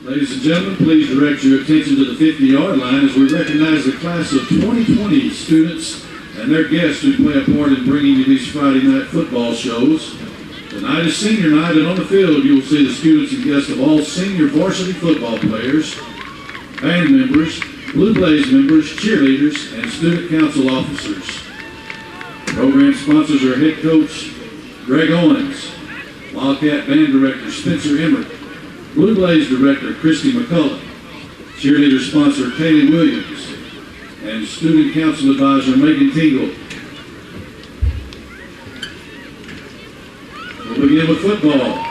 Ladies and gentlemen, please direct your attention to the 50-yard line as we recognize the class of 2020 students and their guests who play a part in bringing you these Friday night football shows. Tonight is senior night, and on the field you will see the students and guests of all senior varsity football players, band members, Blue Blaze members, cheerleaders, and student council officers. Program sponsors are head coach Greg Owens, Wildcat band director Spencer Emmert, Blue Blaze director Christy McCullough, cheerleader sponsor Kaylee Williams, and student council advisor Megan Tingle. We'll begin with football.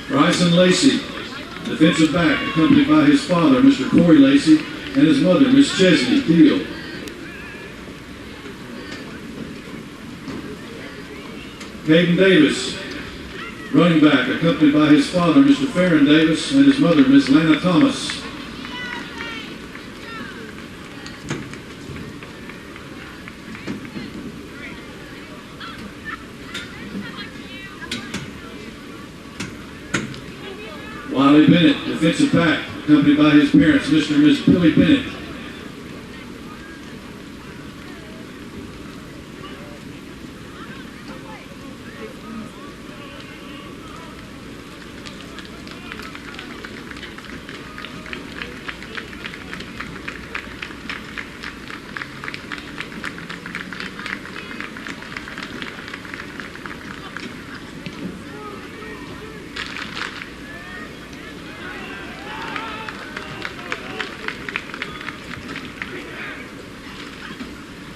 Bryson Lacey, defensive back, accompanied by his father, Mr. Corey Lacey, and his mother, Miss Chesney Deal. Caden Davis, running back, accompanied by his father, Mr. Farron Davis, and his mother, Miss Lana Thomas. Wiley Bennett, defensive back, accompanied by his parents, Mr. and Miss Billy Bennett.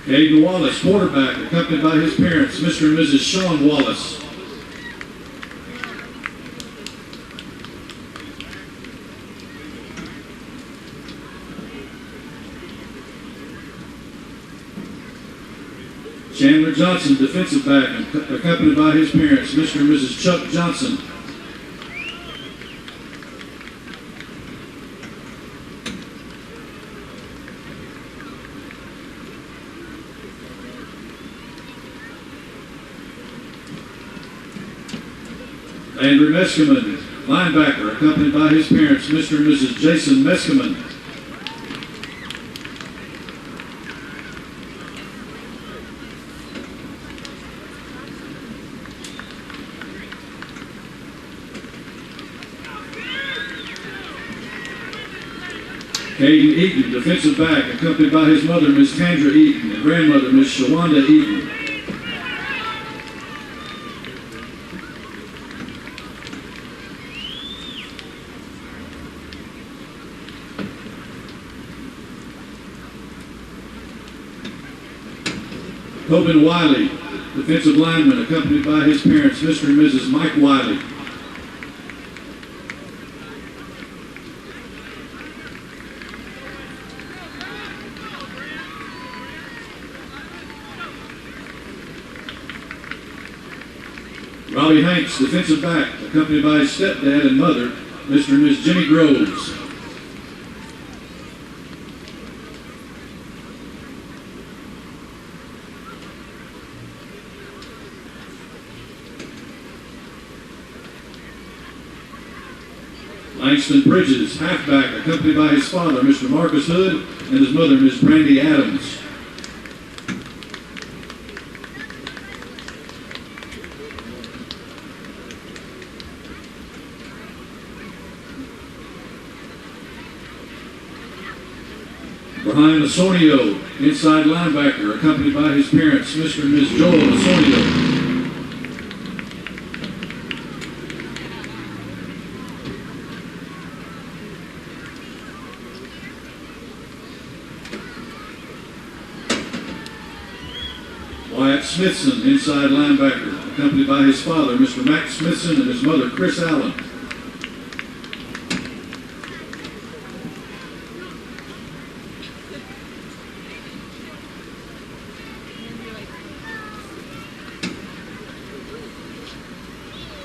Aiden Wallace, quarterback, accompanied by his parents, Mr. and Mrs. Sean Wallace. Chandler Johnson, defensive back, accompanied by his parents, Mr. and Mrs. Chuck Johnson. Andrew Meskiman, linebacker, accompanied by his parents, Mr. and Mrs. Jason Meskiman. Caden Eaton, defensive back, accompanied by his mother, Miss Tandra Eaton, and grandmother, Miss Shawanda Eaton. Tobin Wiley, defensive lineman, accompanied by his parents, Mr. and Mrs. Mike Wiley. Robbie Hanks, defensive back, accompanied by his stepdad and mother, Mr. and Miss Jimmy Groves. Langston Bridges, halfback, accompanied by his father, Mr. Marcus Hood, and his mother, Miss Brandy Adams. Brian Osornio, inside linebacker, accompanied by his parents, Mr. and Miss Joel Osornio. Smithson, inside linebacker, accompanied by his father, Mr. Max Smithson, and his mother, Chris Allen.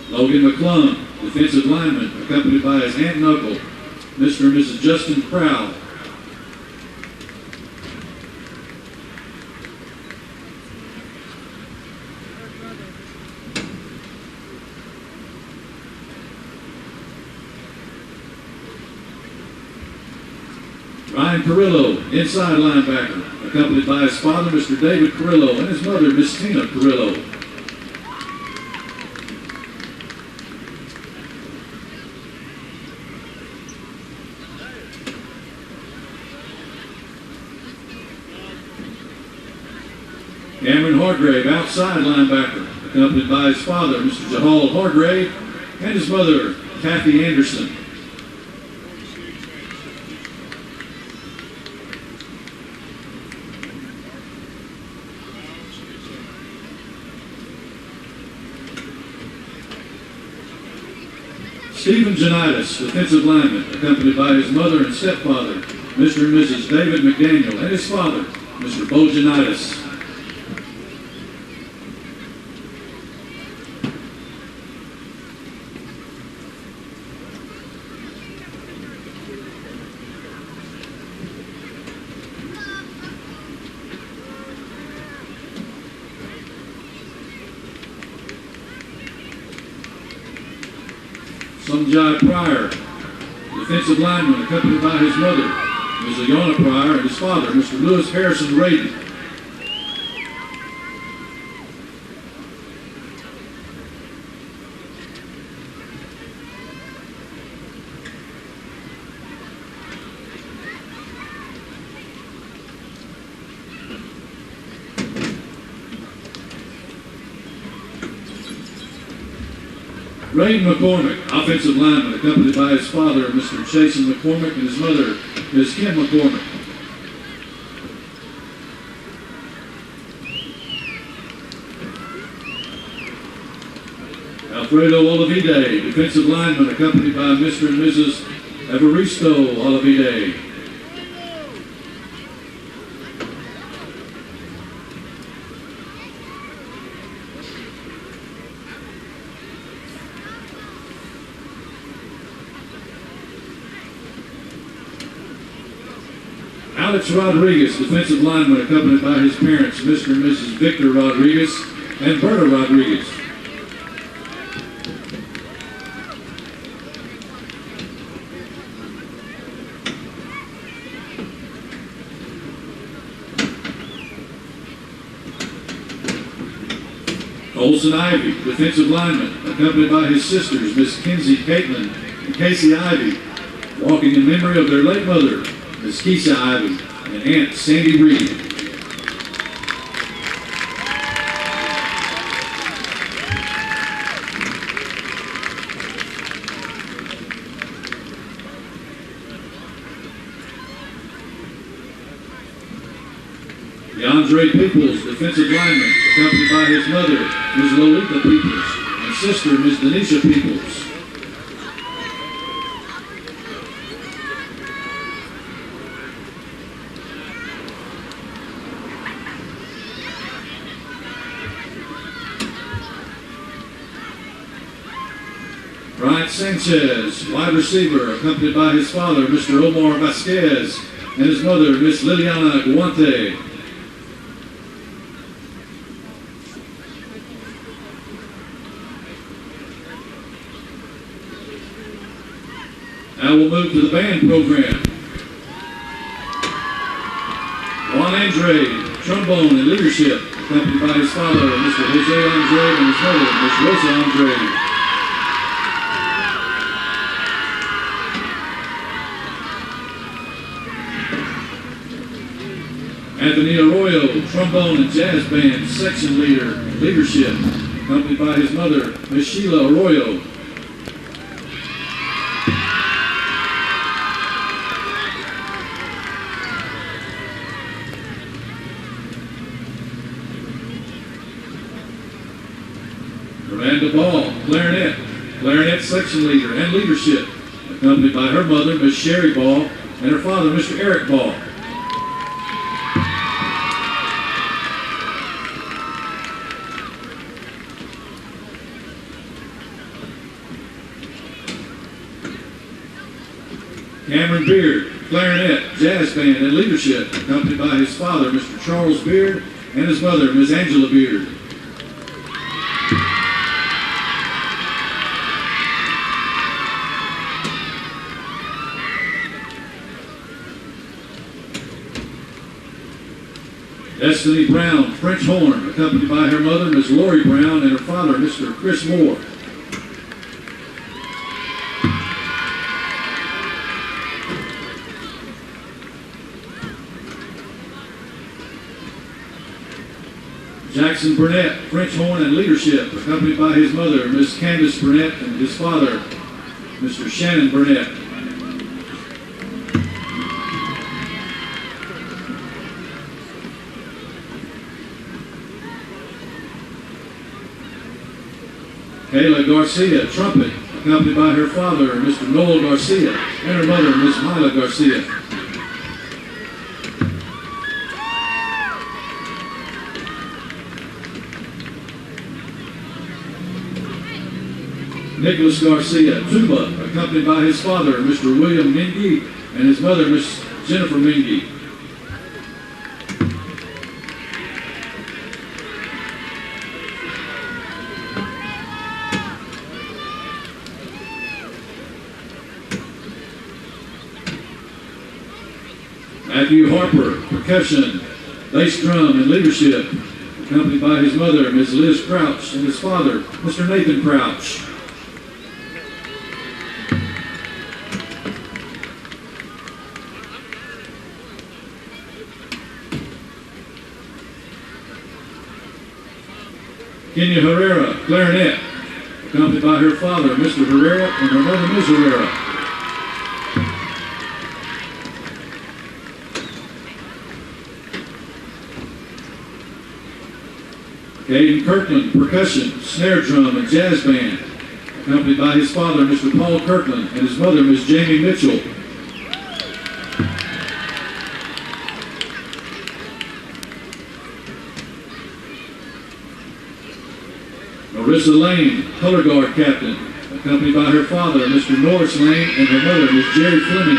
Logan McClung, defensive lineman, accompanied by his aunt and uncle, Mr. and Mrs. Justin Crowell. Ryan Carrillo, inside linebacker, accompanied by his father, Mr. David Carrillo, and his mother, Miss Tina Carrillo. Cameron Hargrave, outside linebacker, accompanied by his father, Mr. Jahal Hargrave, and his mother, Kathy Anderson. Stephen Ginnitis, defensive lineman, accompanied by his mother and stepfather, Mr. and Mrs. David McDaniel, and his father, Mr. Bo Ginnitis. Sunjai Pryor, defensive lineman, accompanied by his mother, Ms. Leona Pryor, and his father, Mr. Lewis Harrison Radin. Raiden McCormick, offensive lineman, accompanied by his father, Mr. Jason McCormick, and his mother, Ms. Kim McCormick. Alfredo Olavide, defensive lineman, accompanied by Mr. and Mrs. Evaristo Olavide. Alex Rodriguez, defensive lineman, accompanied by his parents, Mr. and Mrs. Victor Rodriguez and Berta Rodriguez. Olson Ivy, defensive lineman, accompanied by his sisters, Miss Kinsey Caitlin and Casey Ivy, walking in memory of their late mother, Miss Keisha Ivy, and Aunt Sandy Reed. DeAndre Peoples, defensive lineman, accompanied by his mother, Ms. Lolita Peoples, and sister, Ms. Denisha Peoples. Bryant Sanchez, wide receiver, accompanied by his father, Mr. Omar Vasquez, and his mother, Miss Liliana Guante. Now we'll move to the band program. Juan Andre, trombone and leadership, accompanied by his father, Mr. Jose Andre, and his mother, Miss Rosa Andre. Anthony Arroyo, trombone and jazz band, section leader, leadership, accompanied by his mother, Miss Sheila Arroyo. Miranda Ball, clarinet section leader and leadership, accompanied by her mother, Miss Sherry Ball, and her father, Mr. Eric Ball. Cameron Beard, clarinet, jazz band, and leadership, accompanied by his father, Mr. Charles Beard, and his mother, Ms. Angela Beard. Destiny Brown, French horn, accompanied by her mother, Miss Lori Brown, and her father, Mr. Chris Moore. Jackson Burnett, French horn and leadership, accompanied by his mother, Miss Candace Burnett, and his father, Mr. Shannon Burnett. Kayla Garcia, trumpet, accompanied by her father, Mr. Noel Garcia, and her mother, Miss Myla Garcia. Nicholas Garcia, tuba, accompanied by his father, Mr. William Mingy, and his mother, Miss Jennifer Mingy. Matthew Harper, percussion, bass drum, and leadership, accompanied by his mother, Miss Liz Crouch, and his father, Mr. Nathan Crouch. Kenya Herrera, clarinet, accompanied by her father, Mr. Herrera, and her mother, Ms. Herrera. Caden Kirkland, percussion, snare drum, and jazz band, accompanied by his father, Mr. Paul Kirkland, and his mother, Miss Jamie Mitchell. Marissa Lane, color guard captain, accompanied by her father, Mr. Norris Lane, and her mother, Miss Jerry Fleming.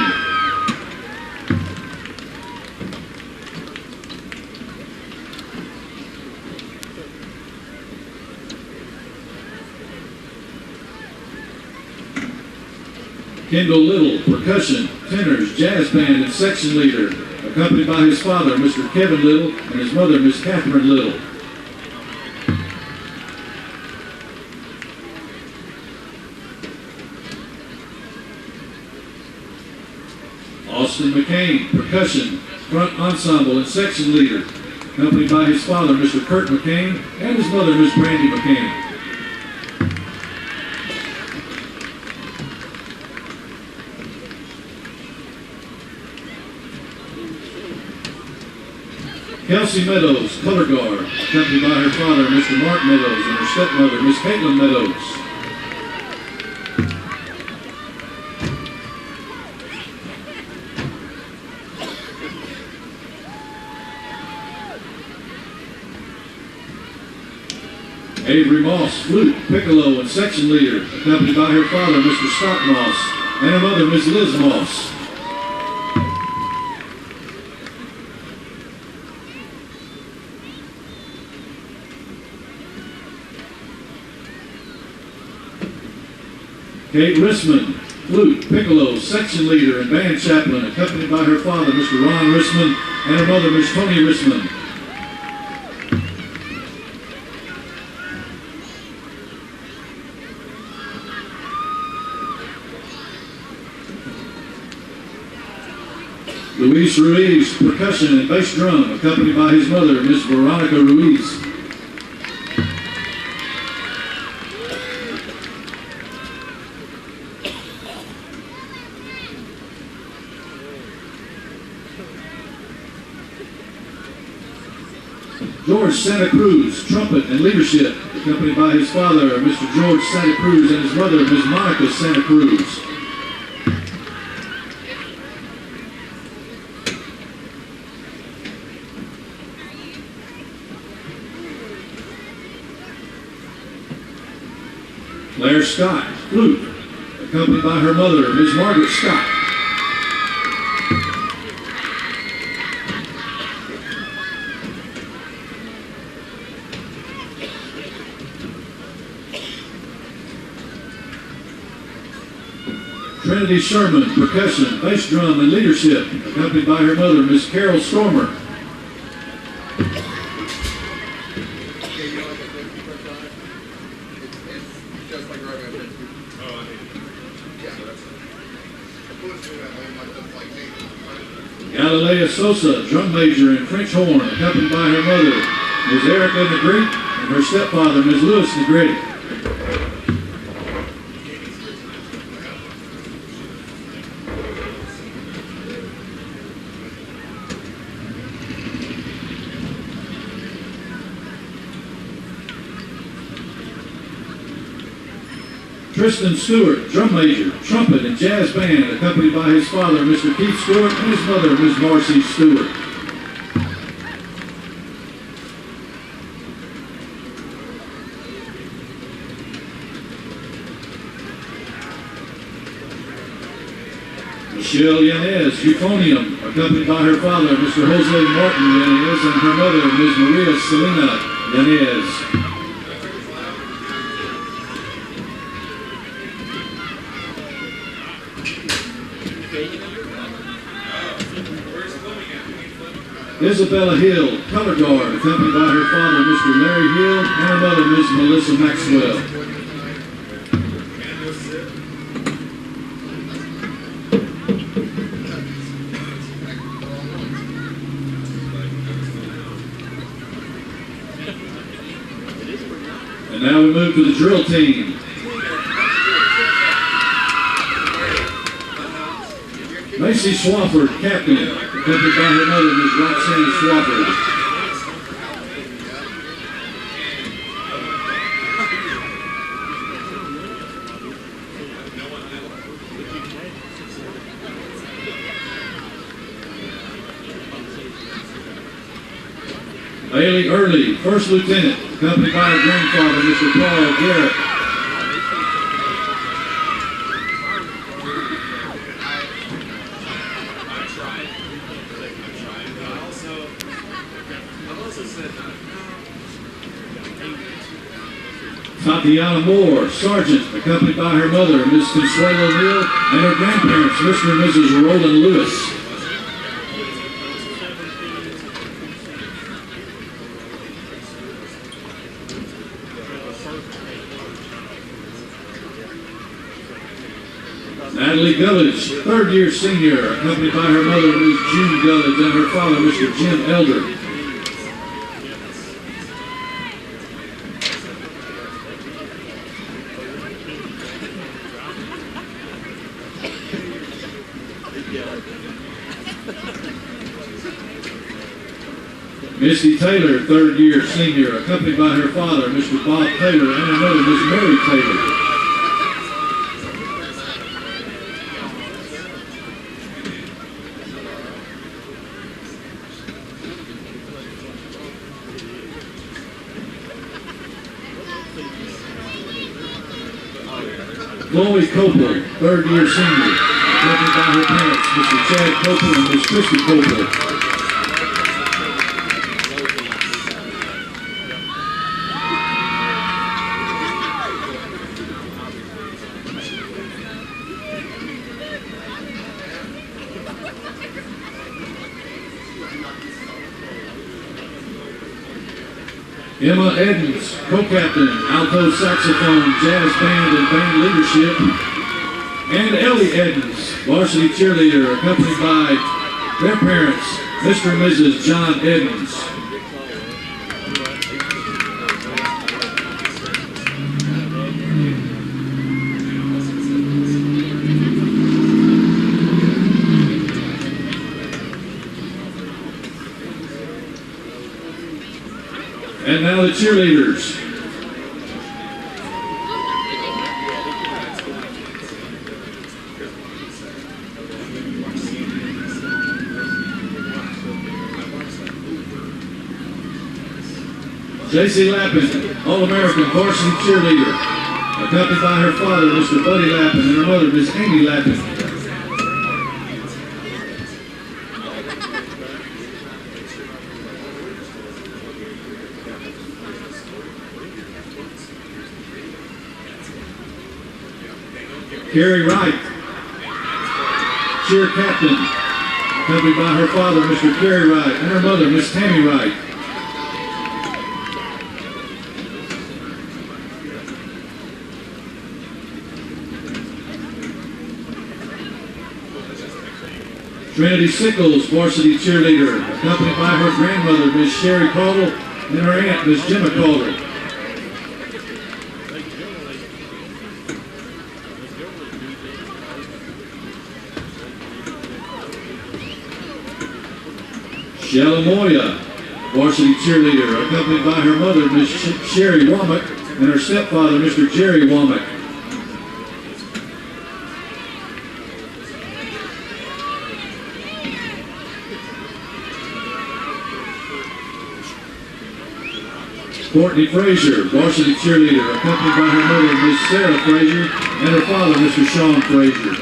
Kendall Little, percussion, tenors, jazz band, and section leader, accompanied by his father, Mr. Kevin Little, and his mother, Miss Catherine Little. Austin McCain, percussion, front ensemble, and section leader, accompanied by his father, Mr. Kurt McCain, and his mother, Miss Brandy McCain. Kelsey Meadows, color guard, accompanied by her father, Mr. Mark Meadows, and her stepmother, Miss Caitlin Meadows. Avery Moss, flute, piccolo, and section leader, accompanied by her father, Mr. Scott Moss, and her mother, Miss Liz Moss. Kate Rissman, flute, piccolo, section leader, and band chaplain, accompanied by her father, Mr. Ron Rissman, and her mother, Miss Tony Rissman. Luis Ruiz, percussion and bass drum, accompanied by his mother, Miss Veronica Ruiz. George Santa Cruz, trumpet and leadership, accompanied by his father, Mr. George Santa Cruz, and his mother, Miss Monica Santa Cruz. Claire Scott, flute, accompanied by her mother, Miss Margaret Scott. Trinity Sherman, percussion, bass drum, and leadership, accompanied by her mother, Miss Carol Stormer. Galilea Sosa, drum major and French horn, accompanied by her mother, Ms. Erica Negrete, and her stepfather, Ms. Lewis Negrete. Tristan Stewart, drum major, trumpet, and jazz band, accompanied by his father, Mr. Keith Stewart, and his mother, Ms. Marcy Stewart. Michelle Yanez, euphonium, accompanied by her father, Mr. Jose Martin Yanez, and her mother, Ms. Maria Selena Yanez. Isabella Hill, color guard, accompanied by her father, Mr. Larry Hill, and her mother, Ms. Melissa Maxwell. And now we move to the drill team. Macy Swafford, captain, accompanied by her mother, Ms. Roxanne Swafford. Bailey Early, first lieutenant, accompanied by her grandfather, Mr. Paul Garrett. Tatiana Moore, sergeant, accompanied by her mother, Ms. Consuelo Neal, and her grandparents, Mr. and Mrs. Roland Lewis. Natalie Gullidge, third-year senior, accompanied by her mother, Ms. June Gullidge, and her father, Mr. Jim Elder. Misty Taylor, third-year senior, accompanied by her father, Mr. Bob Taylor, and her mother, Ms. Mary Taylor. Chloe Copel, third-year senior, accompanied by her parents, Mr. Chad Copel and Ms. Christy Copel. Emma Edens, co-captain, alto saxophone, jazz band, and band leadership. And Ellie Edens, varsity cheerleader, accompanied by their parents, Mr. and Mrs. John Edens. And now the cheerleaders. J.C. Lappin, All-American varsity cheerleader, accompanied by her father, Mr. Buddy Lappin, and her mother, Miss Amy Lappin. Carrie Wright, cheer captain, accompanied by her father, Mr. Carrie Wright, and her mother, Miss Tammy Wright. Trinity Sickles, varsity cheerleader, accompanied by her grandmother, Miss Sherry Caudle, and her aunt, Miss Gemma Caudle. Shalamoya, varsity cheerleader, accompanied by her mother, Miss Sherry Womack, and her stepfather, Mr. Jerry Womack. Courtney Frazier, varsity cheerleader, accompanied by her mother, Miss Sarah Frazier, and her father, Mr. Sean Frazier.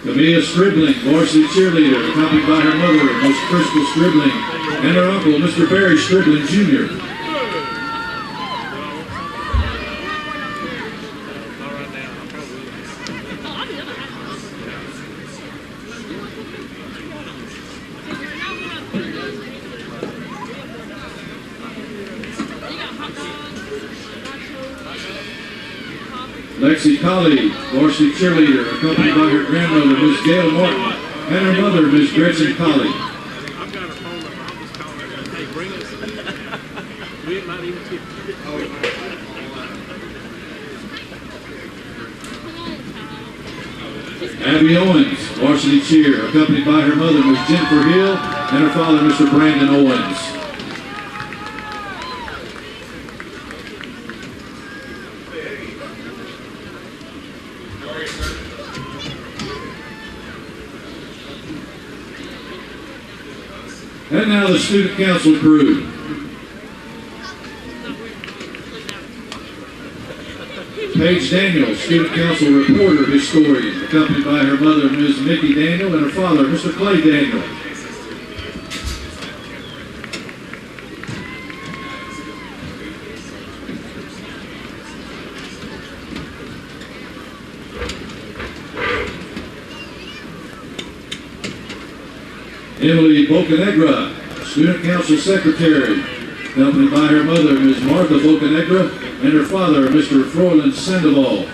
Camilla Stribling, varsity cheerleader, accompanied by her mother, Miss Crystal Stribling, and her uncle, Mr. Barry Stribling, Jr. Lexi Colley, varsity cheerleader, accompanied by her grandmother, Miss Gail Martin, and her mother, Miss Gretchen Colley. I've got a phone number. I'm just calling her. Hey, bring us. We might even keep. Abby Owens, varsity cheer, accompanied by her mother, Miss Jennifer Hill, and her father, Mr. Brandon Owens. And now the student council crew. Paige Daniel, student council reporter, historian, accompanied by her mother, Ms. Mickey Daniel, and her father, Mr. Clay Daniel. Emily Bocanegra, student council secretary, accompanied by her mother, Ms. Martha Bocanegra, and her father, Mr. Froyland Sandoval.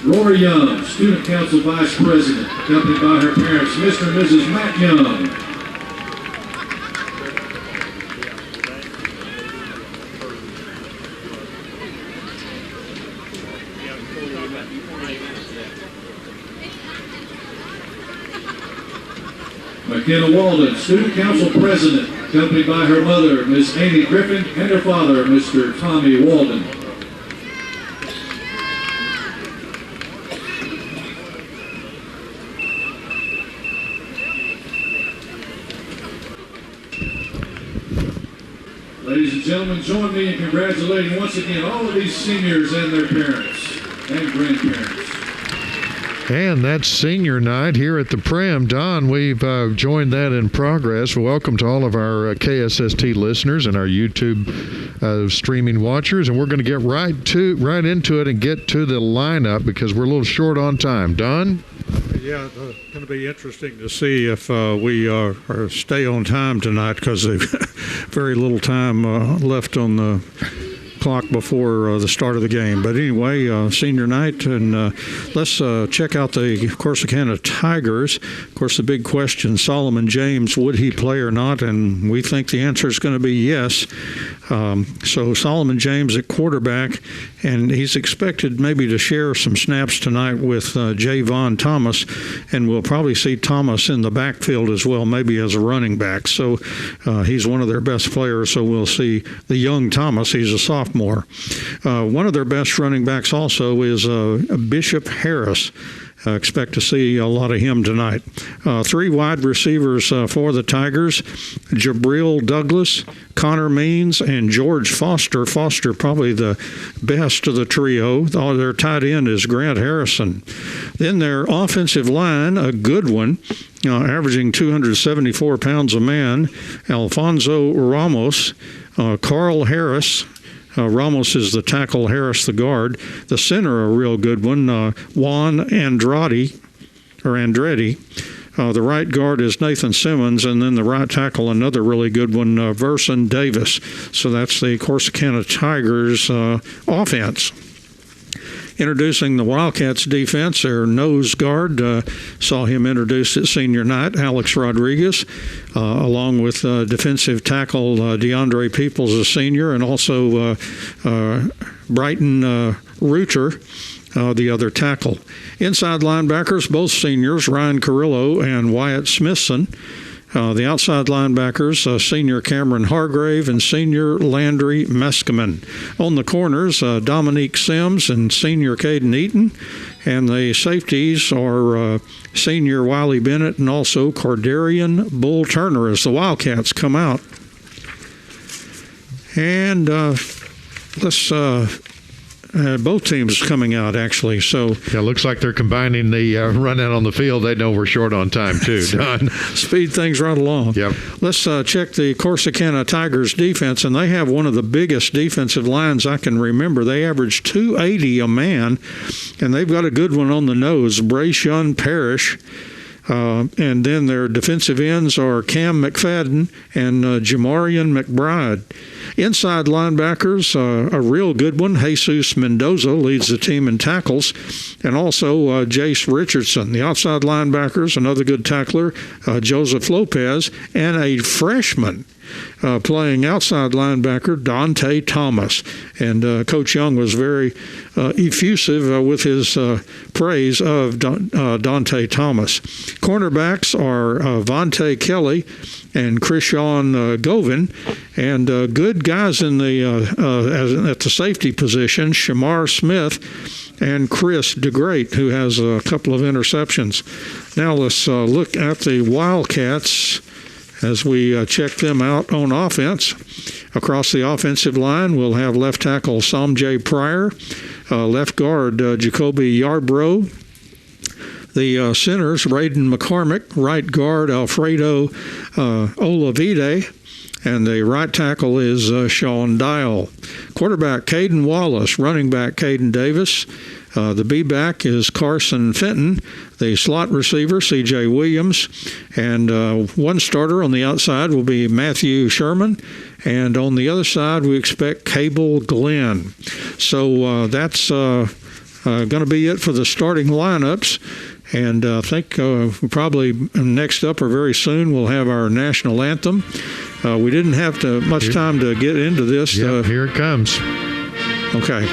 Rory Young, student council vice president, accompanied by her parents, Mr. and Mrs. Matt Young. McKenna Walden, student council president, accompanied by her mother, Miss Amy Griffin, and her father, Mr. Tommy Walden. Ladies and gentlemen, join me in congratulating once again all of these seniors and their parents and grandparents. And that's senior night here at the Prim. Don, we've joined that in progress. Welcome to all of our KSST listeners and our YouTube streaming watchers. And we're going to get right into it and get to the lineup because we're a little short on time. Don? Yeah, it's going to be interesting to see if we are stay on time tonight because there's very little time left on the clock before the start of the game. But anyway, senior night, and let's check out the Corsicana Tigers. Of course, the big question, Solomon James, would he play or not? And we think the answer is going to be yes. So Solomon James at quarterback, and he's expected maybe to share some snaps tonight with Javon Thomas, and we'll probably see Thomas in the backfield as well, maybe as a running back. So he's one of their best players, so we'll see the young Thomas. He's a sophomore. One of their best running backs also is Bishop Harris. Expect to see a lot of him tonight. Three wide receivers for the Tigers, Jabril Douglas, Connor Means, and George Foster. Foster probably the best of the trio. Their tight end is Grant Harrison. Then their offensive line, a good one, averaging 274 pounds a man, Alfonso Ramos, Carl Harris, Ramos is the tackle, Harris the guard. The center, a real good one, Juan Andretti. The right guard is Nathan Simmons, and then the right tackle, another really good one, Verson Davis. So that's the Corsicana Tigers offense. Introducing the Wildcats defense, their nose guard, saw him introduced at senior night, Alex Rodriguez, along with defensive tackle DeAndre Peoples, a senior, and also Brighton Reuter, the other tackle. Inside linebackers, both seniors, Ryan Carrillo and Wyatt Smithson. The outside linebackers, senior Cameron Hargrave and senior Landry Meskimen. On the corners, Dominique Sims and senior Caden Eaton. And the safeties are senior Wiley Bennett and also Cordarian Bull Turner as the Wildcats come out. And let's... both teams coming out, actually. So yeah, looks like they're combining the run out on the field. They know we're short on time, too, Don. Speed things right along. Yep. Let's check the Corsicana Tigers defense, and they have one of the biggest defensive lines I can remember. They average 280 a man, and they've got a good one on the nose, Bracion Parrish. And then their defensive ends are Cam McFadden and Jamarian McBride. Inside linebackers, a real good one, Jesus Mendoza leads the team in tackles, and also Jace Richardson. The outside linebackers, another good tackler, Joseph Lopez, and a freshman playing outside linebacker, Dante Thomas. And Coach Young was very effusive with his praise of Dante Thomas. Cornerbacks are Vontae Kelly and Krishan Govin, and good guys in the at the safety position, Shamar Smith and Chris DeGreat, who has a couple of interceptions. Now let's look at the Wildcats as we check them out on offense. Across the offensive line, we'll have left tackle Somjay Pryor, left guard Jacoby Yarbrough, the centers Raiden McCormick, right guard Alfredo Olavide, and the right tackle is Sean Dial. Quarterback Caden Wallace, running back Caden Davis. The B-back is Carson Fenton, the slot receiver, C.J. Williams, and one starter on the outside will be Matthew Sherman, and on the other side we expect Cable Glenn. So that's going to be it for the starting lineups. And I think probably next up or very soon we'll have our national anthem. We didn't have much time to get into this. Yep, here it comes. Okay.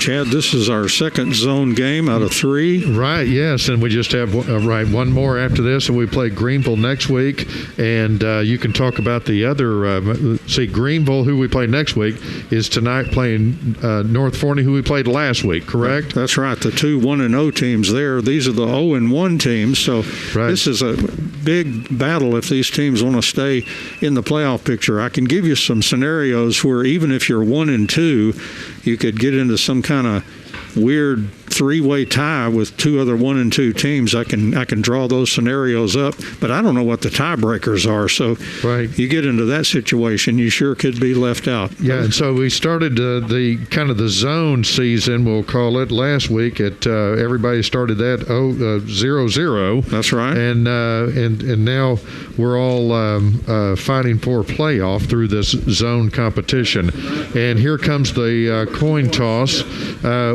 Chad, this is our second zone game out of 3. Right, yes, and we just have one more after this, and we play Greenville next week, and you can talk about the other, Greenville, who we play next week, is tonight playing North Forney, who we played last week, correct? That's right, the two 1-0 teams there. These are the 0-1 teams, so right. This is a big battle if these teams want to stay in the playoff picture. I can give you some scenarios where even if you're 1-2, you could get into some kind of weird three-way tie with two other 1 and 2 teams, I can draw those scenarios up, but I don't know what the tiebreakers are. So you get into that situation, you sure could be left out. Yeah, and so we started the kind of the zone season, we'll call it, last week. Everybody started that 0-0. That's right. And now we're all fighting for a playoff through this zone competition. And here comes the coin toss.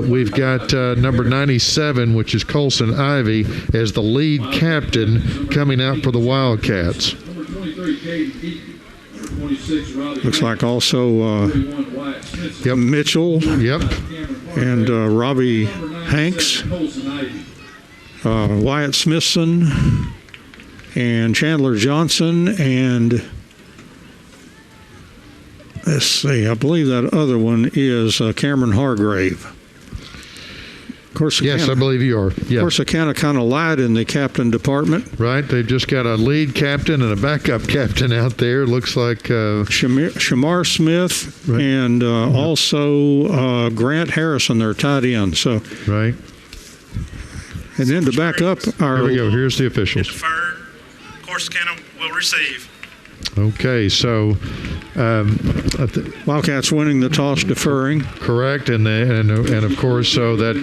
We've got number 97, which is Colson Ivy, as the lead captain coming out for the Wildcats. Number 23, Caden Eaton. Number 26, Robbie Looks like also 31, Wyatt Smith. Mitchell Yep. and Robbie Hanks, Colson Ivy. Wyatt Smithson, and Chandler Johnson, and let's see, I believe that other one is Cameron Hargrave. Corsicana, Yes, I believe you are. Yeah. Corsicana kind of lied in the captain department. Right. They've just got a lead captain and a backup captain out there. Looks like Shamar Smith and also Grant Harrison, their tight end. So, right. and then to back up our. Here we go. Here's the officials. Deferred. Corsicana will receive. Okay, so Wildcats winning the toss, deferring. correct, and of course, so that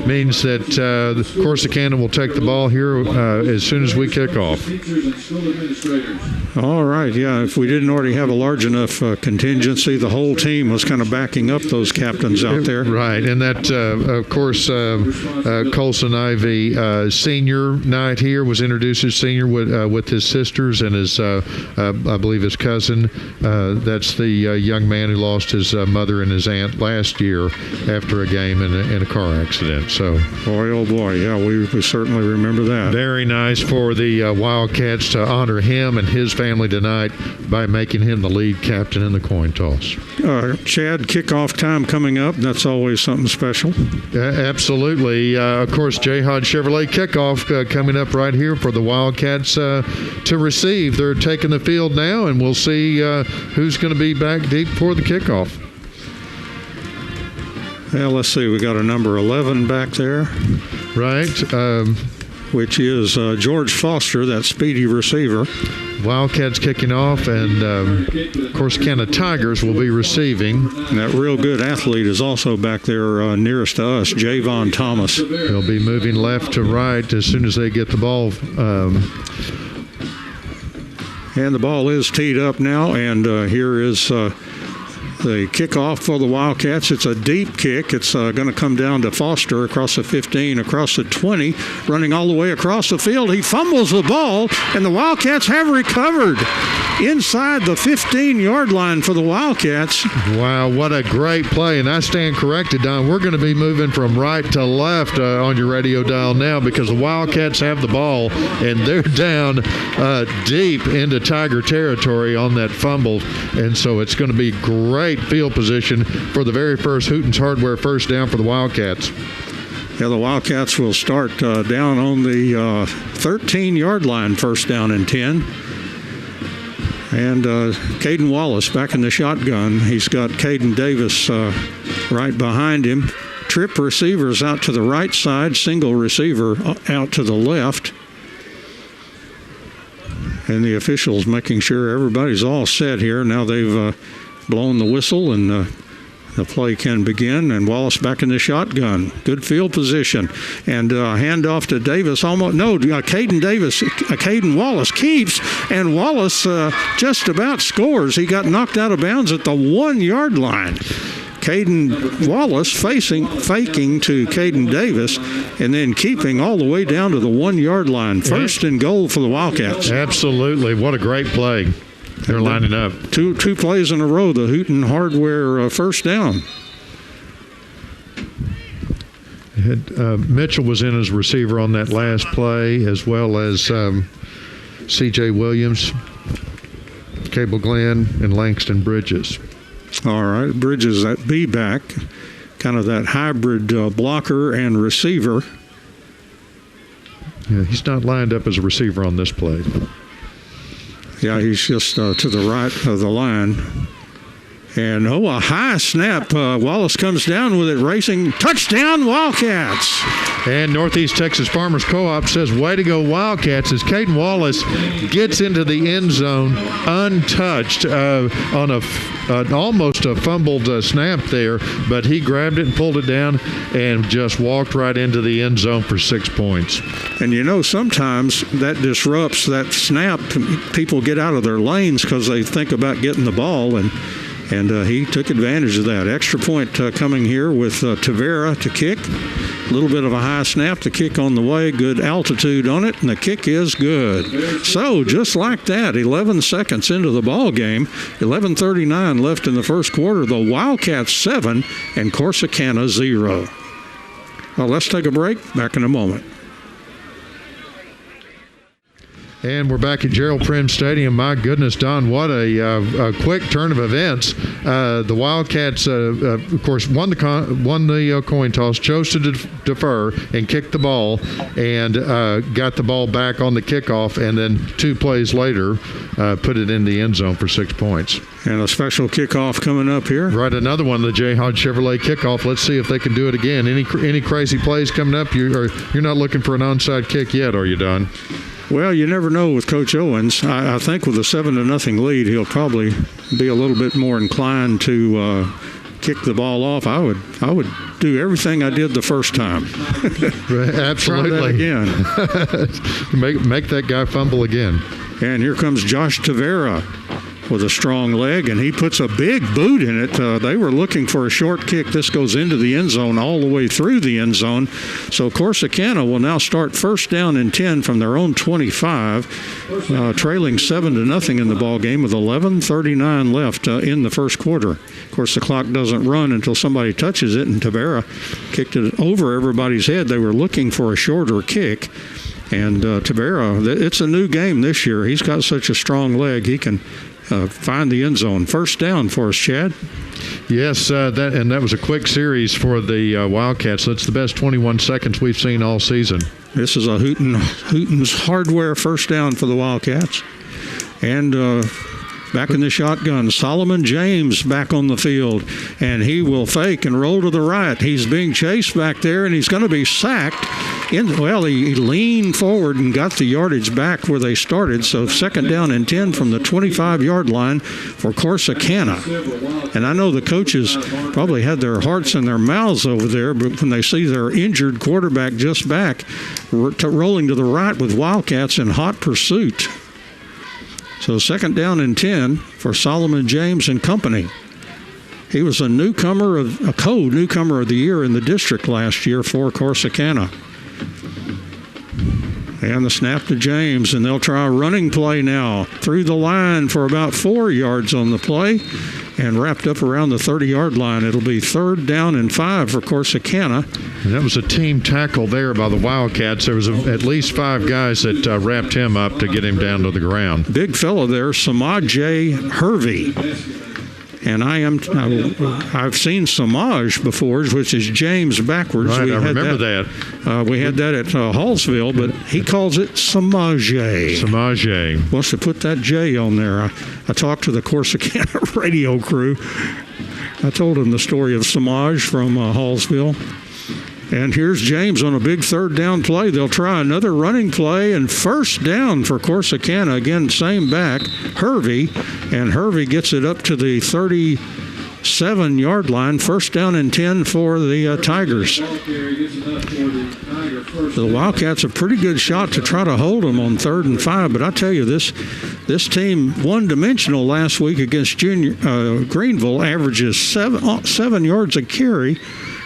means that Corsicana will take the ball here as soon as we kick off. Teachers and school administrators. All right, yeah. If we didn't already have a large enough contingency, the whole team was kind of backing up those captains out there. Right, and that, of course, Colson Ivy, senior night here, was introduced as senior with his sisters and his, I believe, his cousin. That's the young man who lost his mother and his aunt last year after a game in a car accident. So, Boy, oh boy, yeah, we certainly remember that. very nice for the Wildcats to honor him and his family tonight by making him the lead captain in the coin toss. Chad, kickoff time coming up. That's always something special. Absolutely. Of course, Jayhod Chevrolet kickoff coming up right here for the Wildcats to receive. They're taking the field now, and we'll see who's going to be back deep for the kickoff. Well, let's see. We got a number 11 back there, Right. which is George Foster, that speedy receiver. Wildcats kicking off, and Corsicana Tigers will be receiving. And that real good athlete is also back there nearest to us, Javon Thomas. They'll be moving left to right as soon as they get the ball. And the ball is teed up now, and here is the kickoff for the Wildcats. It's a deep kick. It's going to come down to Foster across the 15, across the 20, running all the way across the field. He fumbles the ball, and the Wildcats have recovered inside the 15-yard line for the Wildcats. Wow, what a great play. And I stand corrected, Don. We're going to be moving from right to left on your radio dial now because the Wildcats have the ball, and they're down deep into Tiger territory on that fumble. And so it's going to be great field position for the very first Hooten's Hardware first down for the Wildcats. Yeah, the Wildcats will start down on the 13-yard line, first down and 10. And Caden Wallace back in the shotgun. He's got Caden Davis right behind him. Trip receivers out to the right side, single receiver out to the left. And the officials making sure everybody's all set here. Now they've blown the whistle, and the play can begin. And Wallace back in the shotgun. Good field position. And handoff to Davis. Caden Wallace keeps, and Wallace just about scores. He got knocked out of bounds at the 1-yard line. Caden Wallace faking to Caden Davis, and then keeping all the way down to the 1-yard line. First and goal for the Wildcats. Absolutely. What a great play. They're lining up. Two plays in a row, the Hooten Hardware first down. Mitchell was in as receiver on that last play, as well as C.J. Williams, Cable Glenn, and Langston Bridges. All right, Bridges that B back, kind of that hybrid blocker and receiver. Yeah, he's not lined up as a receiver on this play. Yeah, he's just to the right of the line. And, a high snap. Wallace comes down with it, racing. Touchdown, Wildcats. And Northeast Texas Farmers Co-op says, way to go, Wildcats, as Caden Wallace gets into the end zone untouched on almost a fumbled snap there, but he grabbed it and pulled it down and just walked right into the end zone for 6 points. And, sometimes that disrupts that snap. People get out of their lanes because they think about getting the ball, and he took advantage of that. Extra point coming here with Tavera to kick. A little bit of a high snap, the kick on the way, good altitude on it, and the kick is good. So just like that, 11 seconds into the ball game, 11:39 left in the first quarter, the Wildcats 7 and Corsicana 0. Well, let's take a break. Back in a moment. And we're back at Gerald Prim Stadium. My goodness, Don, what a quick turn of events. The Wildcats, of course, won the coin toss, chose to defer and kick the ball, and got the ball back on the kickoff, and then 2 plays later put it in the end zone for 6 points. And a special kickoff coming up here. Right, another one, the J. Hodge Chevrolet kickoff. Let's see if they can do it again. Any crazy plays coming up? You're not looking for an onside kick yet, are you, Don? Well, you never know with Coach Owens. I think with a 7-0 lead, he'll probably be a little bit more inclined to kick the ball off. I would do everything I did the first time. Absolutely. Try that again. make that guy fumble again. And here comes Josh Tavera with a strong leg, and he puts a big boot in it. They were looking for a short kick. This goes into the end zone all the way through the end zone. So Corsicana will now start first down and 10 from their own 25, trailing 7-0 in the ball game with 11:39 left in the first quarter. Of course, the clock doesn't run until somebody touches it, and Tavera kicked it over everybody's head. They were looking for a shorter kick. And Tavera, it's a new game this year. He's got such a strong leg, he can find the end zone. First down for us, Chad. Yes, that was a quick series for the Wildcats. That's the best 21 seconds we've seen all season. This is a Hooten's hardware first down for the Wildcats. And back in the shotgun, Solomon James back on the field, and he will fake and roll to the right. He's being chased back there, and he's going to be sacked. He leaned forward and got the yardage back where they started, so second down and 10 from the 25-yard line for Corsicana. And I know the coaches probably had their hearts in their mouths over there, but when they see their injured quarterback just back, rolling to the right with Wildcats in hot pursuit. So second down and 10 for Solomon James and company. He was a co-newcomer of the year in the district last year for Corsicana. And the snap to James, and they'll try a running play now through the line for about 4 yards on the play and wrapped up around the 30-yard line. It'll be third down and 5 for Corsicana. And that was a team tackle there by the Wildcats. There was at least 5 guys that wrapped him up to get him down to the ground. Big fellow there, Samaj Hervey. And I've seen Samaj before, which is James backwards. Right, I remember that. We had that at Hallsville, but he calls it Samaje. Samaje. Wants to put that J on there. I talked to the Corsicana radio crew. I told them the story of Samaj from Hallsville. And here's James on a big third down play. They'll try another running play, and first down for Corsicana. Again, same back, Hervey. And Hervey gets it up to the 37-yard line. First down and 10 for the Tigers. The Wildcats a pretty good shot to try to hold them on 3rd and 5. But I tell you, this team, one-dimensional last week against Greenville, averages 7 yards a carry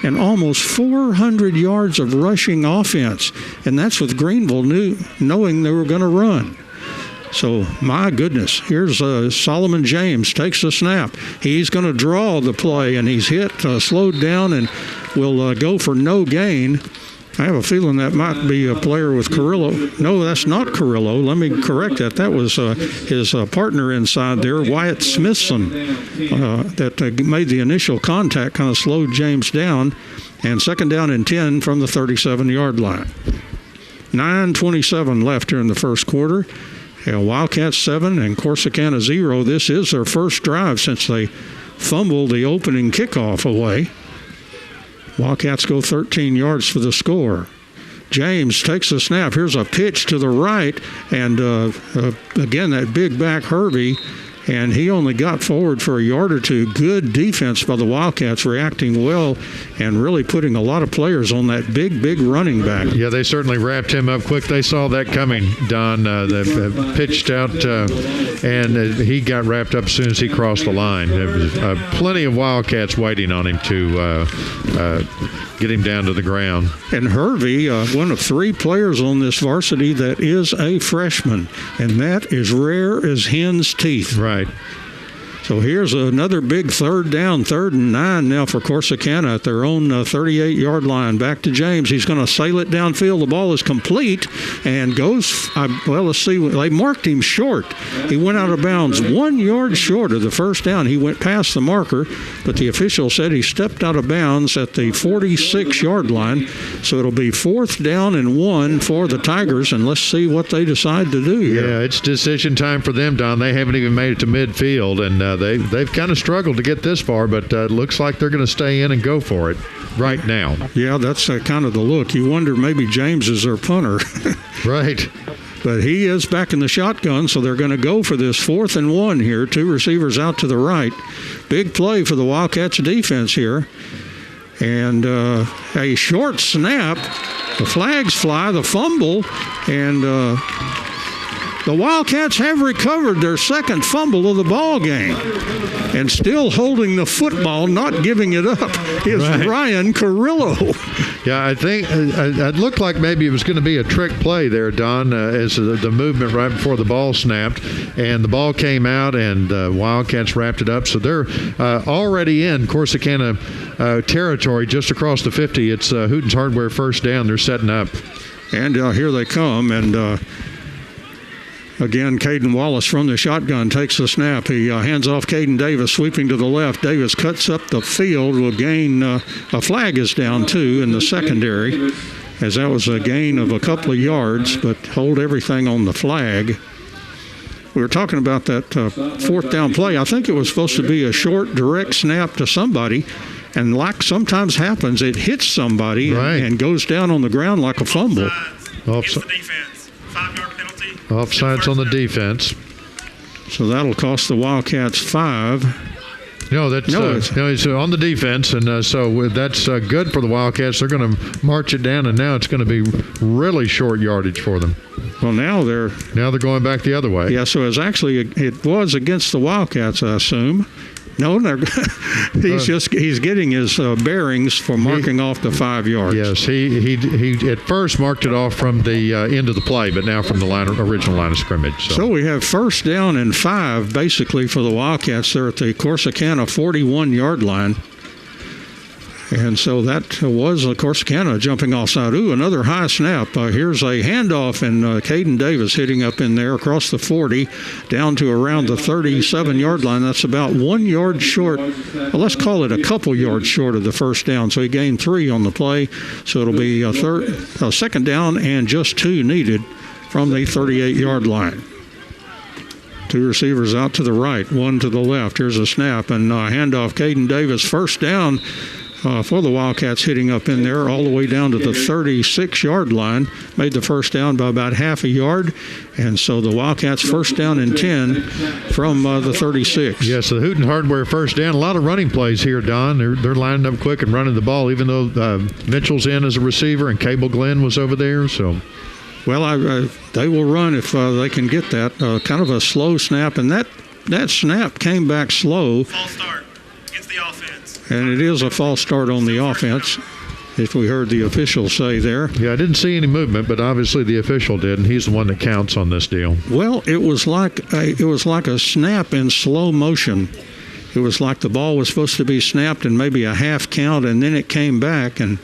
and almost 400 yards of rushing offense. And that's with Greenville knowing they were going to run. So, my goodness, here's Solomon James, takes the snap. He's going to draw the play, and he's hit, slowed down, and will go for no gain. I have a feeling that might be a player with Carrillo. No, that's not Carrillo. Let me correct that. That was his partner inside there, Wyatt Smithson, that made the initial contact, kind of slowed James down. And second down and 10 from the 37-yard line. 9:27 left here in the first quarter. Wildcats 7 and Corsicana 0. This is their first drive since they fumbled the opening kickoff away. Wildcats go 13 yards for the score. James takes the snap. Here's a pitch to the right, and again, that big back Hervey, and he only got forward for a yard or two. Good defense by the Wildcats, reacting well and really putting a lot of players on that big running back. Yeah, they certainly wrapped him up quick. They saw that coming, Don. They pitched out, and he got wrapped up as soon as he crossed the line. There was plenty of Wildcats waiting on him to get him down to the ground. And Hervey, one of 3 players on this varsity that is a freshman, and that is rare as hen's teeth. Right. So here's another big third down, 3rd and 9 now for Corsicana at their own 38-yard line. Back to James. He's going to sail it downfield. The ball is complete and goes, let's see. They marked him short. He went out of bounds 1 yard short of the first down. He went past the marker, but the official said he stepped out of bounds at the 46-yard line. So it'll be 4th down and 1 for the Tigers, and let's see what they decide to do here. Yeah, it's decision time for them, Don. They haven't even made it to midfield, and they've kind of struggled to get this far, but it looks like they're going to stay in and go for it right now. Yeah, that's kind of the look. You wonder maybe James is their punter. Right. But he is back in the shotgun, so they're going to go for this 4th and 1 here. 2 receivers out to the right. Big play for the Wildcats defense here. And a short snap. The flags fly, the fumble, and the Wildcats have recovered their 2nd fumble of the ball game. And still holding the football, not giving it up, is Ryan Carrillo. Yeah, I think it looked like maybe it was going to be a trick play there, Don, as the movement right before the ball snapped. And the ball came out, and Wildcats wrapped it up. So they're already in Corsicana territory just across the 50. It's Hooten's Hardware first down. They're setting up. And here they come, and again, Caden Wallace from the shotgun takes the snap. He hands off Caden Davis, sweeping to the left. Davis cuts up the field, will gain, a flag is down too in the secondary, as that was a gain of a couple of yards, but hold everything on the flag. We were talking about that 4th down play. I think it was supposed to be a short, direct snap to somebody, and like sometimes happens, it hits somebody and goes down on the ground like a fumble. Offside. The defense. 5-yard penalty. Offsides on the defense. So that'll cost the Wildcats 5. No, it's on the defense, and so that's good for the Wildcats. They're going to march it down, and now it's going to be really short yardage for them. Well, now they're going back the other way. Yeah, so it was against the Wildcats, I assume. No, he's getting his bearings for marking off the 5 yards. Yes, he at first marked it off from the end of the play, but now from the original line of scrimmage. So we have 1st down and 5 basically for the Wildcats. They're at the Corsicana 41-yard line. And so that was Corsicana jumping offside. Ooh, another high snap. Here's a handoff, and Caden Davis hitting up in there across the 40 down to around the 37-yard line. That's about 1 yard short. Well, let's call it a couple yards short of the 1st down. So he gained 3 on the play. So it'll be a 2nd down and just 2 needed from the 38-yard line. 2 receivers out to the right, 1 to the left. Here's a snap, and handoff. Caden Davis, 1st down. For the Wildcats, hitting up in there all the way down to the 36-yard line. Made the 1st down by about half a yard. And so the Wildcats 1st down and 10 from the 36. Yes, the Hooten Hardware 1st down. A lot of running plays here, Don. They're lining up quick and running the ball, even though Mitchell's in as a receiver and Cable Glenn was over there. So, well, they will run if they can get that. Kind of a slow snap, and that snap came back slow. False start against the offense. And it is a false start on the offense, if we heard the official say there. Yeah, I didn't see any movement, but obviously the official did, and he's the one that counts on this deal. Well, it was like a snap in slow motion. It was like the ball was supposed to be snapped in maybe a half count, and then it came back, and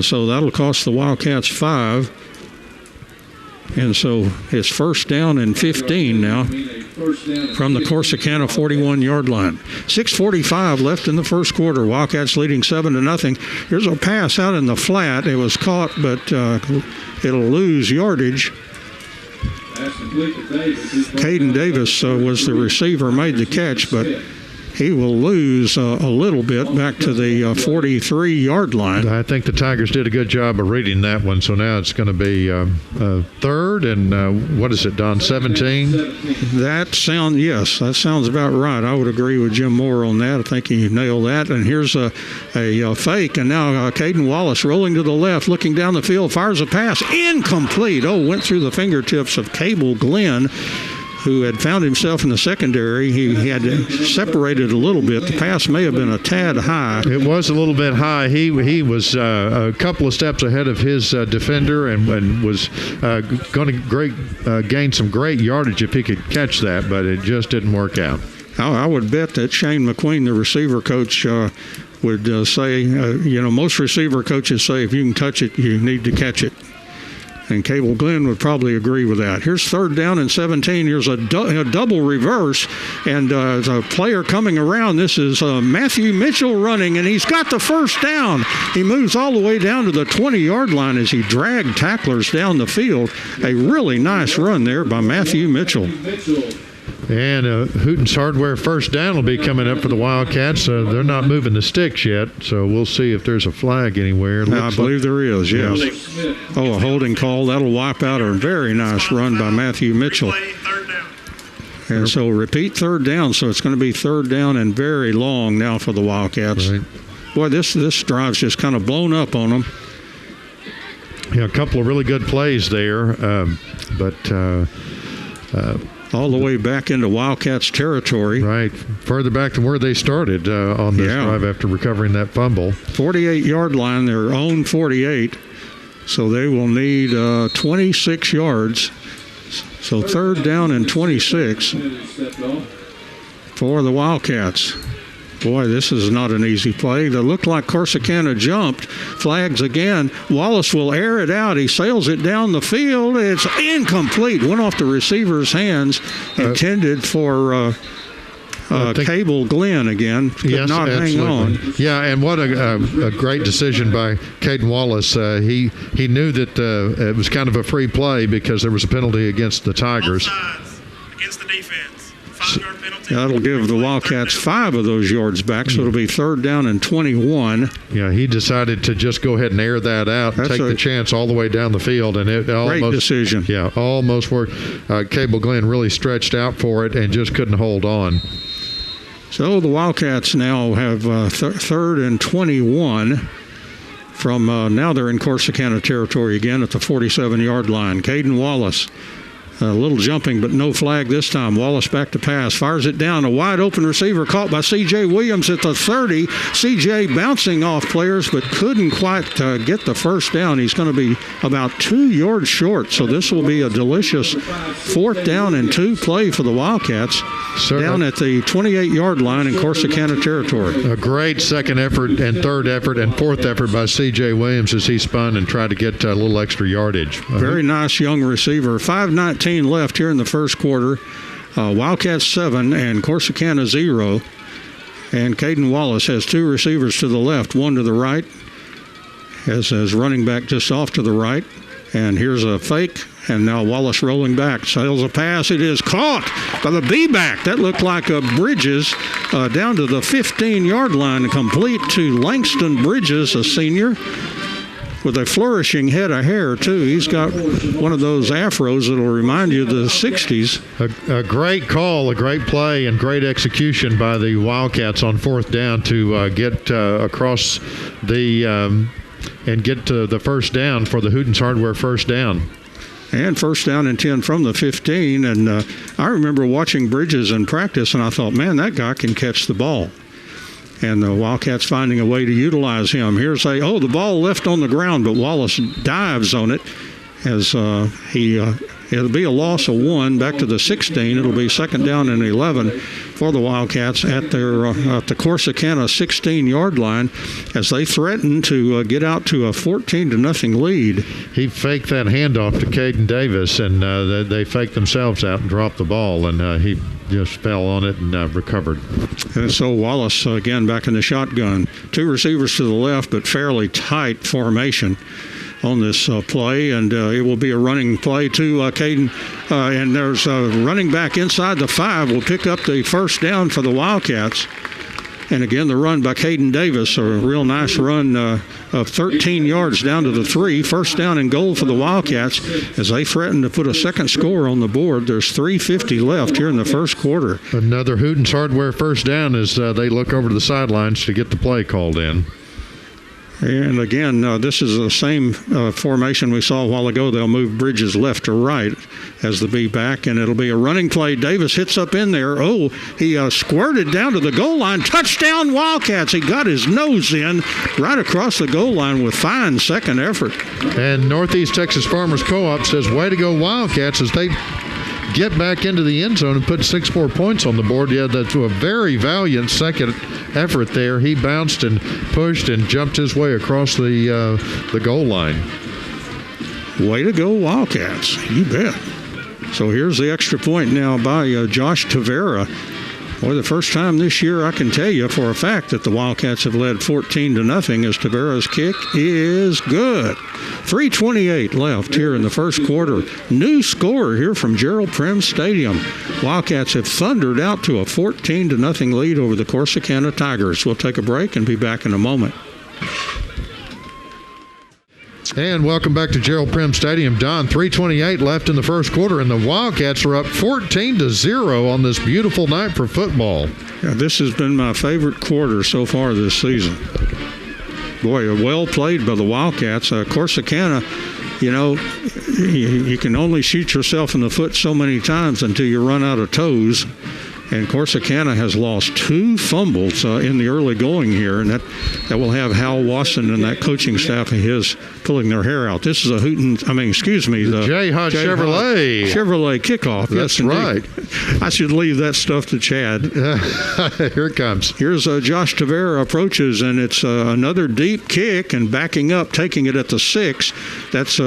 so that'll cost the Wildcats 5. And so it's 1st down and 15 now from the Corsicana 41-yard line. 6:45 left in the 1st quarter. Wildcats leading 7-0. Here's a pass out in the flat. It was caught, but it'll lose yardage. Caden Davis was the receiver, made the catch, but he will lose a little bit back to the 43-yard line. I think the Tigers did a good job of reading that one, so now it's going to be third and what is it, Don, 17? That sounds about right. I would agree with Jim Moore on that. I think he nailed that. And here's a fake, and now Caden Wallace rolling to the left, looking down the field, fires a pass, incomplete. Went through the fingertips of Cable Glenn, who had found himself in the secondary. He had separated a little bit. The pass may have been a tad high. It was a little bit high. He was a couple of steps ahead of his defender and was going to gain some great yardage if he could catch that, but it just didn't work out. I would bet that Shane McQueen, the receiver coach, would say, most receiver coaches say if you can touch it, you need to catch it. And Cable Glenn would probably agree with that. Here's third down and 17. Here's a double reverse, and there's a player coming around. This is Matthew Mitchell running, and he's got the first down. He moves all the way down to the 20-yard line as he dragged tacklers down the field. A really nice run there by Matthew Mitchell. And Hooten's Hardware first down will be coming up for the Wildcats. They're not moving the sticks yet, so we'll see if there's a flag anywhere. I believe there is, yes. A holding call. That'll wipe out a very nice run by Matthew Mitchell. And so repeat third down, so it's going to be third down and very long now for the Wildcats. Right. Boy, this drive's just kind of blown up on them. Yeah, a couple of really good plays there, but all the way back into Wildcats territory. Right, further back than where they started on this drive after recovering that fumble. 48-yard line, their own 48, so they will need 26 yards. So third down and 26 for the Wildcats. Boy, this is not an easy play. They look like Corsicana jumped. Flags again. Wallace will air it out. He sails it down the field. It's incomplete. Went off the receiver's hands. Intended for Cable Glenn again. Could not hang on. Yeah, and what a great decision by Caden Wallace. He knew that it was kind of a free play because there was a penalty against the Tigers. Both sides against the defense. 5-yard penalty. That'll give the Wildcats 5 of those yards back, so it'll be third down and 21. Yeah, he decided to just go ahead and air that out and take the chance all the way down the field. And it almost, great decision. Yeah, almost worked. Cable Glenn really stretched out for it and just couldn't hold on. So the Wildcats now have third and 21 from now they're in Corsicana territory again at the 47-yard line. Caden Wallace. A little jumping, but no flag this time. Wallace back to pass. Fires it down. A wide open receiver caught by C.J. Williams at the 30. C.J. bouncing off players, but couldn't quite get the first down. He's going to be about 2 yards short. So this will be a delicious fourth down and 2 play for the Wildcats down at the 28-yard line in Corsicana territory. A great second effort and third effort and fourth effort by C.J. Williams as he spun and tried to get a little extra yardage. Very nice young receiver. 5:19 left here in the first quarter. Wildcats 7 and Corsicana 0. And Caden Wallace has 2 receivers to the left, 1 to the right. Has running back just off to the right. And here's a fake. And now Wallace rolling back. Sails a pass. It is caught by the B-back. That looked like a Bridges down to the 15-yard line. Complete to Langston Bridges, a senior, with a flourishing head of hair, too. He's got one of those afros that'll remind you of the 60s. A great call, a great play, and great execution by the Wildcats on fourth down to get across the and get to the first down for the Hooten's Hardware first down. And first down and 10 from the 15. And I remember watching Bridges in practice, and I thought, man, that guy can catch the ball. And the Wildcats finding a way to utilize him. Here's the ball left on the ground, but Wallace dives on it as it'll be a loss of 1 back to the 16. It'll be second down and 11 for the Wildcats at the Corsicana 16-yard line as they threaten to get out to a 14-0 lead. He faked that handoff to Caden Davis, and they faked themselves out and dropped the ball, and he just fell on it and recovered. And so Wallace, again, back in the shotgun. 2 receivers to the left, but fairly tight formation on this play, and it will be a running play to Caden. And there's a running back inside the 5 will pick up the first down for the Wildcats. And again, the run by Caden Davis, a real nice run of 13 yards down to the 3. First down and goal for the Wildcats as they threaten to put a second score on the board. There's 3:50 left here in the first quarter. Another Hooten's Hardware first down as they look over to the sidelines to get the play called in. And again, this is the same formation we saw a while ago. They'll move Bridges left to right as the B back, and it'll be a running play. Davis hits up in there. Oh, he squirted down to the goal line. Touchdown, Wildcats. He got his nose in right across the goal line with fine second effort. And Northeast Texas Farmers Co-op says, way to go, Wildcats, as they get back into the end zone and put 6 more points on the board. Yeah, that's a very valiant second effort there. He bounced and pushed and jumped his way across the goal line. Way to go, Wildcats. You bet. So here's the extra point now by Josh Tavera. Boy, the first time this year I can tell you for a fact that the Wildcats have led 14-0 as Tavera's kick is good. 3:28 left here in the first quarter. New score here from Gerald Prim Stadium. Wildcats have thundered out to a 14-0 lead over the Corsicana Tigers. We'll take a break and be back in a moment. And welcome back to Gerald Prim Stadium. Don, 3:28 left in the first quarter, and the Wildcats are up 14-0 on this beautiful night for football. Yeah, this has been my favorite quarter so far this season. Boy, well played by the Wildcats. Corsicana, you know, you can only shoot yourself in the foot so many times until you run out of toes. And Corsicana has lost 2 fumbles in the early going here, and that will have Hal Wasson and that coaching staff of his pulling their hair out. This is the J. Hodge Chevrolet kickoff. That's yes, right. I should leave that stuff to Chad. Here it comes. Here's Josh Tavera approaches, and it's another deep kick and backing up, taking it at the 6. That's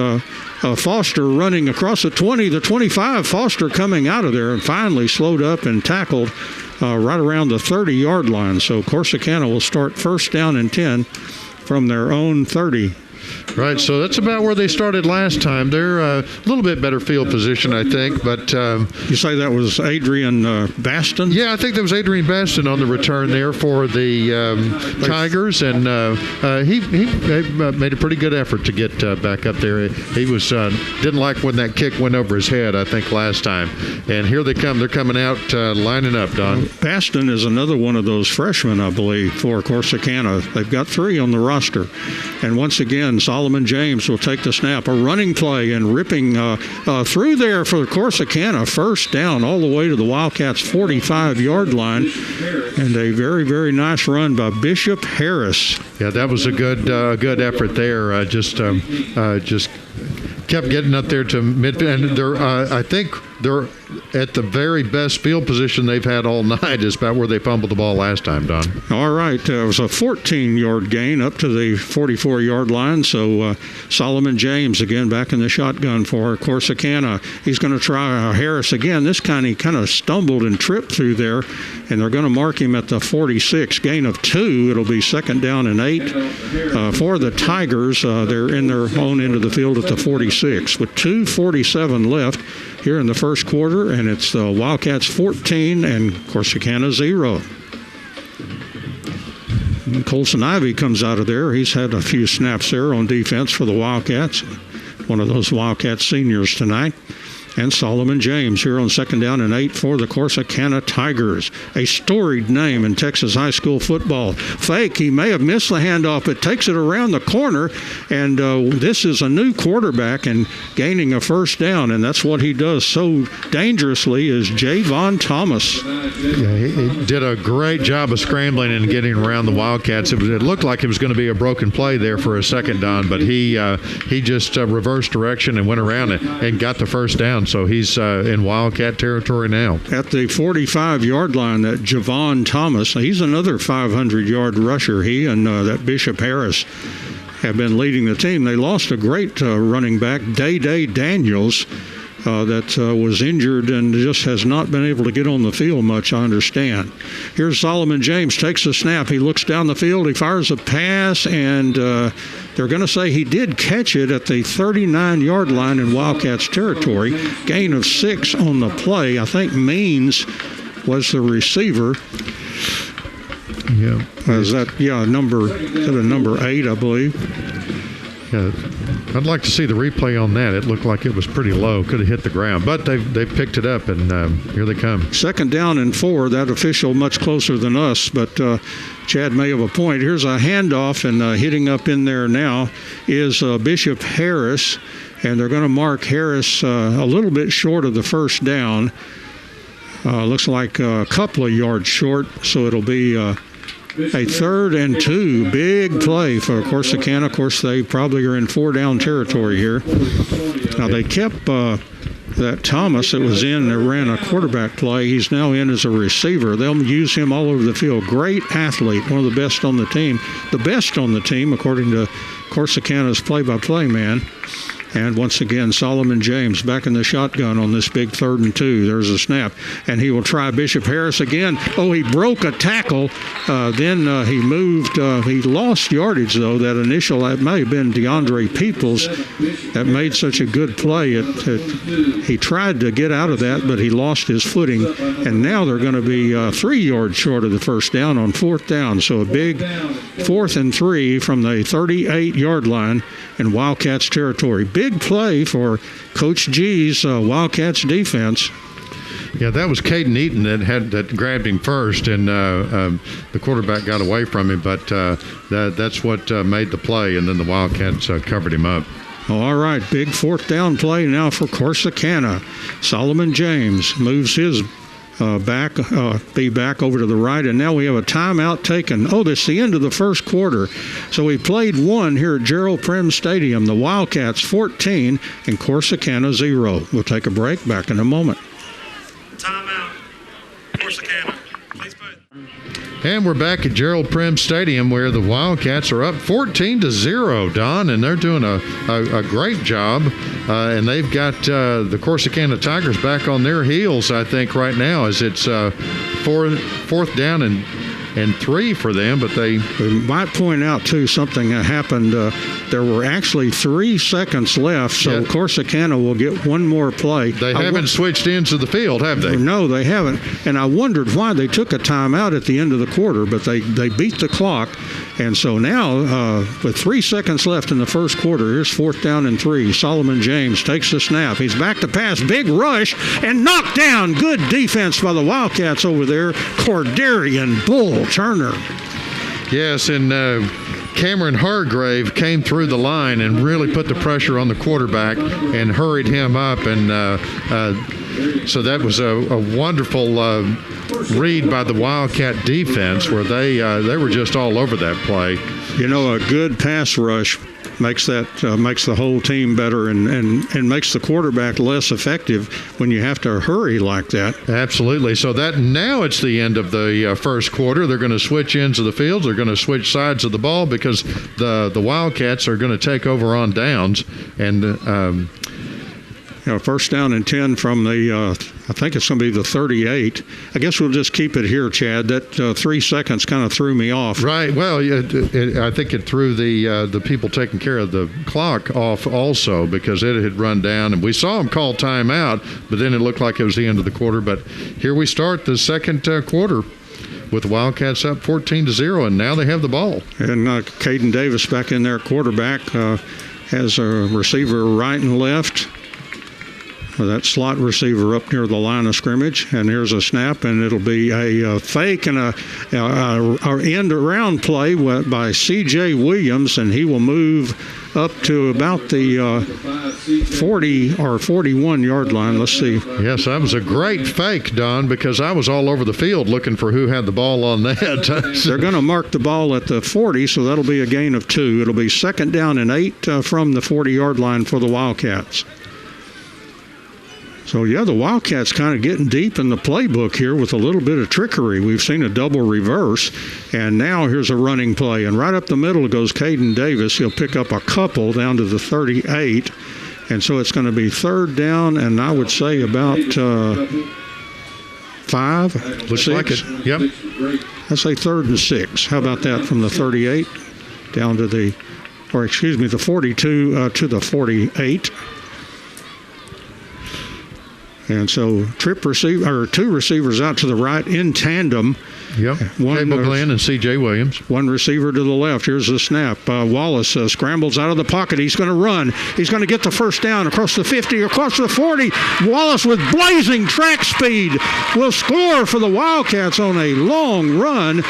Foster running across the 20, the 25. Foster coming out of there and finally slowed up and tackled right around the 30-yard line. So Corsicana will start first down and 10 from their own 30. Right, so that's about where they started last time. They're a little bit better field position, I think. But you say that was Adrian Baston? Yeah, I think that was Adrian Baston on the return there for the Tigers, and he made a pretty good effort to get back up there. He was didn't like when that kick went over his head, I think, last time. And here they come. They're coming out, lining up, Don. Baston is another one of those freshmen, I believe, for Corsicana. They've got 3 on the roster. And once again, Solomon James will take the snap. A running play and ripping through there for Corsicana. First down all the way to the Wildcats' 45-yard line. And a very, very nice run by Bishop Harris. Yeah, that was a good effort there. Just kept getting up there to mid. And I think they're at the very best field position they've had all night. Is about where they fumbled the ball last time, Don. All right. It was a 14-yard gain up to the 44-yard line. So Solomon James again back in the shotgun for Corsicana. He's going to try Harris again. This he kind of stumbled and tripped through there, and they're going to mark him at the 46. Gain of 2. It'll be second down and 8 for the Tigers. They're in their own end of the field at the 46 with 2:47 left here in the first quarter, and it's the Wildcats 14 and Corsicana 0. And Colson Ivy comes out of there. He's had a few snaps there on defense for the Wildcats. One of those Wildcats seniors tonight. And Solomon James here on second down and 8 for the Corsicana Tigers. A storied name in Texas high school football. Fake, he may have missed the handoff, but takes it around the corner. And this is a new quarterback and gaining a first down. And that's what he does so dangerously is Javon Thomas. Yeah, he did a great job of scrambling and getting around the Wildcats. It looked like it was going to be a broken play there for a second down, but he just reversed direction and went around and got the first down. So he's in Wildcat territory now. At the 45-yard line, that Javon Thomas, he's another 500-yard rusher. He and that Bishop Harris have been leading the team. They lost a great running back, Day Daniels, that was injured and just has not been able to get on the field much, I understand. Here's Solomon James, takes the snap. He looks down the field. He fires a pass, and they're going to say he did catch it at the 39-yard line in Wildcats territory. Gain of 6 on the play. I think Means was the receiver. Yeah. Is that number 8, I believe? Yeah. I'd like to see the replay on that. It looked like it was pretty low, could have hit the ground, but they picked it up, and here they come. 2nd down and 4. That official much closer than us, but Chad may have a point. Here's a handoff, and hitting up in there now is Bishop Harris, and they're going to mark Harris a little bit short of the first down. Looks like a couple of yards short, so it'll be a 3rd and 2. Big play for Corsicana. Of course, they probably are in 4-down territory here. Now, they kept that Thomas that was in that ran a quarterback play. He's now in as a receiver. They'll use him all over the field. Great athlete, one of the best on the team. The best on the team, according to Corsicana's play-by-play man. And once again, Solomon James back in the shotgun on this big 3rd and 2. There's a snap. And he will try Bishop Harris again. Oh, he broke a tackle. Then he moved. He lost yardage, though. That may have been DeAndre Peoples that made such a good play. He tried to get out of that, but he lost his footing. And now they're going to be 3 yards short of the first down on 4th down. So a big 4th and 3 from the 38-yard line in Wildcats territory. Big play for Coach G's Wildcats defense. Yeah, that was Caden Eaton that grabbed him first, and the quarterback got away from him, but that's what made the play, and then the Wildcats covered him up. All right, big 4th down play now for Corsicana. Solomon James moves his back over to the right, and now we have a timeout taken. Oh, this is the end of the first quarter. So we played 1 here at Gerald Prim Stadium. The Wildcats 14 and Corsicana 0. We'll take a break. Back in a moment. Timeout. Corsicana. Please put. And we're back at Gerald Prim Stadium, where the Wildcats are up 14-0, Don, and they're doing a great job. And they've got the Corsicana Tigers back on their heels, I think, right now, as it's 4th down and 3 for them. But we might point out, too, something that happened. There were actually 3 seconds left, so Corsicana will get one more play. They haven't switched ends of the field, have they? No, they haven't. And I wondered why they took a timeout at the end of the quarter, but they beat the clock. And so now, with 3 seconds left in the first quarter, here's 4th down and 3. Solomon James takes the snap. He's back to pass. Big rush and knocked down. Good defense by the Wildcats over there. Cordarian Bull Turner. Yes, and Cameron Hargrave came through the line and really put the pressure on the quarterback and hurried him up. And so that was a wonderful read by the Wildcat defense, where they were just all over that play. You know, a good pass rush makes the whole team better and makes the quarterback less effective when you have to hurry like that. Absolutely. So now it's the end of the first quarter. They're going to switch ends of the field. They're going to switch sides of the ball because the Wildcats are going to take over on downs. And 1st down and 10 from the, I think it's going to be the 38. I guess we'll just keep it here, Chad. That 3 seconds kind of threw me off. Right. Well, I think it threw the people taking care of the clock off also, because it had run down. And we saw them call timeout, but then it looked like it was the end of the quarter. But here we start the second quarter with the Wildcats up 14-0, and now they have the ball. And Caden Davis back in there, quarterback, has a receiver right and left. That slot receiver up near the line of scrimmage, and here's a snap, and it'll be a fake and a end around play by C.J. Williams, and he will move up to about the 40 or 41-yard line. Let's see. Yes, that was a great fake, Don, because I was all over the field looking for who had the ball on that. They're going to mark the ball at the 40, so that'll be a gain of 2. It'll be 2nd down and 8 from the 40-yard line for the Wildcats. So, the Wildcats kind of getting deep in the playbook here with a little bit of trickery. We've seen a double reverse, and now here's a running play. And right up the middle goes Caden Davis. He'll pick up a couple down to the 38. And so it's going to be 3rd down, and I would say about 5. Looks 6. like it. Yep. I say 3rd and 6. How about that from the 38 down to the 42 to the 48. And so two receivers out to the right in tandem. Yep. Cable Glenn and C.J. Williams. One receiver to the left. Here's the snap. Wallace scrambles out of the pocket. He's going to run. He's going to get the first down across the 50, across the 40. Wallace with blazing track speed will score for the Wildcats on a long run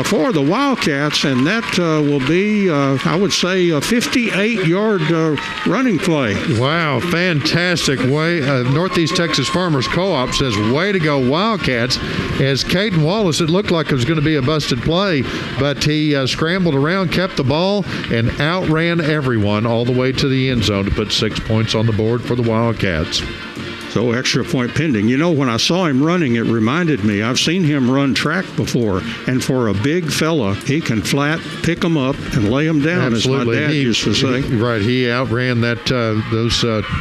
for the Wildcats, and that will be, I would say, a 58-yard running play. Wow, fantastic way. Northeast Texas Farmers Co-op says, way to go, Wildcats. As Caden Wallace, it looked like it was going to be a busted play, but he scrambled around, kept the ball, and outran everyone all the way to the end zone to put 6 points on the board for the Wildcats. So extra point pending. You know, when I saw him running, it reminded me, I've seen him run track before, and for a big fella, he can flat pick him up and lay him down, Absolutely. as my dad used to say. Right, he outran those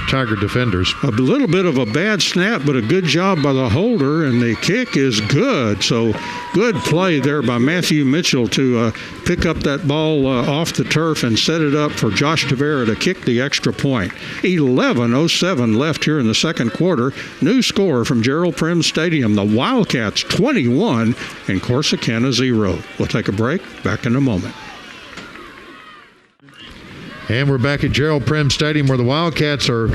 Tiger defenders. A little bit of a bad snap, but a good job by the holder, and the kick is good. So good play there by Matthew Mitchell to pick up that ball off the turf and set it up for Josh Tavera to kick the extra point. 11:07 left here in the second quarter. New score from Gerald Prim Stadium. The Wildcats 21 and Corsicana 0. We'll take a break. Back in a moment. And we're back at Gerald Prim Stadium, where the Wildcats are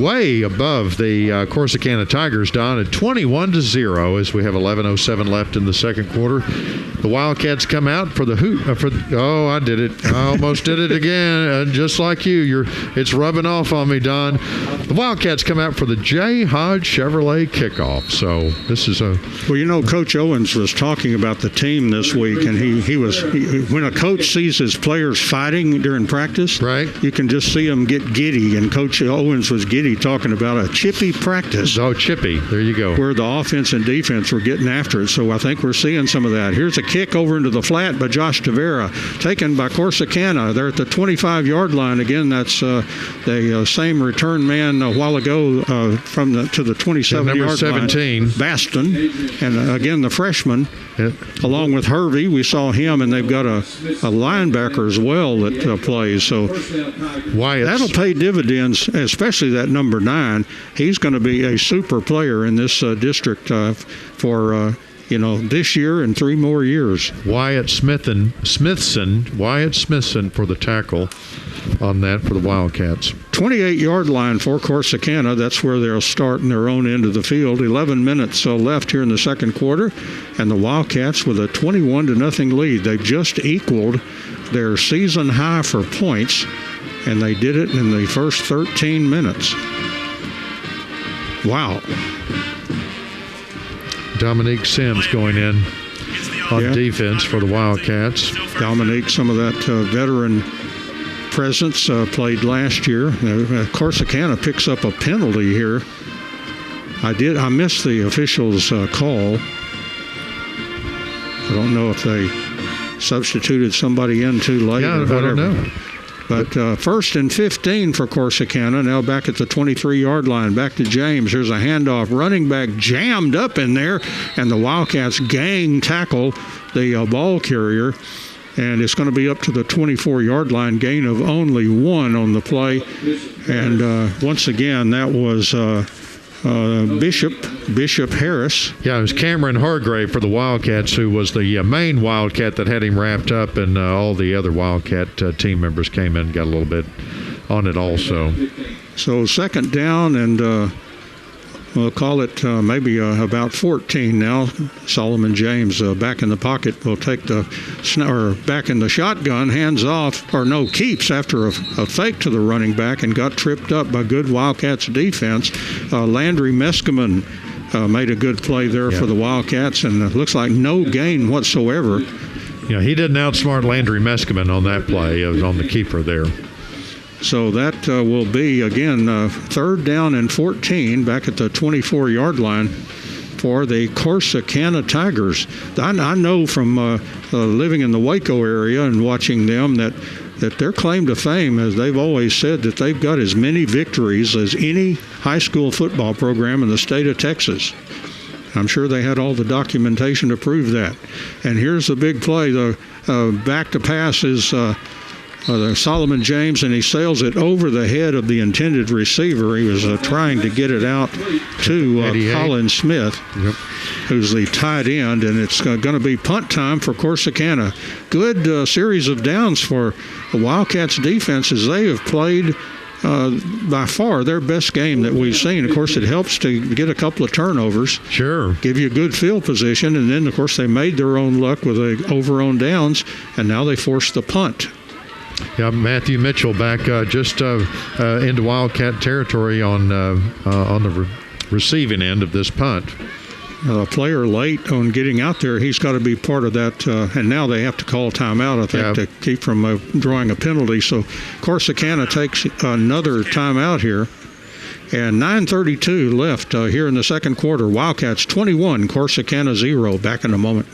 way above the Corsicana Tigers, Don, at 21-0 as we have 11:07 left in the second quarter. The Wildcats come out for the I did it. I almost did it again, just like you. It's rubbing off on me, Don. The Wildcats come out for the J. Hodge Chevrolet kickoff. So this is Well, you know, Coach Owens was talking about the team this week, and he was when a coach sees his players fighting during practice, right, you can just see them get giddy, and Coach Owens was giddy talking about a chippy practice. Oh, chippy. There you go. Where the offense and defense were getting after it. So I think we're seeing some of that. Here's a kick over into the flat by Josh Tavera, taken by Corsicana. They're at the 25-yard line. Again, that's the same return man a while ago to the 27-yard number 17. line. Baston. And again, the freshman, along with Hervey. We saw him, and they've got a linebacker as well that plays. So that'll pay dividends, especially that number 9. He's going to be a super player in this district for this year and 3 more years. Wyatt Smithson for the tackle on that for the Wildcats. 28-yard line for Corsicana. That's where they'll start in their own end of the field. 11 minutes left here in the second quarter, and the Wildcats with a 21-0 lead. They've just equaled their season high for points, and they did it in the first 13 minutes. Wow. Dominique Sims going in on defense for the Wildcats. Dominique, some of that veteran presence, played last year. Corsicana picks up a penalty here. I missed the officials' call. I don't know if they substituted somebody in too late or whatever. I don't know. But first and 15 for Corsicana. Now back at the 23-yard line. Back to James. There's a handoff. Running back jammed up in there, and the Wildcats gang tackle the ball carrier. And it's going to be up to the 24-yard line. Gain of only 1 on the play. And once again, that was Bishop Harris. Yeah, it was Cameron Hargrave for the Wildcats, who was the main Wildcat that had him wrapped up, and all the other Wildcat team members came in and got a little bit on it also. So second down, and we'll call it maybe about 14 now. Solomon James back in the pocket will take back in the shotgun, hands off, keeps after a fake to the running back and got tripped up by good Wildcats defense. Landry Meskimen made a good play there for the Wildcats, and it looks like no gain whatsoever. Yeah, he didn't outsmart Landry Meskimen on that play. It was on the keeper there. So that will be, again, third down and 14 back at the 24-yard line for the Corsicana Tigers. I know from living in the Waco area and watching them that their claim to fame is they've always said that they've got as many victories as any high school football program in the state of Texas. I'm sure they had all the documentation to prove that. And here's the big play. The back to pass is Solomon James, and he sails it over the head of the intended receiver. He was trying to get it out to Colin Smith, who's the tight end, and it's going to be punt time for Corsicana. Good series of downs for the Wildcats defense as they have played by far their best game that we've seen. Of course, it helps to get a couple of turnovers. Sure. Give you a good field position, and then, of course, they made their own luck with over on downs, and now they forced the punt. Yeah, Matthew Mitchell back just into Wildcat territory on the receiving end of this punt. A player late on getting out there, he's got to be part of that. And now they have to call timeout, I think, to keep from drawing a penalty. So Corsicana takes another timeout here. And 9:32 left here in the second quarter. Wildcats 21, Corsicana 0. Back in a moment.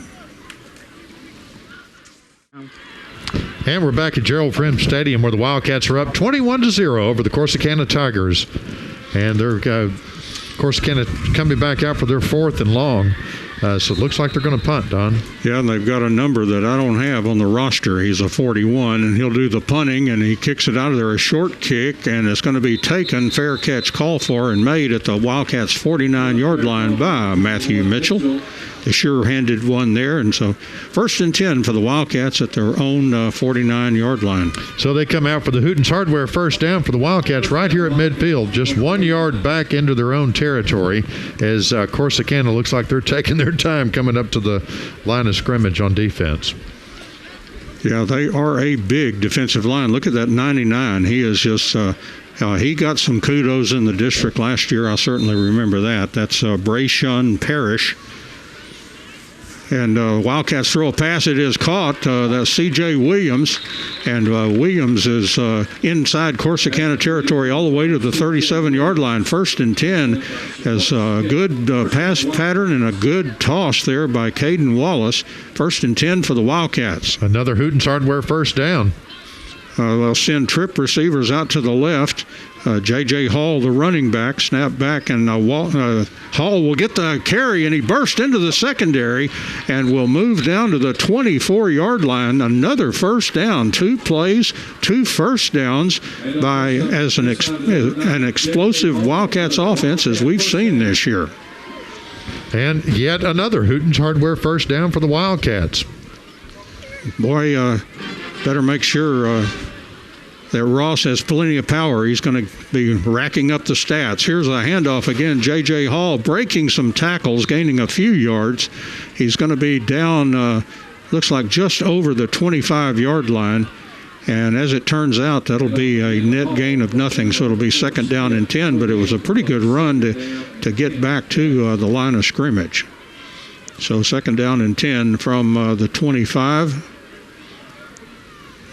And we're back at Gerald Prim Stadium where the Wildcats are up 21-0 over the Corsicana Tigers. And they're Corsicana coming back out for their 4th and long. So it looks like they're going to punt, Don. Yeah, and they've got a number that I don't have on the roster. He's a 41, and he'll do the punting, and he kicks it out of there, a short kick, and it's going to be taken, fair catch call for, and made at the Wildcats' 49-yard line by Matthew Mitchell. The sure-handed one there, and so 1st and 10 for the Wildcats at their own 49-yard line. So they come out for the Hooten's Hardware first down for the Wildcats right here at midfield, just 1 yard back into their own territory as Corsicana looks like they're taking their time coming up to the line of scrimmage on defense. Yeah, they are a big defensive line. Look at that 99. He is just he got some kudos in the district last year. I certainly remember that. That's Brayshun Parrish. And Wildcats throw a pass. It is caught. That's C.J. Williams. And Williams is inside Corsicana territory all the way to the 37-yard line. 1st and 10 as a good pass pattern and a good toss there by Caden Wallace. 1st and 10 for the Wildcats. Another Hooten's Hardware first down. They'll send trip receivers out to the left. J.J. Hall, the running back, snap back, and Hall will get the carry, and he burst into the secondary and will move down to the 24-yard line. Another first down. 2 plays, 2 first downs as an explosive Wildcats offense as we've seen this year. And yet another Hooten's Hardware first down for the Wildcats. Boy, better make sure that Ross has plenty of power. He's going to be racking up the stats. Here's a handoff again. J.J. Hall breaking some tackles, gaining a few yards. He's going to be down, looks like just over the 25-yard line. And as it turns out, that'll be a net gain of nothing. So it'll be 2nd down and 10. But it was a pretty good run to get back to the line of scrimmage. So 2nd down and 10 from the 25.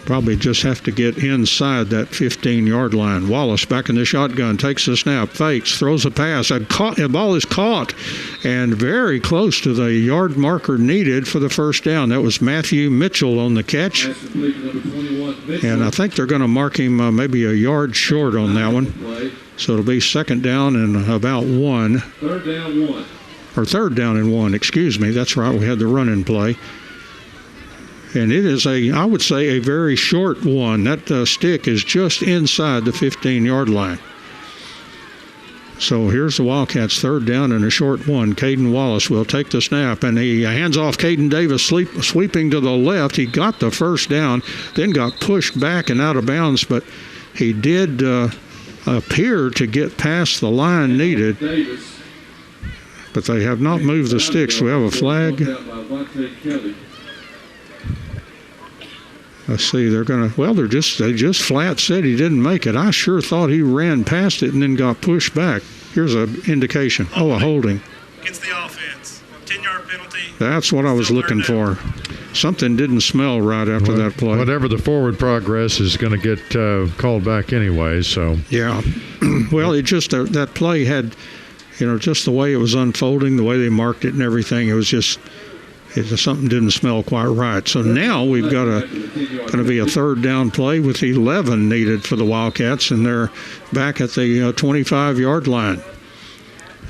Probably just have to get inside that 15-yard line. Wallace back in the shotgun, takes the snap, fakes, throws a pass. A ball is caught and very close to the yard marker needed for the first down. That was Matthew Mitchell on the catch. And I think they're going to mark him maybe a yard short on that one. So it'll be 2nd down and about 1. 3rd down 1. Or 3rd down and 1, excuse me. That's right, we had the run-in play. And it is I would say, a very short one. That stick is just inside the 15-yard line. So here's the Wildcats' 3rd down and a short one. Caden Wallace will take the snap, and he hands off Caden Davis, sweeping to the left. He got the first down, then got pushed back and out of bounds, but he did appear to get past the line needed. But they have not moved the sticks. We have a flag. Let's see, they just flat said he didn't make it. I sure thought he ran past it and then got pushed back. Here's an indication. Oh, a holding. Against the offense. 10-yard penalty. That's what I was looking for. Something didn't smell right after that play. Whatever the forward progress is going to get called back anyway, so. Yeah. Well, it just, that play had, just the way it was unfolding, the way they marked it and everything, it was just, something didn't smell quite right. So now we've got going to be a 3rd down play with 11 needed for the Wildcats, and they're back at the 25-yard line.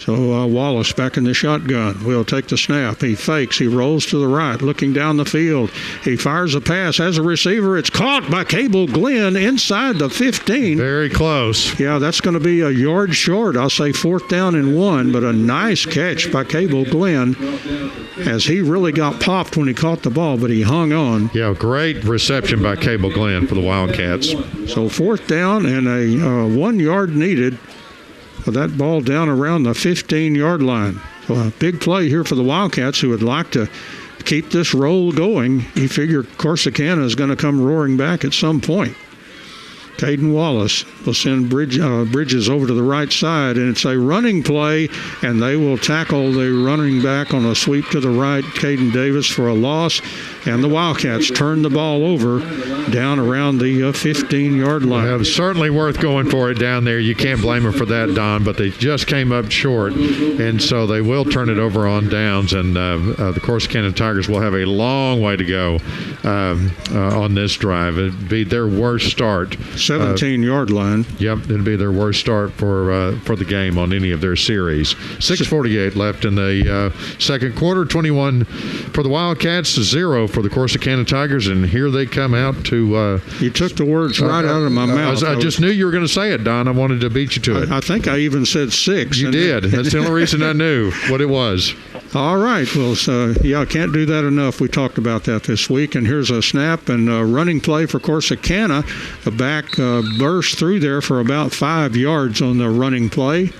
So Wallace back in the shotgun. Will take the snap. He fakes. He rolls to the right, looking down the field. He fires a pass. As a receiver, it's caught by Cable Glenn inside the 15. Very close. Yeah, that's going to be a yard short. I'll say 4th down and 1, but a nice catch by Cable Glenn as he really got popped when he caught the ball, but he hung on. Yeah, great reception by Cable Glenn for the Wildcats. So 4th down and a 1 yard needed with that ball down around the 15-yard line. So a big play here for the Wildcats, who would like to keep this roll going. You figure Corsicana is going to come roaring back at some point. Caden Wallace will send Bridges over to the right side, and it's a running play, and they will tackle the running back on a sweep to the right, Caden Davis, for a loss, and the Wildcats turn the ball over down around the 15-yard line. It was certainly worth going for it down there. You can't blame them for that, Don, but they just came up short, and so they will turn it over on downs, and the Corsicana Tigers will have a long way to go on this drive. It'd be their worst start. 17-yard line. Yep, it'd be their worst start for the game on any of their series. 6:48 left in the second quarter. 21 for the Wildcats, 0 for the Corsicana Tigers, and here they come out to. You took the words right out of my mouth. I just knew you were going to say it, Don. I wanted to beat you to it. I think I even said 6. You did. That's the only reason I knew what it was. All right. Well, so, I can't do that enough. We talked about that this week. And here's a snap and a running play for Corsicana. The back burst through there for about 5 yards on the running play.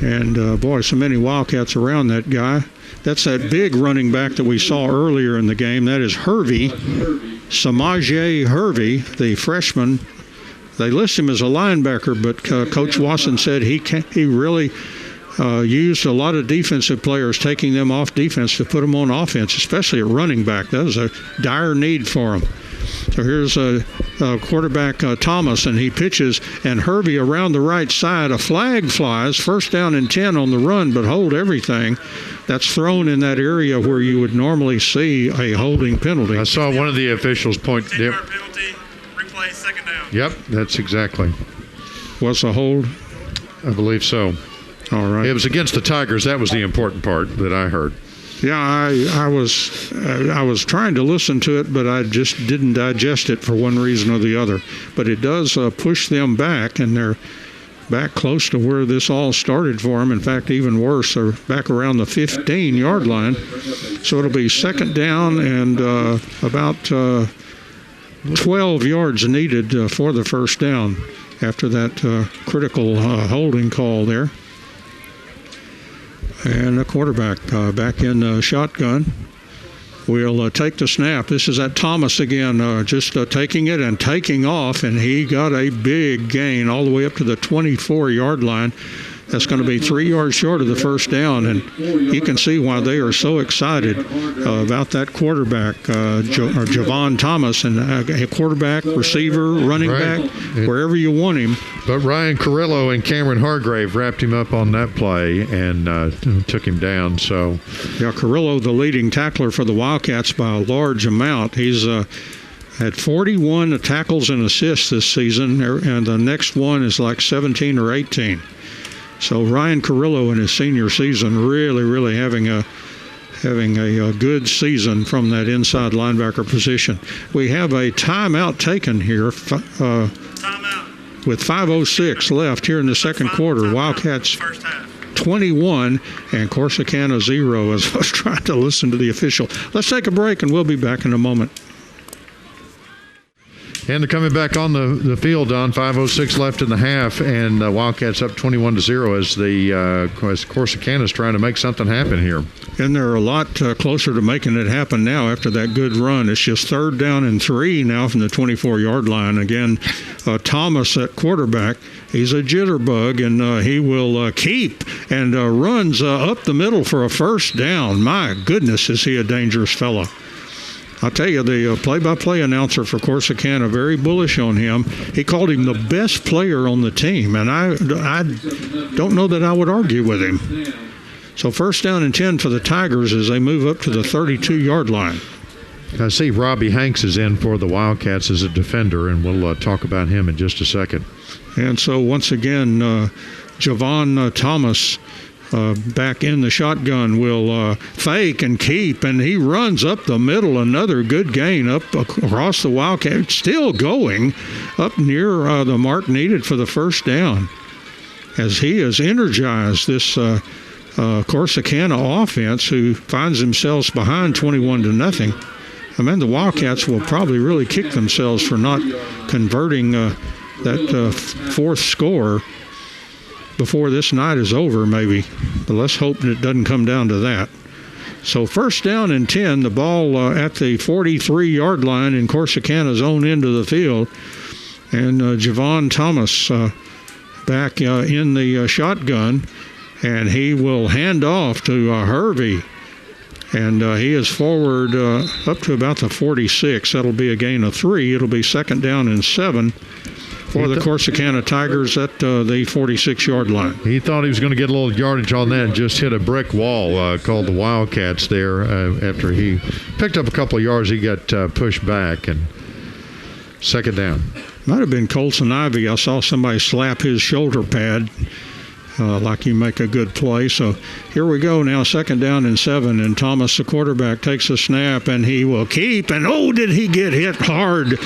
And, boy, so many Wildcats around that guy. That's that big running back that we saw earlier in the game. That is Hervey, Samaje Hervey, the freshman. They list him as a linebacker, but Coach Wasson said he really used a lot of defensive players, taking them off defense to put them on offense, especially at running back. That was a dire need for him. So here's quarterback Thomas, and he pitches, and Hervey around the right side. A flag flies, 1st down and 10 on the run, but hold everything. That's thrown in that area where you would normally see a holding penalty. I saw one of the officials point. 10-yard penalty, replay, 2nd down. Yep, that's exactly. Was a hold? I believe so. All right. It was against the Tigers. That was the important part that I heard. Yeah, I was trying to listen to it, but I just didn't digest it for one reason or the other. But it does push them back, and they're back close to where this all started for them. In fact, even worse, they're back around the 15-yard line. So it'll be 2nd down and about 12 yards needed for the 1st down after that critical holding call there. And the quarterback back in shotgun. We'll take the snap. This is at Thomas again, just taking it and taking off, and he got a big gain all the way up to the 24-yard line. That's going to be 3 yards short of the 1st down, and you can see why they are so excited about that quarterback, Javon Thomas, and a quarterback, receiver, running back, wherever you want him. But Ryan Carrillo and Cameron Hargrave wrapped him up on that play and took him down. So, yeah, Carrillo, the leading tackler for the Wildcats by a large amount. He's had 41 tackles and assists this season, and the next one is like 17 or 18. So Ryan Carrillo in his senior season really having a good season from that inside linebacker position. We have a timeout taken here Timeout. with 5:06 left here in the second quarter. Wildcats 21 and Corsicana 0 as I was trying to listen to the official. Let's take a break and we'll be back in a moment. And they're coming back on the field, Don. 5:06 left in the half, and Wildcats up 21-0 as Corsicana's trying to make something happen here. And they're a lot closer to making it happen now after that good run. It's just 3rd down and 3 now from the 24-yard line. Again, Thomas at quarterback. He's a jitterbug, and he will keep and runs up the middle for a 1st down. My goodness, is he a dangerous fellow. I'll tell you, the play-by-play announcer for Corsicana, very bullish on him. He called him the best player on the team, and I don't know that I would argue with him. So 1st down and 10 for the Tigers as they move up to the 32-yard line. I see Robbie Hanks is in for the Wildcats as a defender, and we'll talk about him in just a second. And so once again, Javon Thomas back in the shotgun will fake and keep, and he runs up the middle. Another good gain up across the Wildcat, still going up near the mark needed for the first down, as he has energized this Corsicana offense, who finds themselves behind 21-0. I mean, the Wildcats will probably really kick themselves for not converting that fourth score before this night is over, maybe. But let's hope that it doesn't come down to that. So first down and 10, the ball at the 43-yard line in Corsicana's own end of the field. And Javon Thomas back in the shotgun, and he will hand off to Harvey. And he is forward up to about the 46. That'll be a gain of 3. It'll be second down and 7 for the Corsicana Tigers at the 46-yard line. He thought he was going to get a little yardage on that and just hit a brick wall called the Wildcats there. After he picked up a couple of yards, he got pushed back, and second down. Might have been Colson Ivy. I saw somebody slap his shoulder pad like you make a good play. So here we go now, second down and 7, and Thomas, the quarterback, takes a snap, and he will keep, and oh, did he get hit hard.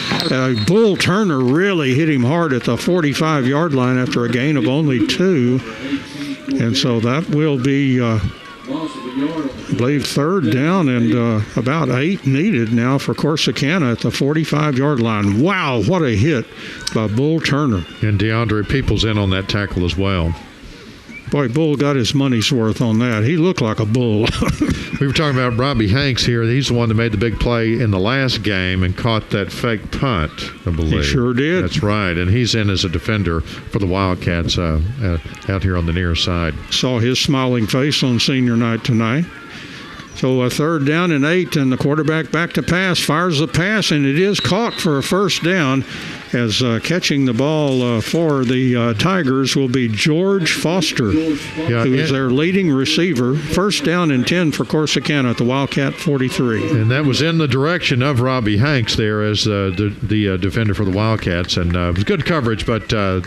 Bull Turner really hit him hard at the 45-yard line after a gain of only 2. And so that will be, I believe, third down and about 8 needed now for Corsicana at the 45-yard line. Wow, what a hit by Bull Turner. And DeAndre Peoples in on that tackle as well. Boy, Bull got his money's worth on that. He looked like a bull. We were talking about Robbie Hanks here. He's the one that made the big play in the last game and caught that fake punt, I believe. He sure did. That's right. And he's in as a defender for the Wildcats out here on the near side. Saw his smiling face on senior night tonight. So a third down and 8, and the quarterback back to pass, fires the pass, and it is caught for a first down, as catching the ball for the Tigers will be George Foster, who is their leading receiver. First down and 10 for Corsicana at the Wildcat 43. And that was in the direction of Robbie Hanks there as the defender for the Wildcats. And it was good coverage, but the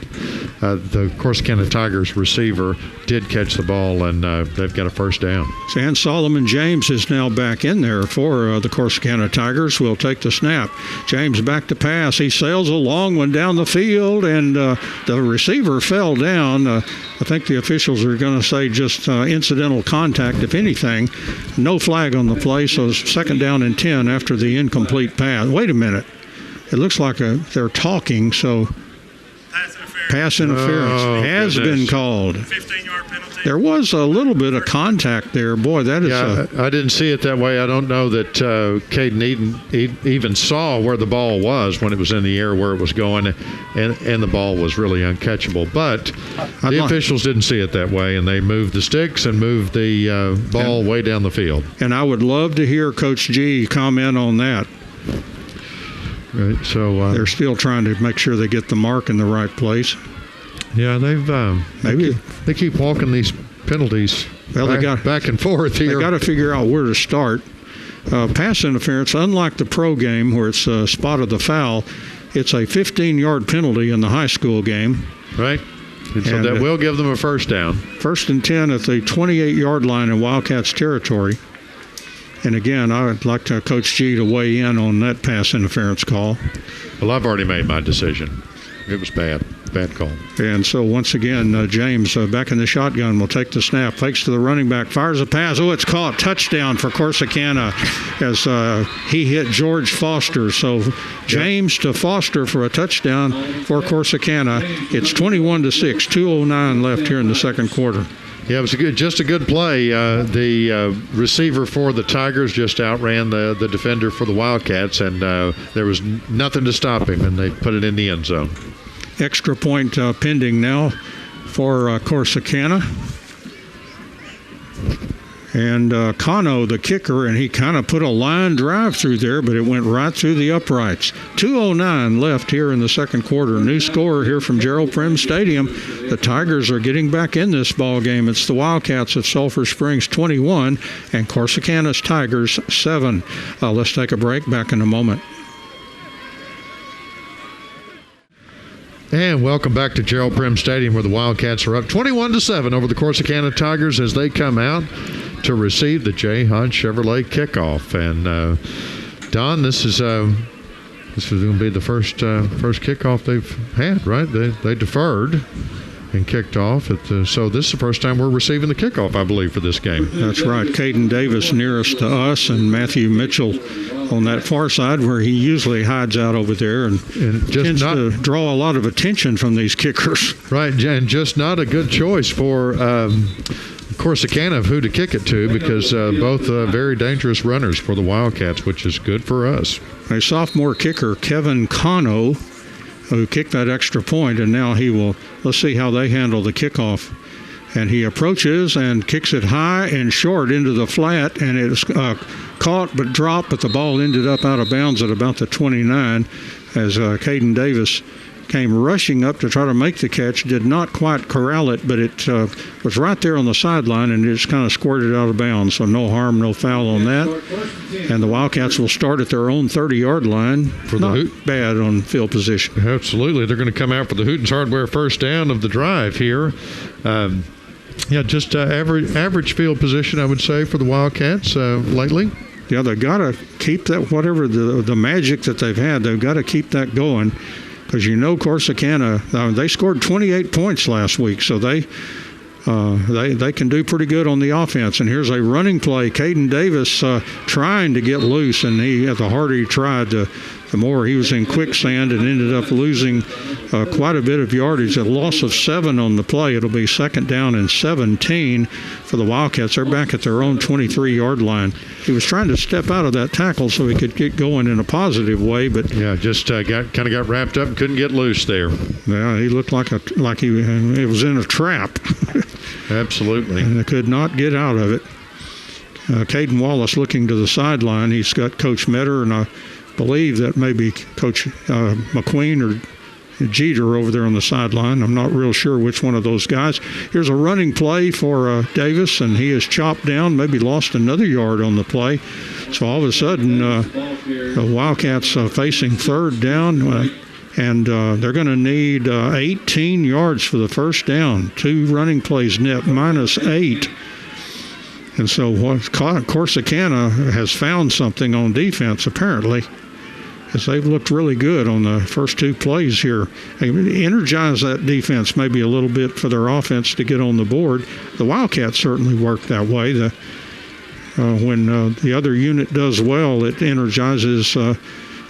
Corsicana Tigers receiver did catch the ball, and they've got a first down. And Solomon James is now back in there for the Corsicana Tigers. Will take the snap. James back to pass. He sails a long one down the field, and the receiver fell down. I think the officials are going to say just incidental contact, if anything. No flag on the play, so second down and 10 after the incomplete pass. Wait a minute. It looks like they're talking, so pass interference has been called. 15-yard penalty. There was a little bit of contact there. Boy, that is... I didn't see it that way. I don't know that Caden even saw where the ball was when it was in the air, where it was going, and the ball was really uncatchable. But the officials didn't see it that way, and they moved the sticks and moved the ball way down the field. And I would love to hear Coach G comment on that. Right, so they're still trying to make sure they get the mark in the right place. Yeah, they keep walking these penalties back and forth here. They got to figure out where to start. Pass interference, unlike the pro game where it's a spot of the foul, it's a 15-yard penalty in the high school game. Right. And so that will give them a first down. First and 10 at the 28-yard line in Wildcats territory. And again, I would like Coach G to weigh in on that pass interference call. Well, I've already made my decision. It was bad call. And so once again, James back in the shotgun will take the snap, fakes to the running back, fires a pass. Oh, it's caught. Touchdown for Corsicana as he hit George Foster. So James to Foster for a touchdown for Corsicana. It's 21-6, 2:09 left here in the second quarter. Yeah, it was just a good play. The receiver for the Tigers just outran the defender for the Wildcats, and there was nothing to stop him, and they put it in the end zone. Extra point pending now for Corsicana. And Cano, the kicker, and he kind of put a line drive through there, but it went right through the uprights. 2:09 left here in the second quarter. New score here from Gerald Prim Stadium. The Tigers are getting back in this ball game. It's the Wildcats at Sulphur Springs 21 and Corsicana's Tigers 7. Let's take a break. Back in a moment. And welcome back to Gerald Prim Stadium, where the Wildcats are up 21-7 over the Corsicana Tigers as they come out to receive the J. Hunt Chevrolet kickoff. And Don, this is going to be the first kickoff they've had, right? They deferred and kicked off. So this is the first time we're receiving the kickoff, I believe, for this game. That's right. Caden Davis nearest to us, and Matthew Mitchell on that far side where he usually hides out over there and just tends to draw a lot of attention from these kickers. Right, and just not a good choice for Corsicana of who to kick it to, because both very dangerous runners for the Wildcats, which is good for us. A sophomore kicker, Kevin Cano, who kicked that extra point, and now let's see how they handle the kickoff. And he approaches and kicks it high and short into the flat, and it's caught but dropped, but the ball ended up out of bounds at about the 29 as Caden Davis came rushing up to try to make the catch, did not quite corral it, but it was right there on the sideline, and it just kind of squirted out of bounds, so no harm, no foul on that. And the Wildcats will start at their own 30-yard line. For the Not bad on field position. Absolutely. They're going to come out for the Hootens Hardware first down of the drive here. Just average field position, I would say, for the Wildcats lately. Yeah, they've got to keep that, whatever the magic that they've had, they've got to keep that going. Because Corsicana, they scored 28 points last week, so they can do pretty good on the offense. And here's a running play. Caden Davis trying to get loose, and the harder he tried, the more he was in quicksand and ended up losing quite a bit of yardage. A loss of 7 on the play. It'll be second down and 17 for the Wildcats. They're back at their own 23-yard line. He was trying to step out of that tackle so he could get going in a positive way, but just got wrapped up and couldn't get loose there. Yeah, he looked like it was in a trap. Absolutely. And they could not get out of it. Caden Wallace looking to the sideline. He's got Coach Metter, and I believe that maybe Coach McQueen or Jeter over there on the sideline. I'm not real sure which one of those guys. Here's a running play for Davis, and he is chopped down, maybe lost another yard on the play. So all of a sudden, the Wildcats facing third down, and they're going to need 18 yards for the first down. 2 running plays net, -8. And so Corsicana has found something on defense, apparently, as they've looked really good on the first 2 plays here. They energize that defense maybe a little bit for their offense to get on the board. The Wildcats certainly work that way. When the other unit does well, it energizes.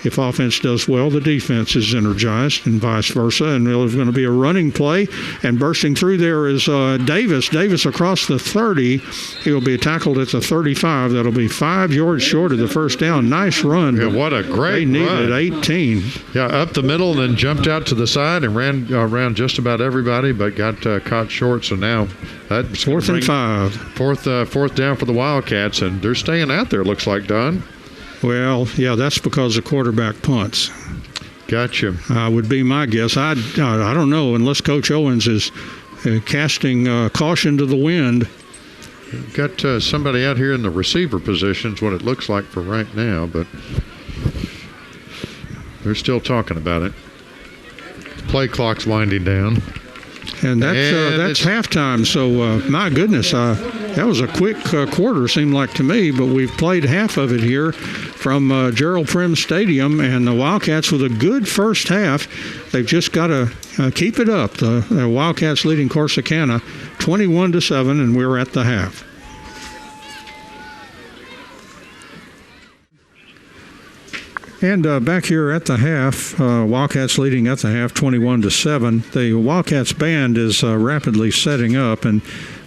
If offense does well, the defense is energized, and vice versa. And there's going to be a running play, and bursting through there is Davis. Davis across the 30. He will be tackled at the 35. That'll be 5 yards short of the first down. Nice run. Yeah, what a great run. They needed 18. Yeah, up the middle and then jumped out to the side and ran around just about everybody, but got caught short. So now that's 4th and 5. Fourth down for the Wildcats, and they're staying out there, looks like, Don. Well, yeah, that's because the quarterback punts. Gotcha. Would be my guess. I don't know, unless Coach Owens is casting caution to the wind. Got somebody out here in the receiver position is what it looks like for right now, but they're still talking about it. Play clock's winding down. And that's halftime. So, my goodness, that was a quick quarter, seemed like to me. But we've played half of it here from Gerald Prim Stadium, and the Wildcats with a good first half. They've just got to keep it up. The Wildcats leading Corsicana 21-7, and we're at the half. And back here at the half, Wildcats leading at the half 21-7. The Wildcats band is rapidly setting up, and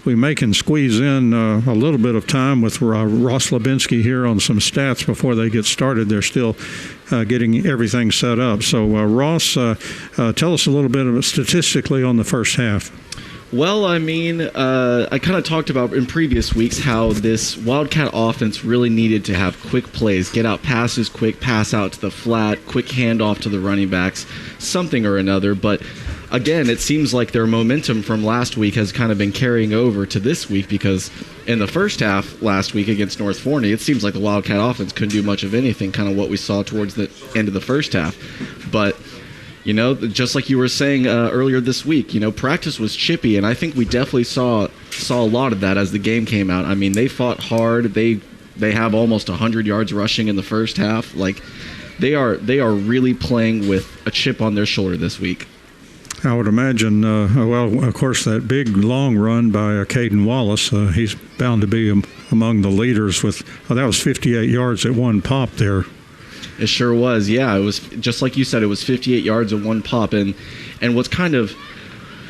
we may can squeeze in a little bit of time with Ross Lebinsky here on some stats before they get started. They're still getting everything set up. So, Ross, tell us a little bit of statistically on the first half. Well, I mean, I kind of talked about in previous weeks how this Wildcat offense really needed to have quick plays, get out passes quick, pass out to the flat, quick handoff to the running backs, something or another. But again, it seems like their momentum from last week has kind of been carrying over to this week, because in the first half last week against North Forney, it seems like the Wildcat offense couldn't do much of anything, kind of what we saw towards the end of the first half. But You know, just like you were saying earlier this week, you know, practice was chippy, and I think we definitely saw a lot of that as the game came out. I mean, they fought hard. They have almost 100 yards rushing in the first half. Like, they are really playing with a chip on their shoulder this week. I would imagine, well, of course, that big long run by Caden Wallace, he's bound to be among the leaders with, that was 58 yards at one pop there. It sure was, yeah. It was just like you said. It was 58 yards at one pop, and what's kind of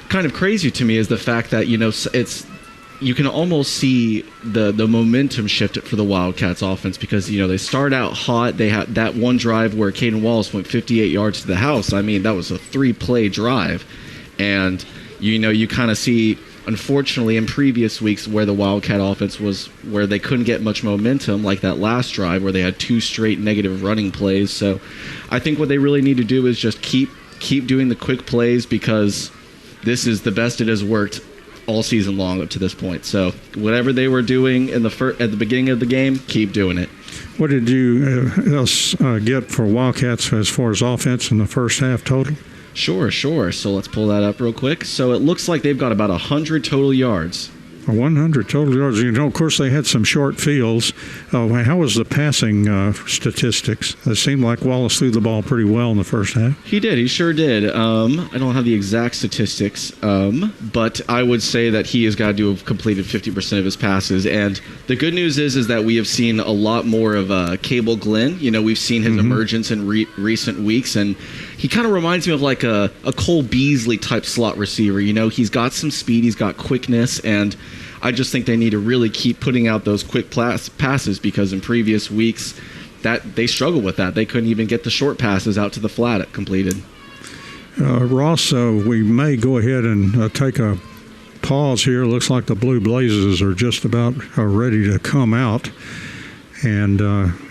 crazy to me is the fact that, you know, you can almost see the momentum shift for the Wildcats offense, because, you know, they start out hot. They had that one drive where Caden Wallace went 58 yards to the house. I mean, that was a 3-play drive, and you know, you kind of see, unfortunately, in previous weeks where the Wildcat offense was where they couldn't get much momentum, like that last drive where they had 2 straight negative running plays. So I think what they really need to do is just keep doing the quick plays, because this is the best it has worked all season long up to this point. So whatever they were doing at the beginning of the game, keep doing it. What did you get for Wildcats as far as offense in the first half total? Sure. So let's pull that up real quick. So it looks like they've got about 100 total yards. 100 total yards. You know, of course, they had some short fields. How was the passing statistics? It seemed like Wallace threw the ball pretty well in the first half. He did. He sure did. I don't have the exact statistics, but I would say that he has got to have completed 50% of his passes. And the good news is that we have seen a lot more of Cable Glenn. You know, we've seen his emergence in recent weeks, and he kind of reminds me of like a Cole Beasley type slot receiver. You know, he's got some speed, he's got quickness, and I just think they need to really keep putting out those quick passes, because in previous weeks that they struggled with that. They couldn't even get the short passes out to the flat completed. Ross, we may go ahead and take a pause here. Looks like the Blue Blazes are just about ready to come out. And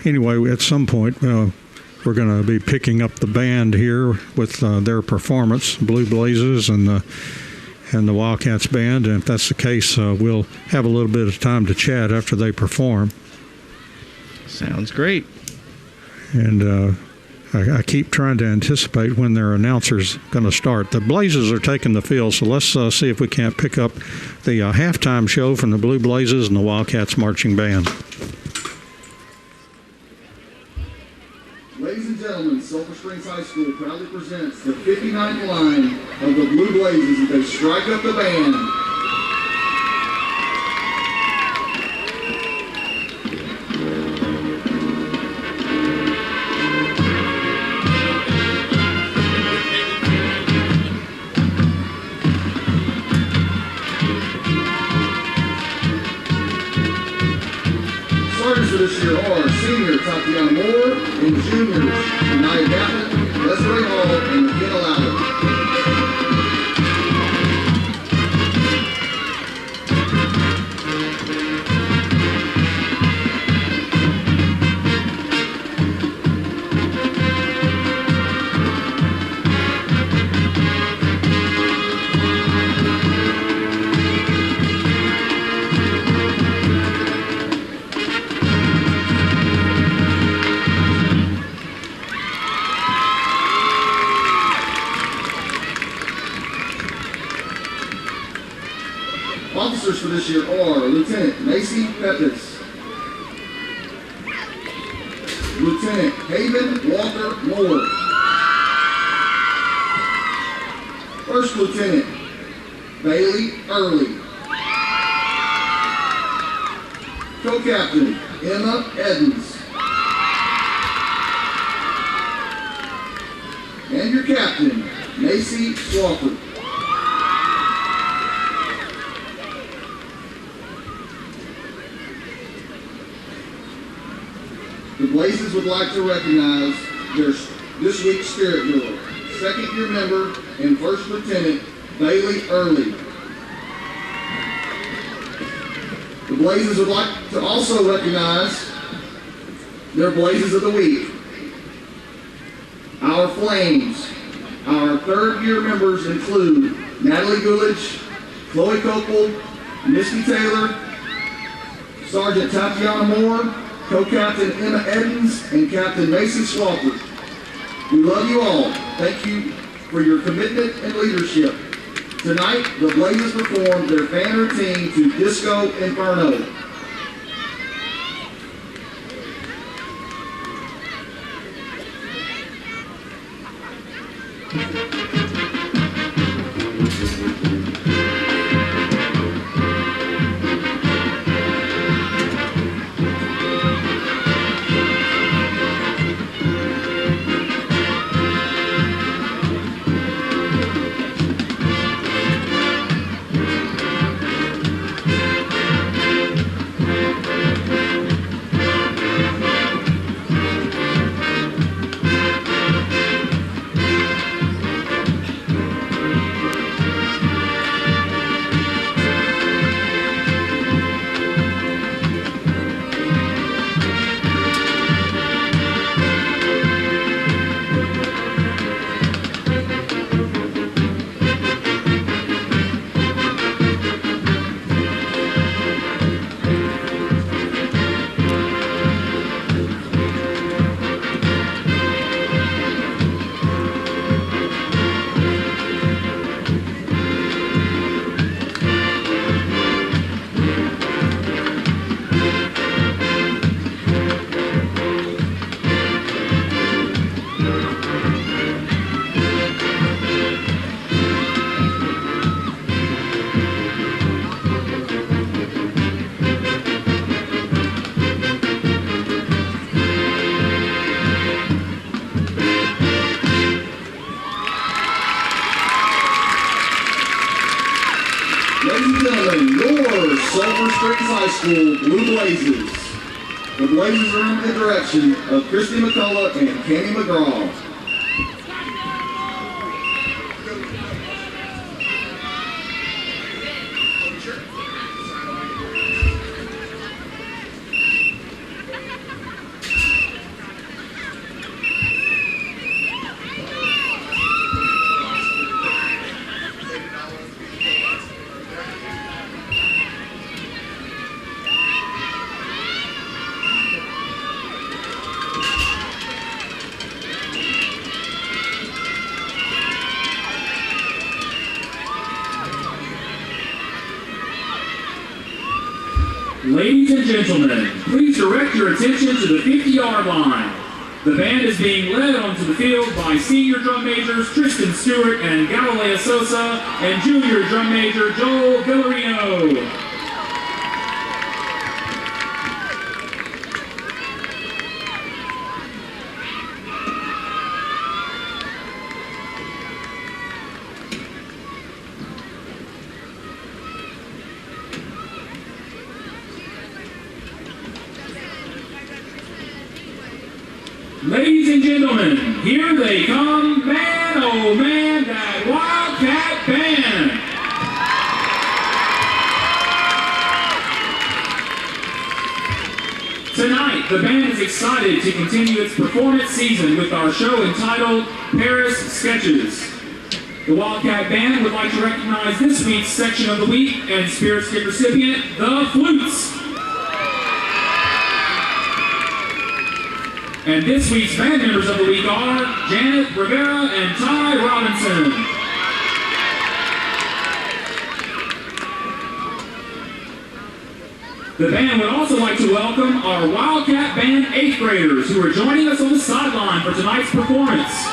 anyway, at some point, we're going to be picking up the band here with their performance, Blue Blazes and the Wildcats band. And if that's the case, we'll have a little bit of time to chat after they perform. Sounds great. And I keep trying to anticipate when their announcer's going to start. The Blazes are taking the field, so let's see if we can't pick up the halftime show from the Blue Blazes and the Wildcats marching band. Ladies and gentlemen, Sulphur Springs High School proudly presents the 59th line of the Blue Blazes as they strike up the band. Starters for this year are senior Tatiana Moore and juniors Anaya Gatlin, Desiree Hall, and McKenna Lowder. Officers for this year are Lieutenant Macy Pepis, Lieutenant Haven Walker Moore, First Lieutenant Bailey Early, Co-Captain Emma Edens, and your Captain Macy Swafford. The Blazes would like to recognize this week's Spirit Miller, second-year member and First Lieutenant Bailey Early. The Blazes would like to also recognize their Blazes of the Week. Our Flames. Our third-year members include Natalie Gulich, Chloe Copel, Misty Taylor, Sergeant Tatiana Moore, Co-Captain Emma Edens, and Captain Macy Swafford. We love you all. Thank you for your commitment and leadership. Tonight, the Blazers performed their fan routine to Disco Inferno. Sulphur Springs High School Blue Blazers. The Blazers are under the direction of Christy McCullough and Kenny McGraw. Ladies and gentlemen, please direct your attention to the 50-yard line. The band is being led onto the field by senior drum majors Tristan Stewart and Galileo Sosa and junior drum major Joel Villarino. Ladies and gentlemen, here they come, man, oh man, that Wildcat band. Tonight, the band is excited to continue its performance season with our show entitled Paris Sketches. The Wildcat band would like to recognize this week's section of the week and Spirit Stick recipient, the Flutes. And this week's band members of the week are Janet Rivera and Ty Robinson. The band would also like to welcome our Wildcat Band 8th graders who are joining us on the sideline for tonight's performance.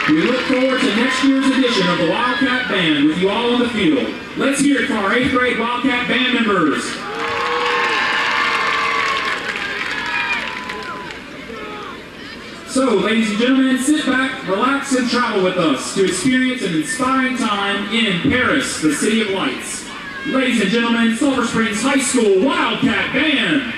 We look forward to next year's edition of the Wildcat Band with you all on the field. Let's hear it for our 8th grade Wildcat Band members. So, ladies and gentlemen, sit back, relax, and travel with us to experience an inspiring time in Paris, the City of Lights. Ladies and gentlemen, Sulphur Springs High School Wildcat Band.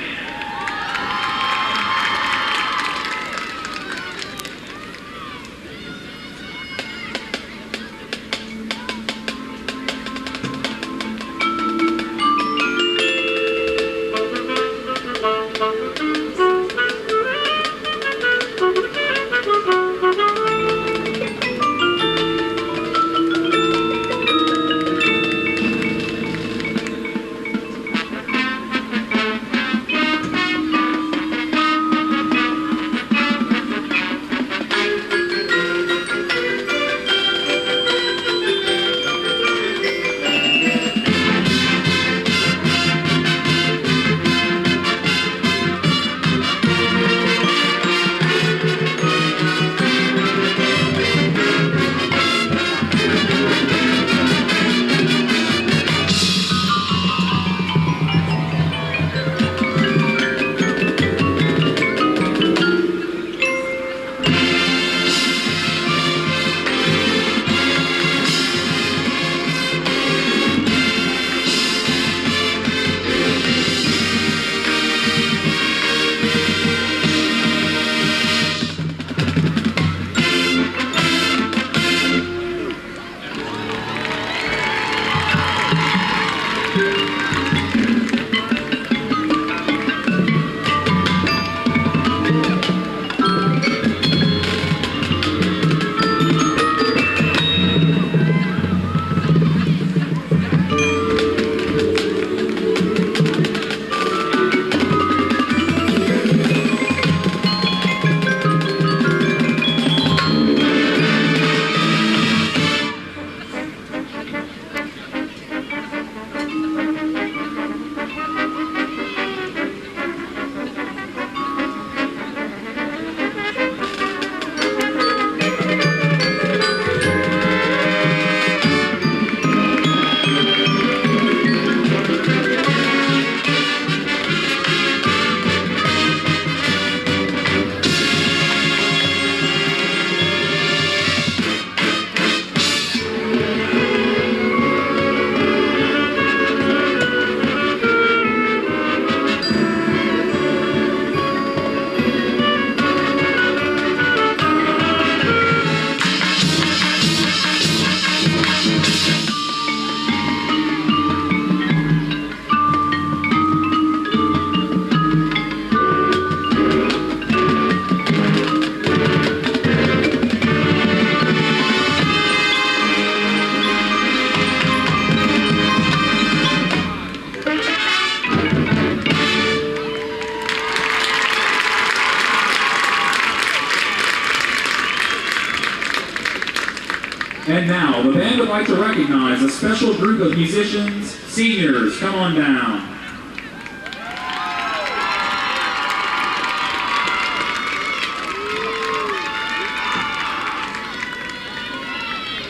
And now, the band would like to recognize a special group of musicians. Seniors, come on down.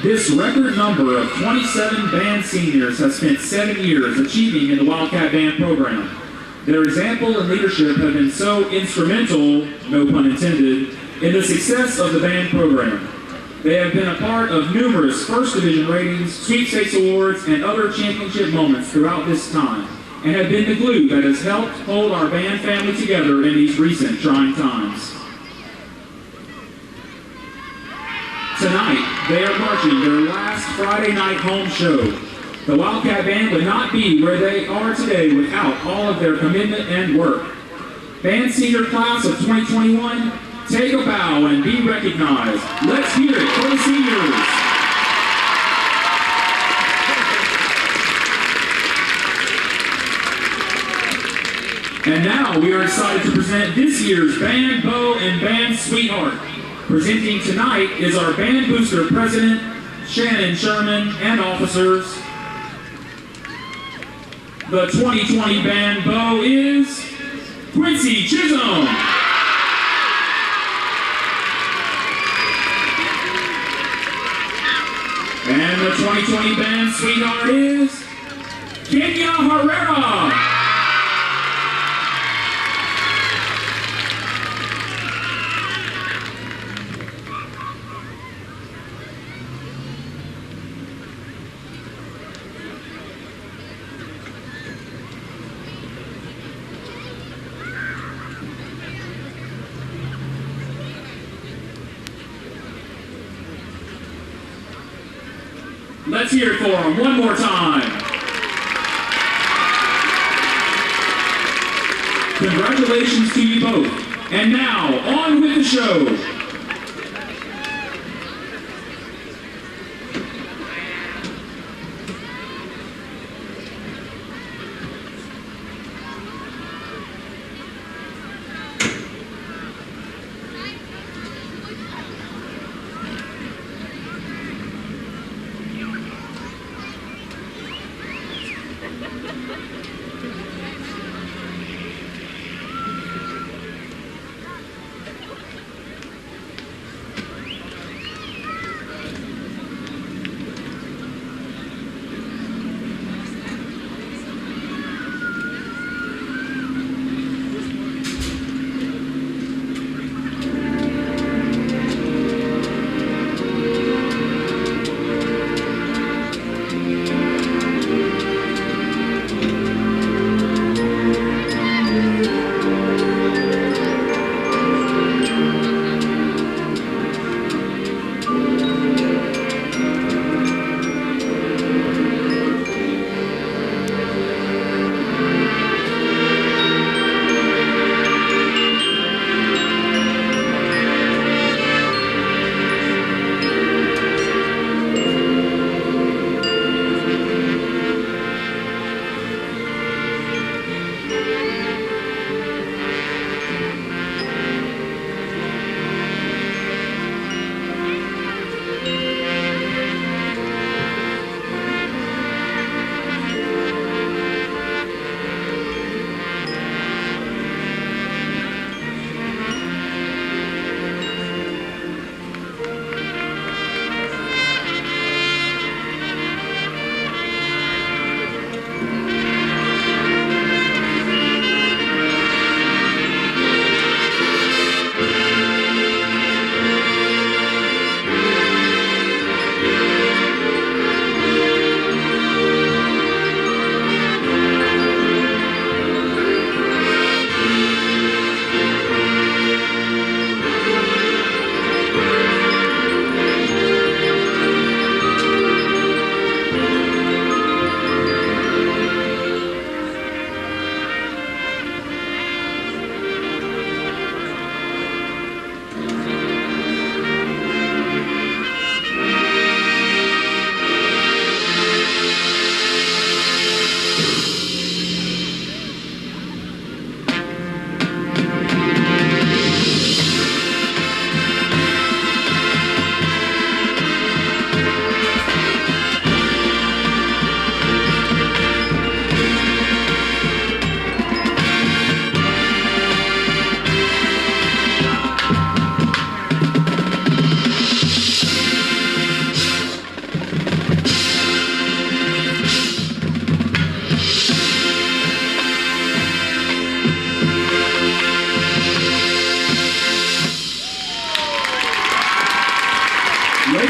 This record number of 27 band seniors has spent 7 years achieving in the Wildcat Band program. Their example and leadership have been so instrumental, no pun intended, in the success of the band program. They have been a part of numerous First Division ratings, sweepstakes awards, and other championship moments throughout this time, and have been the glue that has helped hold our band family together in these recent trying times. Tonight, they are marching their last Friday night home show. The Wildcat Band would not be where they are today without all of their commitment and work. Band senior class of 2021, take a bow and be recognized. Let's hear it for the seniors. And now we are excited to present this year's Band Beau and Band Sweetheart. Presenting tonight is our Band Booster President, Shannon Sherman, and officers. The 2020 Band Beau is Quincy Chisholm. And the 2020 Band Sweetheart is Kenya Herrera. Let's hear it for them one more time. Congratulations to you both. And now, on with the show.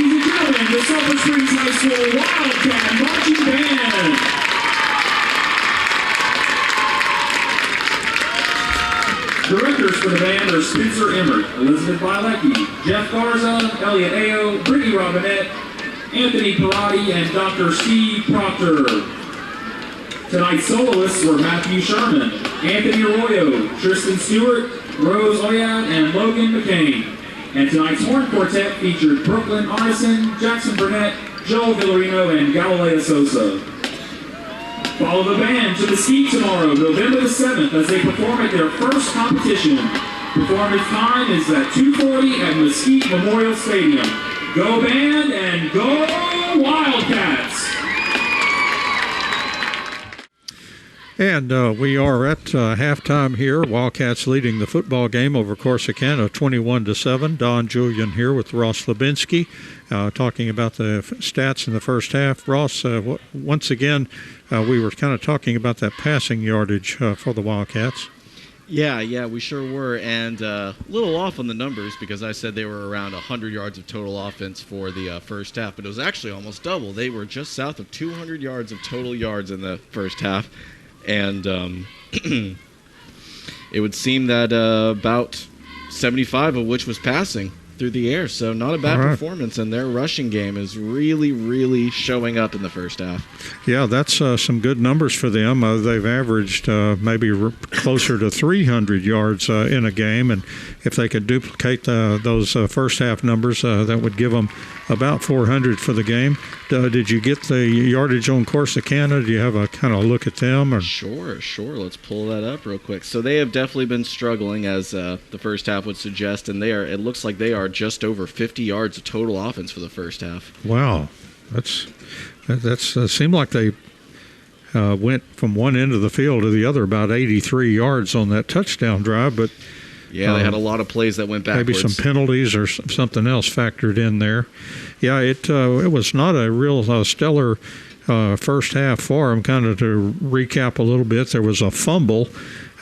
ladies and gentlemen, the Sulphur Springs High School Wildcat Marching Band. Directors for the band are Spencer Emmert, Elizabeth Bilecki, Jeff Garza, Elliot Ayo, Brittany Robinette, Anthony Parati, and Dr. Steve Proctor. Tonight's soloists were Matthew Sherman, Anthony Arroyo, Tristan Stewart, Rose Oyad, and Logan McCain. And tonight's horn quartet featured Brooklyn Arneson, Jackson Burnett, Joel Villarino, and Galilea Sosa. Follow the band to Mesquite tomorrow, November the 7th, as they perform at their first competition. Performance time is at 2:40 at Mesquite Memorial Stadium. Go band and go Wildcats! And we are at halftime here. Wildcats leading the football game over Corsicana 21-7. Don Julian here with Ross Lubinsky talking about the stats in the first half. Ross, once again, we were kind of talking about that passing yardage for the Wildcats. Yeah, we sure were, and a little off on the numbers because I said they were around 100 yards of total offense for the first half, but it was actually almost double. They were just south of 200 yards of total yards in the first half. And it would seem that about 75 of which was passing through the air. So not a bad performance, and their rushing game is really, really showing up in the first half. Yeah, that's some good numbers for them. They've averaged maybe closer to 300 yards in a game, and if they could duplicate those first half numbers, that would give them about 400 for the game. Did you get the yardage on Corsicana? Do you have a kind of look at them? Or? Sure. Let's pull that up real quick. So they have definitely been struggling, as the first half would suggest, and it looks like they are just over 50 yards of total offense for the first half. Wow, that's seemed like they went from one end of the field to the other about 83 yards on that touchdown drive, but yeah, they had a lot of plays that went backwards. Maybe some penalties or something else factored in there. Yeah, it was not a real stellar first half for them. Kind of to recap a little bit, there was a fumble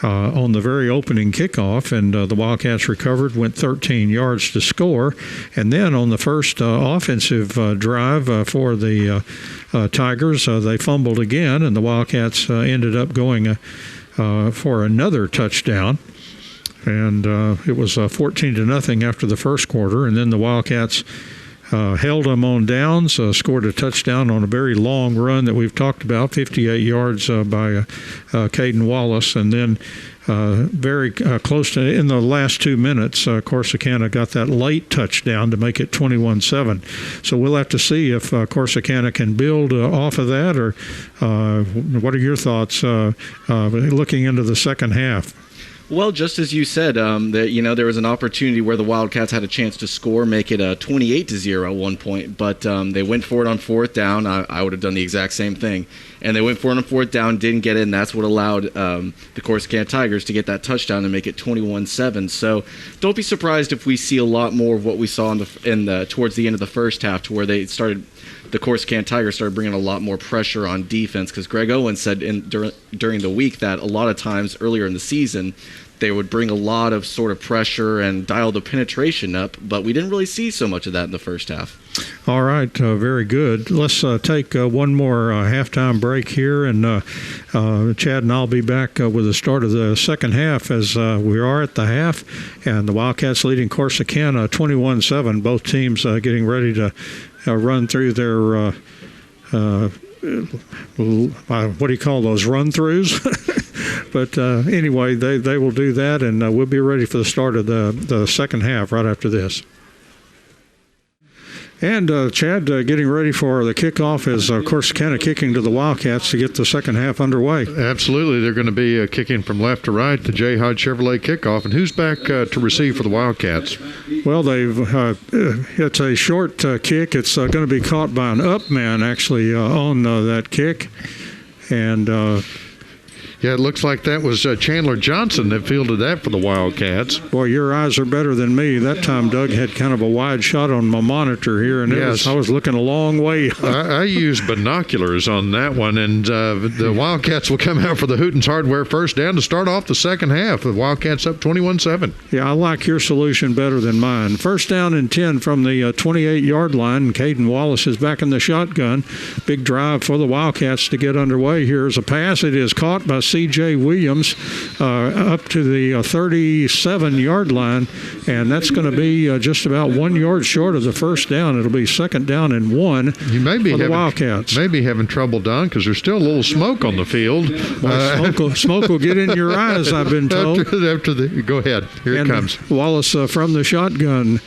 on the very opening kickoff, and the Wildcats recovered, went 13 yards to score. And then on the first offensive drive for the Tigers, they fumbled again, and the Wildcats ended up going for another touchdown. And it was 14-0 after the first quarter, and then the Wildcats held them on downs, scored a touchdown on a very long run that we've talked about, 58 yards by Caden Wallace, and then very close to in the last 2 minutes, Corsicana got that late touchdown to make it 21-7. So we'll have to see if Corsicana can build off of that, or what are your thoughts looking into the second half? Well, just as you said, there was an opportunity where the Wildcats had a chance to score, make it 28-0 at one point, but they went for it on fourth down. I would have done the exact same thing. And they went for it on fourth down, didn't get it, and that's what allowed the Corsicana Tigers to get that touchdown and make it 21-7. So don't be surprised if we see a lot more of what we saw towards the end of the first half, to where the Corsicana Tigers started bringing a lot more pressure on defense, because Greg Owen said during the week that a lot of times earlier in the season they would bring a lot of sort of pressure and dial the penetration up, but we didn't really see so much of that in the first half. All right, very good. Let's take one more halftime break here, and Chad and I'll be back with the start of the second half, as we are at the half, and the Wildcats leading Corsicana 21-7. Both teams getting ready to run through their what do you call those, run-throughs? But anyway, they will do that, and we'll be ready for the start of the second half right after this. And Chad, getting ready for the kickoff is Corsicana kicking to the Wildcats to get the second half underway. Absolutely. They're going to be kicking from left to right, the J. Hodge Chevrolet kickoff. And who's back to receive for the Wildcats? Well, it's a short kick. It's going to be caught by an up man, actually, on that kick. And Yeah, it looks like that was Chandler Johnson that fielded that for the Wildcats. Boy, your eyes are better than me. That time Doug had kind of a wide shot on my monitor here, and I was looking a long way. I used binoculars on that one, and the Wildcats will come out for the Hootens Hardware first down to start off the second half. The Wildcats up 21-7. Yeah, I like your solution better than mine. First down and 10 from the 28-yard line. Caden Wallace is back in the shotgun. Big drive for the Wildcats to get underway. Here's a pass. It is caught by C.J. Williams up to the 37-yard line, and that's going to be just about 1 yard short of the first down. It'll be second down and 1 for the Wildcats. Maybe having trouble, Don, because there's still a little smoke on the field. Smoke will get in your eyes, I've been told. Go ahead. Here it comes. Wallace from the shotgun.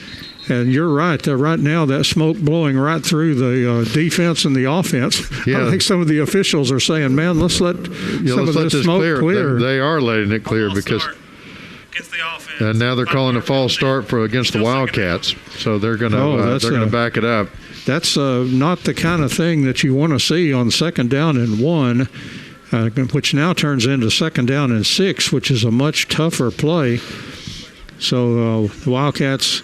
And you're right. Right now, that smoke blowing right through the defense and the offense. Yeah. I think some of the officials are saying, man, let's let some of this smoke clear. They are letting it clear because and now they're calling a false start against the Wildcats. So they're going to back it up. That's not the kind of thing that you want to see on second down and 1, which now turns into second down and 6, which is a much tougher play. So the Wildcats...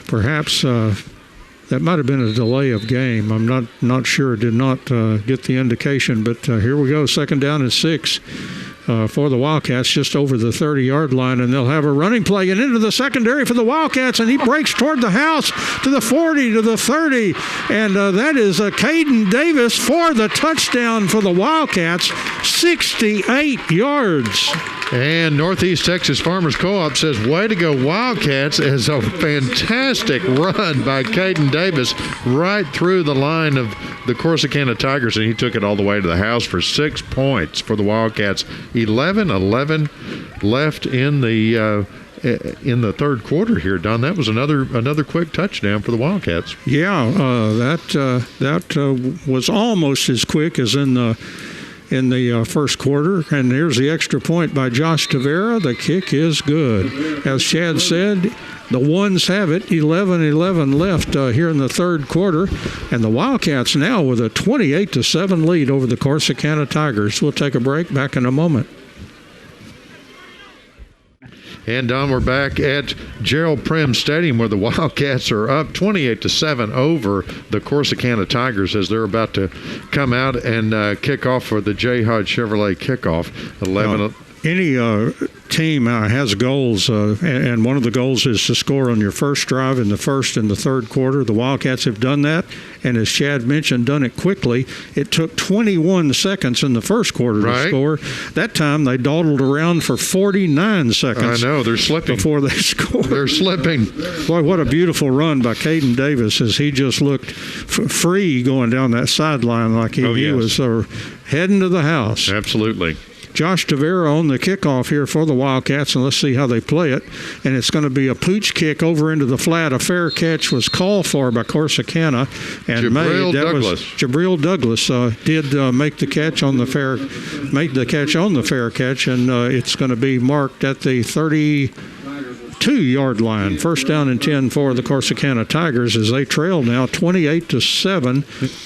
Perhaps that might have been a delay of game. I'm not sure. Did not get the indication. But here we go. Second down and 6 for the Wildcats, just over the 30-yard line. And they'll have a running play and into the secondary for the Wildcats. And he breaks toward the house to the 40, to the 30. And that is Caden Davis for the touchdown for the Wildcats, 68 yards. And Northeast Texas Farmers Co-op says, way to go Wildcats, as a fantastic run by Caden Davis right through the line of the Corsicana Tigers, and he took it all the way to the house for 6 points for the Wildcats. 11-11 left in the third quarter here, Don. That was another quick touchdown for the Wildcats. Yeah, that was almost as quick as in the first quarter. And here's the extra point by Josh Tavera. The kick is good. As Chad said, the ones have it. 11-11 left here in the third quarter. And the Wildcats now with a 28-7 lead over the Corsicana Tigers. We'll take a break. Back in a moment. And, Don, we're back at Gerald Prim Stadium where the Wildcats are up 28-7 over the Corsicana Tigers as they're about to come out and kick off for the J. Hodge Chevrolet kickoff. Any team has goals, and one of the goals is to score on your first drive in the first and the third quarter. The Wildcats have done that, and as Chad mentioned, done it quickly. It took 21 seconds in the first quarter to score. That time they dawdled around for 49 seconds. I know, they're slipping. Before they scored. They're slipping. Boy, what a beautiful run by Caden Davis as he just looked free going down that sideline like he was heading to the house. Absolutely. Josh Tavera on the kickoff here for the Wildcats, and let's see how they play it. And it's going to be a pooch kick over into the flat. A fair catch was called for by Corsicana, and Jabril Douglas did make the catch on the fair catch, and it's going to be marked at the 32-yard line. First down and 10 for the Corsicana Tigers as they trail now 28-7.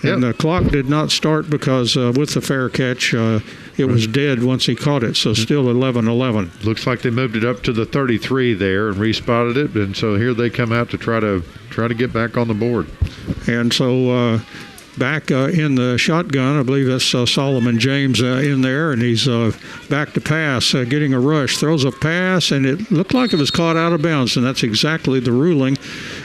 And the clock did not start because with the fair catch, it was dead once he caught it, so still 11-11. Looks like they moved it up to the 33 there and respotted it, and so here they come out to try to get back on the board. And so back in the shotgun, I believe that's Solomon James in there, and he's back to pass, getting a rush, throws a pass, and it looked like it was caught out of bounds, and that's exactly the ruling,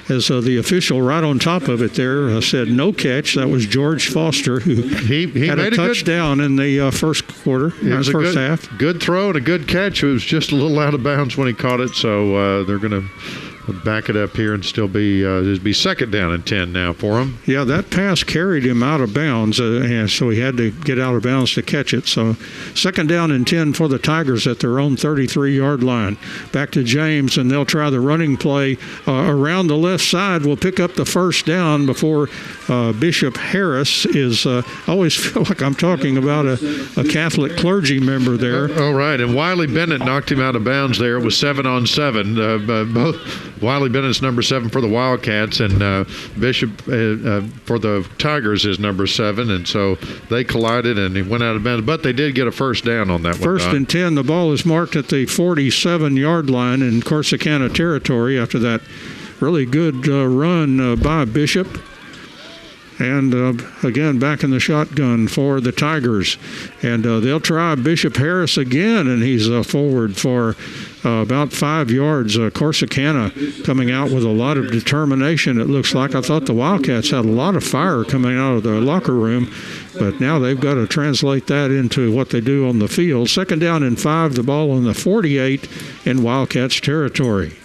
as the official right on top of it there said no catch. That was George Foster, who he had a touchdown in the first quarter, first half. Good throw and a good catch. It was just a little out of bounds when he caught it, so they're going to back it up here and still be second down and 10 now for him. Yeah, that pass carried him out of bounds, and so he had to get out of bounds to catch it. So second down and 10 for the Tigers at their own 33-yard line. Back to James, and they'll try the running play around the left side. Will pick up the first down before Bishop Harris is I always feel like I'm talking about a Catholic clergy member there. Oh, right, and Wiley Bennett knocked him out of bounds there. It was 7-on-7. Wiley Bennett's number 7 for the Wildcats, and Bishop for the Tigers is number 7, and so they collided and he went out of bounds. But they did get a first down on that one. First and 10. The ball is marked at the 47-yard line in Corsicana territory after that really good run by Bishop. And again, back in the shotgun for the Tigers. And they'll try Bishop Harris again, and he's forward for about 5 yards. Corsicana coming out with a lot of determination, it looks like. I thought the Wildcats had a lot of fire coming out of the locker room, but now they've got to translate that into what they do on the field. 2nd down and 5, the ball on the 48 in Wildcats territory.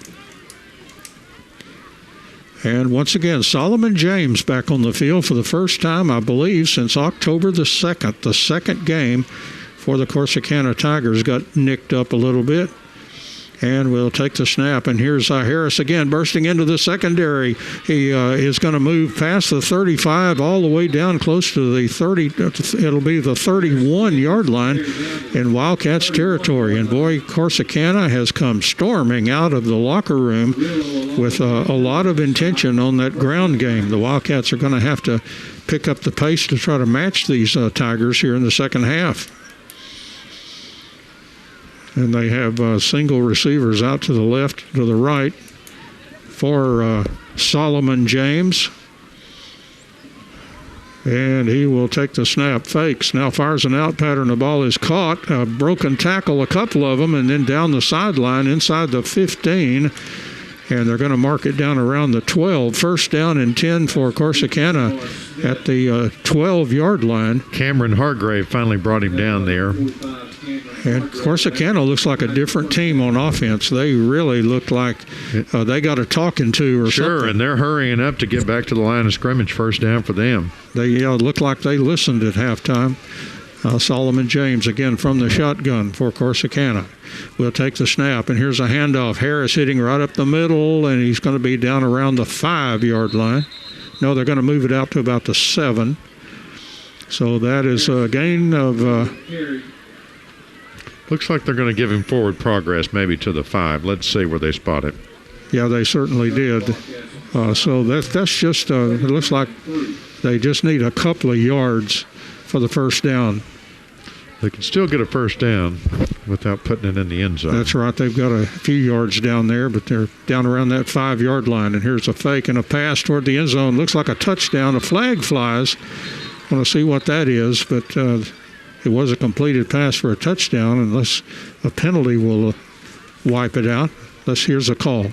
And once again, Solomon James back on the field for the first time, I believe, since October the 2nd. The second game for the Corsicana Tigers got nicked up a little bit. And we'll take the snap. And here's Harris again bursting into the secondary. He is going to move past the 35 all the way down close to the 30. It'll be the 31-yard line in Wildcats territory. And boy, Corsicana has come storming out of the locker room with a lot of intention on that ground game. The Wildcats are going to have to pick up the pace to try to match these Tigers here in the second half. And they have single receivers out to the left, to the right for Solomon James. And he will take the snap, fakes, now fires an out pattern. The ball is caught, a broken tackle, a couple of them, and then down the sideline inside the 15. And they're going to mark it down around the 12. First down and 10 for Corsicana at the 12-yard line. Cameron Hargrave finally brought him down there. And Corsicana looks like a different team on offense. They really look like they got a talking to or something. Sure, and they're hurrying up to get back to the line of scrimmage. First down for them. They look like they listened at halftime. Solomon James again from the shotgun for Corsicana. We'll take the snap, and here's a handoff. Harris hitting right up the middle, and he's going to be down around the 5-yard line. No, they're going to move it out to about the 7. So that is a gain of... Looks like they're going to give him forward progress, maybe to the 5. Let's see where they spot it. Yeah, they certainly did. So that's just, it looks like they just need a couple of yards for the first down. They can still get a first down without putting it in the end zone. That's right. They've got a few yards down there, but they're down around that 5-yard line. And here's a fake and a pass toward the end zone. Looks like a touchdown. A flag flies. I want to see what that is, but it was a completed pass for a touchdown, unless a penalty will wipe it out. Here's a call.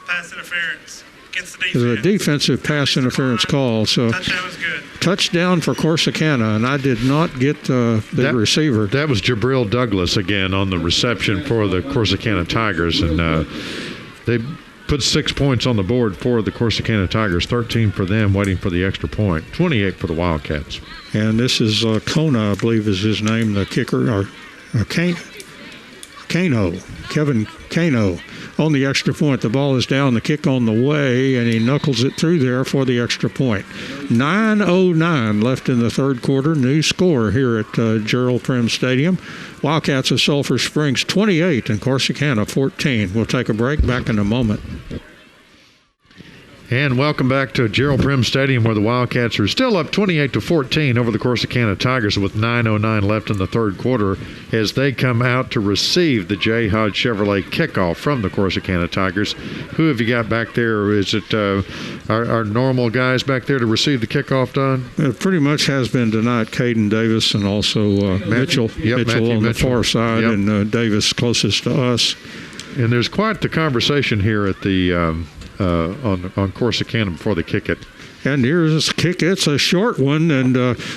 Pass interference against the defense. It's a defensive pass interference call. So Touchdown was good. Touchdown for Corsicana, and I did not get the receiver. That was Jabril Douglas again on the reception for the Corsicana Tigers, and they put 6 points on the board for the Corsicana Tigers, 13 for them, waiting for the extra point, 28 for the Wildcats. And this is Kona, I believe is his name, the kicker, or Kevin Kano on the extra point. The ball is down, the kick on the way, and he knuckles it through there for the extra point. 9:09 left in the third quarter. New score here at Gerald Prim Stadium. Wildcats of Sulphur Springs 28 and Corsicana 14. We'll take a break. Back in a moment. And welcome back to Gerald Prim Stadium, where the Wildcats are still up 28-14 over the Corsicana Tigers with 9:09 left in the third quarter as they come out to receive the J. Hodge Chevrolet kickoff from the Corsicana Tigers. Who have you got back there? Is it our normal guys back there to receive the kickoff, Don? It pretty much has been tonight. Caden Davis and also Mitchell on the far side, and Davis closest to us. And there's quite the conversation here at the on Corsicana before they kick it. And here's a kick. It's a short one, and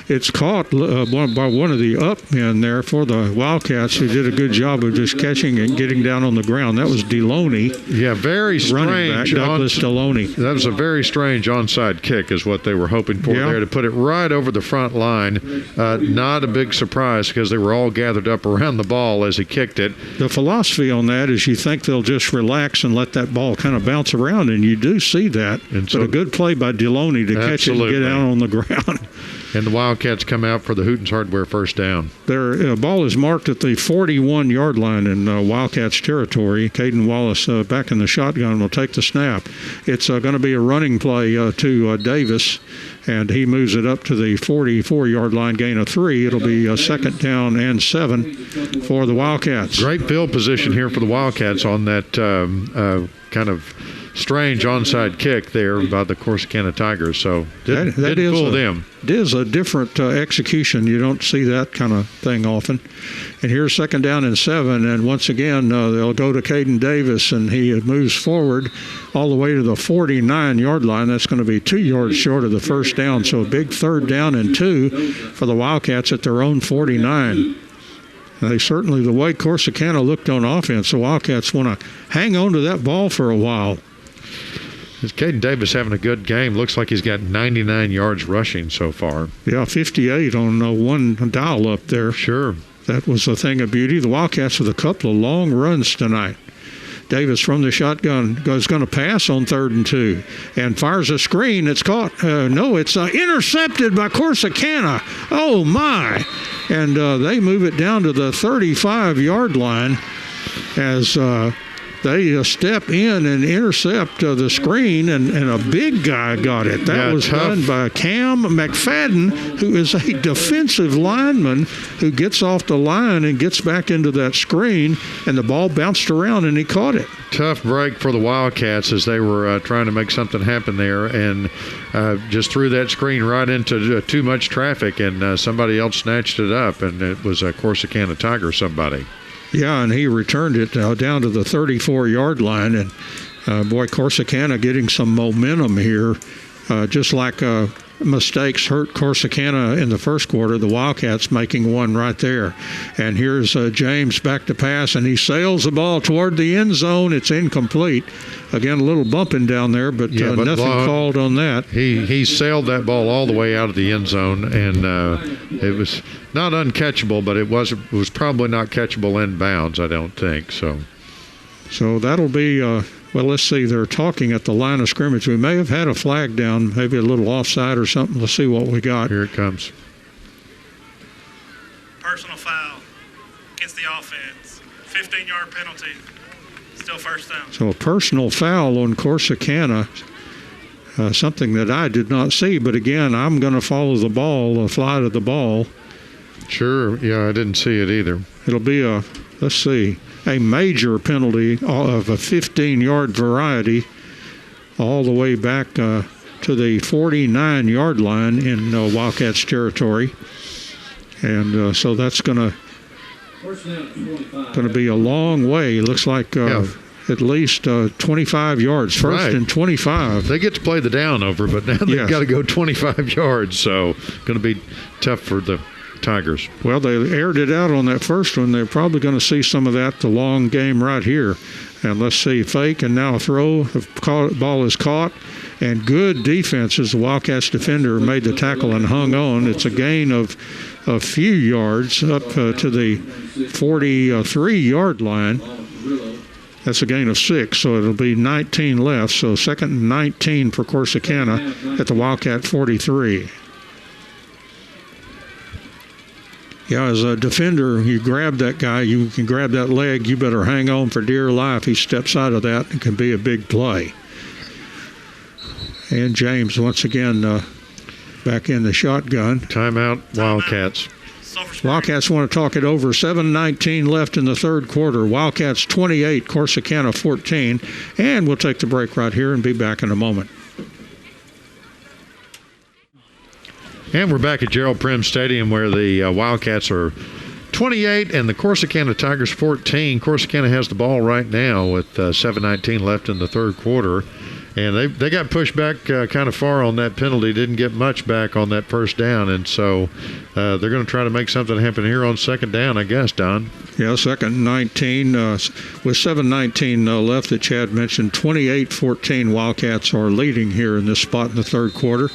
it's caught by one of the up men there for the Wildcats, who did a good job of just catching and getting down on the ground. That was Deloney. Yeah, very strange. Running back, Douglas Deloney. That was a very strange onside kick is what they were hoping for there, to put it right over the front line. Not a big surprise because they were all gathered up around the ball as he kicked it. The philosophy on that is you think they'll just relax and let that ball kind of bounce around, and you do see that. And so, but a good play by Deloney to catch it and get out on the ground. And the Wildcats come out for the Hootens Hardware first down. Their ball is marked at the 41-yard line in Wildcats territory. Caden Wallace back in the shotgun will take the snap. It's going to be a running play to Davis, and he moves it up to the 44-yard line, gain of 3. It'll be a second down and 7 for the Wildcats. Great field position here for the Wildcats on that kind of strange onside kick there by the Corsicana Tigers. So didn't fool them. It is a different execution. You don't see that kind of thing often. And here's second down and 7. And once again, they'll go to Caden Davis, and he moves forward all the way to the 49-yard line. That's going to be 2 yards short of the first down. So a big third down and 2 for the Wildcats at their own 49. They certainly, the way Corsicana looked on offense, the Wildcats want to hang on to that ball for a while. Caden Davis having a good game. Looks like he's got 99 yards rushing so far. Yeah, 58 on one dial up there. Sure. That was a thing of beauty. The Wildcats with a couple of long runs tonight. Davis from the shotgun is going to pass on 3rd and 2 and fires a screen. It's caught. It's intercepted by Corsicana. Oh, my. And they move it down to the 35-yard line as they step in and intercept the screen, and a big guy got it. That was done by Cam McFadden, who is a defensive lineman who gets off the line and gets back into that screen, and the ball bounced around and he caught it. Tough break for the Wildcats as they were trying to make something happen there, and just threw that screen right into too much traffic, and somebody else snatched it up, and it was a Corsicana Tiger somebody. Yeah, and he returned it down to the 34-yard line. And, Corsicana getting some momentum here. Just like mistakes hurt Corsicana in the first quarter, the Wildcats making one right there. And here's James back to pass, and he sails the ball toward the end zone. It's incomplete. Again, a little bumping down there, but nothing called on that. He sailed that ball all the way out of the end zone, and it was not uncatchable, but it was probably not catchable in bounds, I don't think. So that'll be, let's see, they're talking at the line of scrimmage. We may have had a flag down, maybe a little offside or something. Let's see what we got. Here it comes. Personal foul against the offense. 15-yard penalty. Still first down. So a personal foul on Corsicana, something that I did not see. But again, I'm going to follow the ball, the flight of the ball. Sure. Yeah, I didn't see it either. It'll be a major penalty of a 15-yard variety all the way back to the 49-yard line in Wildcats territory. And so that's going to be a long way. It looks like at least 25 yards. First and 25. They get to play the down over, but now they've got to go 25 yards. So going to be tough for the Tigers. Well, they aired it out on that first one. They're probably going to see some of that the long game right here. And let's see, fake and now a throw. The ball is caught. And good defense as the Wildcats defender made the tackle and hung on. It's a gain of a few yards up to the 43-yard line. That's a gain of 6, so it'll be 19 left. So second and 19 for Corsicana at the Wildcat 43. Yeah, as a defender, you grab that guy, you can grab that leg, you better hang on for dear life. He steps out of that and can be a big play. And James, once again, back in the shotgun. Timeout, Wildcats. Wildcats want to talk it over. 7:19 left in the third quarter. Wildcats 28, Corsicana 14. And we'll take the break right here and be back in a moment. And we're back at Gerald Prim Stadium where the Wildcats are 28 and the Corsicana Tigers 14. Corsicana has the ball right now with 7:19 left in the third quarter. And they got pushed back kind of far on that penalty, didn't get much back on that first down. And so they're going to try to make something happen here on second down, I guess, Don. Yeah, second and 19. With 7:19 left that Chad mentioned, 28-14 Wildcats are leading here in this spot in the third quarter.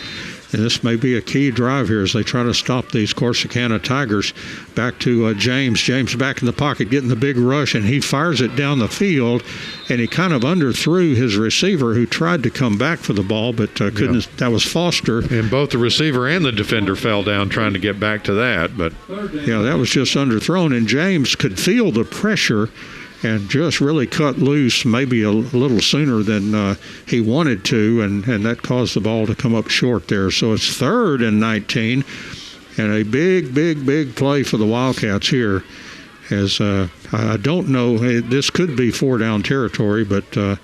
And this may be a key drive here as they try to stop these Corsicana Tigers. Back to James. James back in the pocket, getting the big rush, and he fires it down the field, and he kind of underthrew his receiver who tried to come back for the ball, but couldn't. Yeah. That was Foster. And both the receiver and the defender fell down trying to get back to that. But yeah, that was just underthrown, and James could feel the pressure and just really cut loose maybe a little sooner than he wanted to, and that caused the ball to come up short there. So it's 3rd and 19, and a big play for the Wildcats here. As I don't know, this could be 4-down territory, but a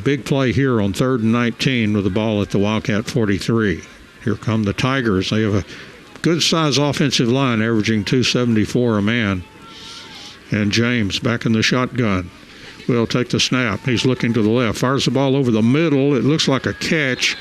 big play here on 3rd and 19 with the ball at the Wildcat 43. Here come the Tigers. They have a good-sized offensive line, averaging 274 a man. And James back in the shotgun. Will take the snap. He's looking to the left. Fires the ball over the middle. It looks like a catch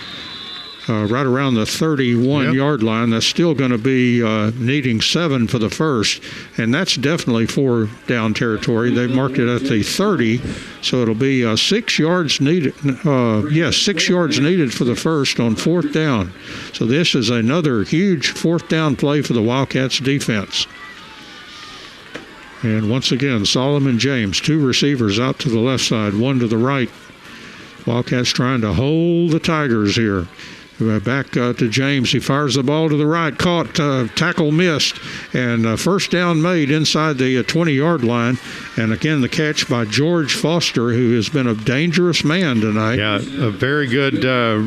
right around the 31-yard line. That's still going to be needing 7 for the first. And that's definitely 4-down territory. They've marked it at the 30. So it'll be 6 yards needed. 6 yards needed for the first on 4th down. So this is another huge 4th down play for the Wildcats defense. And once again, Solomon James, 2 receivers out to the left side, 1 to the right. Wildcats trying to hold the Tigers here. Back to James. He fires the ball to the right. Caught, tackle missed, and first down made inside the 20-yard line. And again, the catch by George Foster, who has been a dangerous man tonight. Yeah, a very good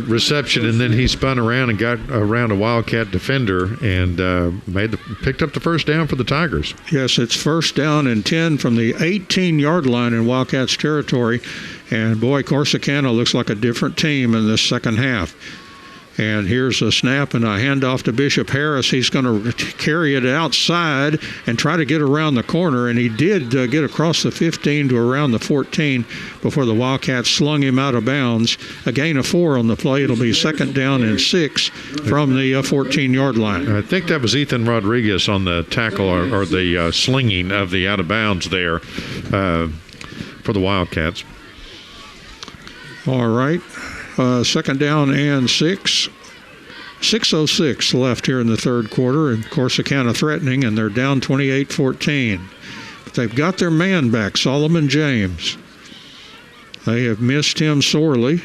reception, and then he spun around and got around a Wildcat defender and picked up the first down for the Tigers. Yes, it's 1st down and 10 from the 18-yard line in Wildcats territory. And boy, Corsicana looks like a different team in this second half. And here's a snap and a handoff to Bishop Harris. He's going to carry it outside and try to get around the corner. And he did get across the 15 to around the 14 before the Wildcats slung him out of bounds. A gain of 4 on the play. It'll be 2nd down and 6 from the 14-yard line. I think that was Ethan Rodriguez on the tackle or the slinging of the out of bounds there for the Wildcats. All right. 2nd down and 6. 6:06 left here in the 3rd quarter, and Corsicana threatening, and they're down 28-14. But they've got their man back, Solomon James. They have missed him sorely.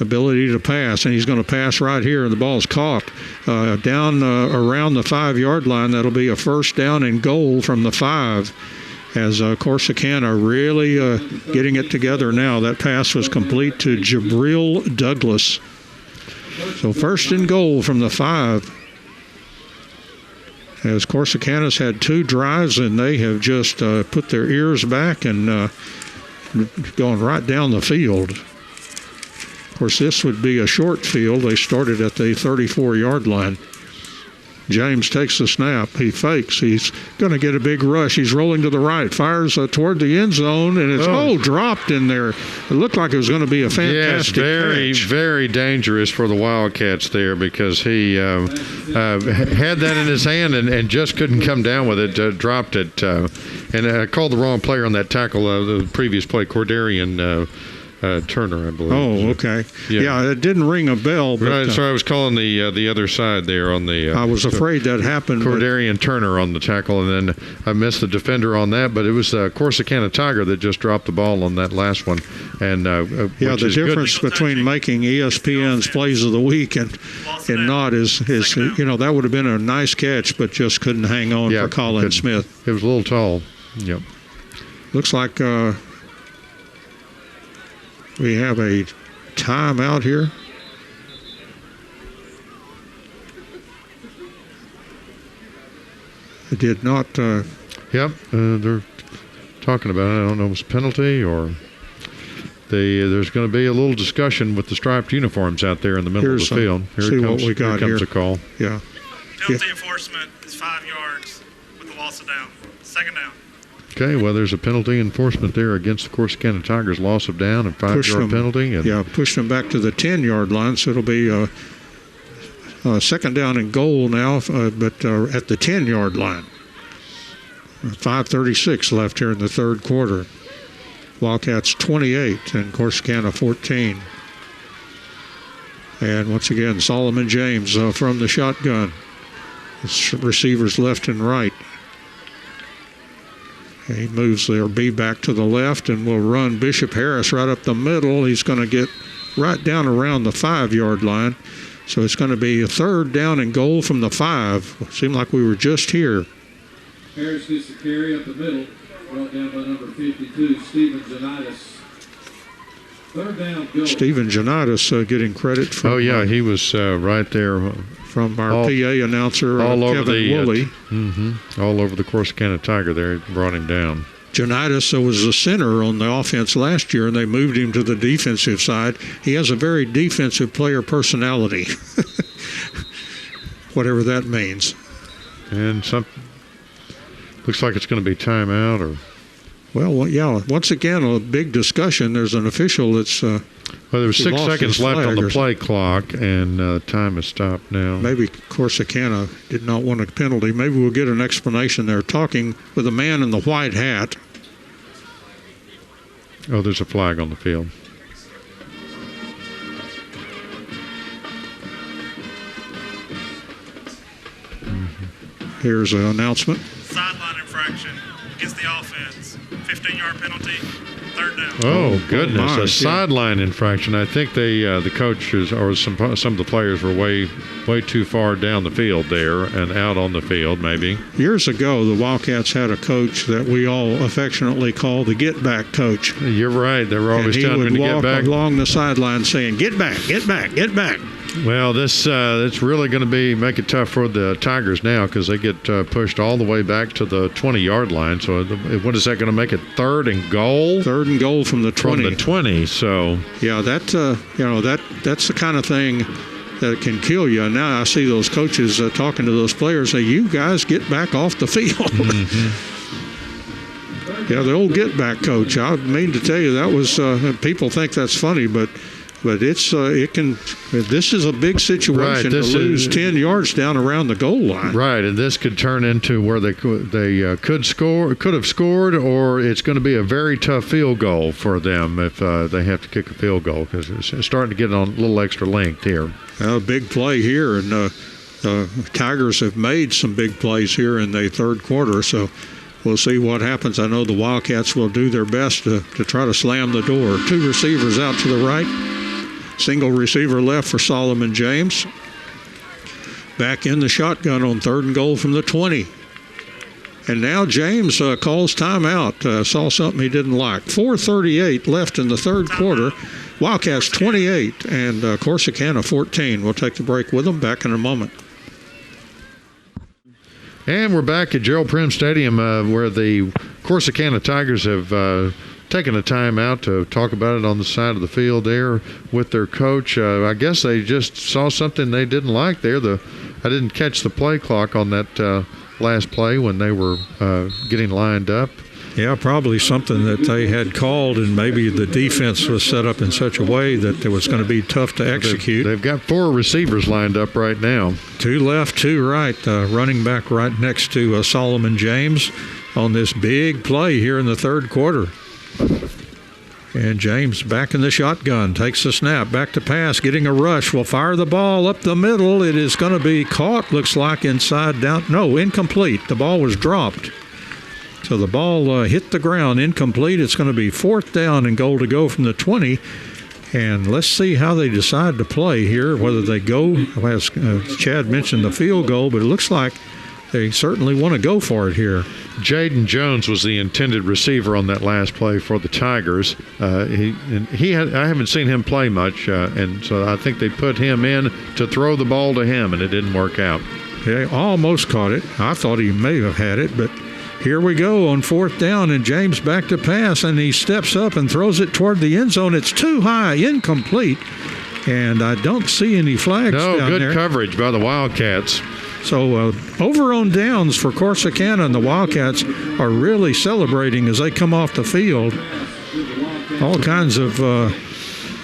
Ability to pass, and he's going to pass right here, and the ball's caught down around the 5-yard line. That'll be a 1st down and goal from the 5. As Corsicana really getting it together now. That pass was complete to Jabril Douglas. So 1st and goal from the 5. As Corsicana's had 2 drives, and they have just put their ears back and gone right down the field. Of course, this would be a short field. They started at the 34-yard line. James takes the snap. He fakes. He's going to get a big rush. He's rolling to the right. Fires toward the end zone, and it's dropped in there. It looked like it was going to be a fantastic catch. Very dangerous for the Wildcats there because he had that in his hand and just couldn't come down with it. Dropped it, and I called the wrong player on that tackle. The previous play, Cordarian Turner, I believe. Oh, okay. Yeah, it didn't ring a bell. But, right, so I was calling the other side there on the. I was afraid that happened. Cordarian Turner on the tackle, and then I missed the defender on that. But it was Corsicana Tiger that just dropped the ball on that last one. And the difference between making ESPN's Plays of the Week and not is that would have been a nice catch, but just couldn't hang on for Colin Smith. It was a little tall. Yep. Looks like. We have a timeout here. It did not. They're talking about it. I don't know if it's a penalty or there's going to be a little discussion with the striped uniforms out there in the middle of the field. Here comes a call. Yeah. Penalty enforcement is 5 yards with the loss of down. 2nd down. Okay, well, there's a penalty enforcement there against the Corsicana Tigers, loss of down and 5-yard penalty. Pushed them back to the 10-yard line, so it'll be 2nd down and goal now, but at the 10-yard line. 5:36 left here in the 3rd quarter. Wildcats 28 and Corsicana 14. And once again, Solomon James from the shotgun. It's receivers left and right. He moves their B back to the left and will run Bishop Harris right up the middle. He's going to get right down around the 5-yard line. So it's going to be a 3rd down and goal from the 5. It seemed like we were just here. Harris gets the carry up the middle, brought down by number 52, Stephen Ginnitis. 3rd down, goal. Stephen Ginnitis getting credit from. Oh yeah, he was right there from our PA announcer, all over Kevin Woolley. All over the Corsicana Tiger there, brought him down. Ginnitis was a center on the offense last year, and they moved him to the defensive side. He has a very defensive player personality, whatever that means. And looks like it's going to be timeout or. Well, yeah. Once again, a big discussion. There's an official that's. Well, there was 6 seconds left on the play clock, and time has stopped now. Maybe Corsicana did not want a penalty. Maybe we'll get an explanation. They're talking with a man in the white hat. Oh, there's a flag on the field. Here's an announcement. Sideline infraction against the offense. 15-yard penalty. 3rd down. Oh goodness, my, a sideline infraction. I think the coaches or some of the players were way too far down the field there and out on the field maybe. Years ago, the Wildcats had a coach that we all affectionately call the get back coach. You're right. They were always telling him to get back. And he would walk along the sideline saying, "Get back, get back, get back." Well, it's really going to make it tough for the Tigers now because they get pushed all the way back to the 20-yard line. So what is that going to make it? 3rd and goal? 3rd and goal from the 20. From the 20. So yeah, that's the kind of thing that can kill you. And now I see those coaches talking to those players, say, "You guys get back off the field." Yeah, the old get back coach. I mean to tell you, that was people think that's funny, but it's this is a big situation to lose 10 yards down around the goal line. Right, and this could turn into where they could have scored, or it's going to be a very tough field goal for them if they have to kick a field goal because it's starting to get on a little extra length here. A big play here, and the Tigers have made some big plays here in the 3rd quarter, so we'll see what happens. I know the Wildcats will do their best to try to slam the door. 2 receivers out to the right. Single receiver left for Solomon James. Back in the shotgun on 3rd and goal from the 20. And now James calls timeout. Saw something he didn't like. 4:38 left in the 3rd quarter. Wildcats 28 and Corsicana 14. We'll take the break with them. Back in a moment. And we're back at Gerald Prim Stadium where the Corsicana Tigers have taken a time out to talk about it on the side of the field there with their coach. I guess they just saw something they didn't like there. I didn't catch the play clock on that last play when they were getting lined up. Yeah, probably something that they had called, and maybe the defense was set up in such a way that it was going to be tough to execute. They've got 4 receivers lined up right now. 2 left, 2 right. Running back right next to Solomon James on this big play here in the 3rd quarter. And James back in the shotgun, takes the snap, back to pass, getting a rush, will fire the ball up the middle. It is going to be caught, looks like inside down. No, incomplete. The ball was dropped. So the ball hit the ground, incomplete. It's going to be 4th down and goal to go from the 20. And let's see how they decide to play here, whether they go, as Chad mentioned, the field goal, but it looks like they certainly want to go for it here. Jaden Jones was the intended receiver on that last play for the Tigers. I haven't seen him play much, and so I think they put him in to throw the ball to him, and it didn't work out. He almost caught it. I thought he may have had it, but here we go on 4th down, and James back to pass, and he steps up and throws it toward the end zone. It's too high, incomplete, and I don't see any flags down there. No, good coverage by the Wildcats. So over on downs for Corsicana, and the Wildcats are really celebrating as they come off the field. All kinds of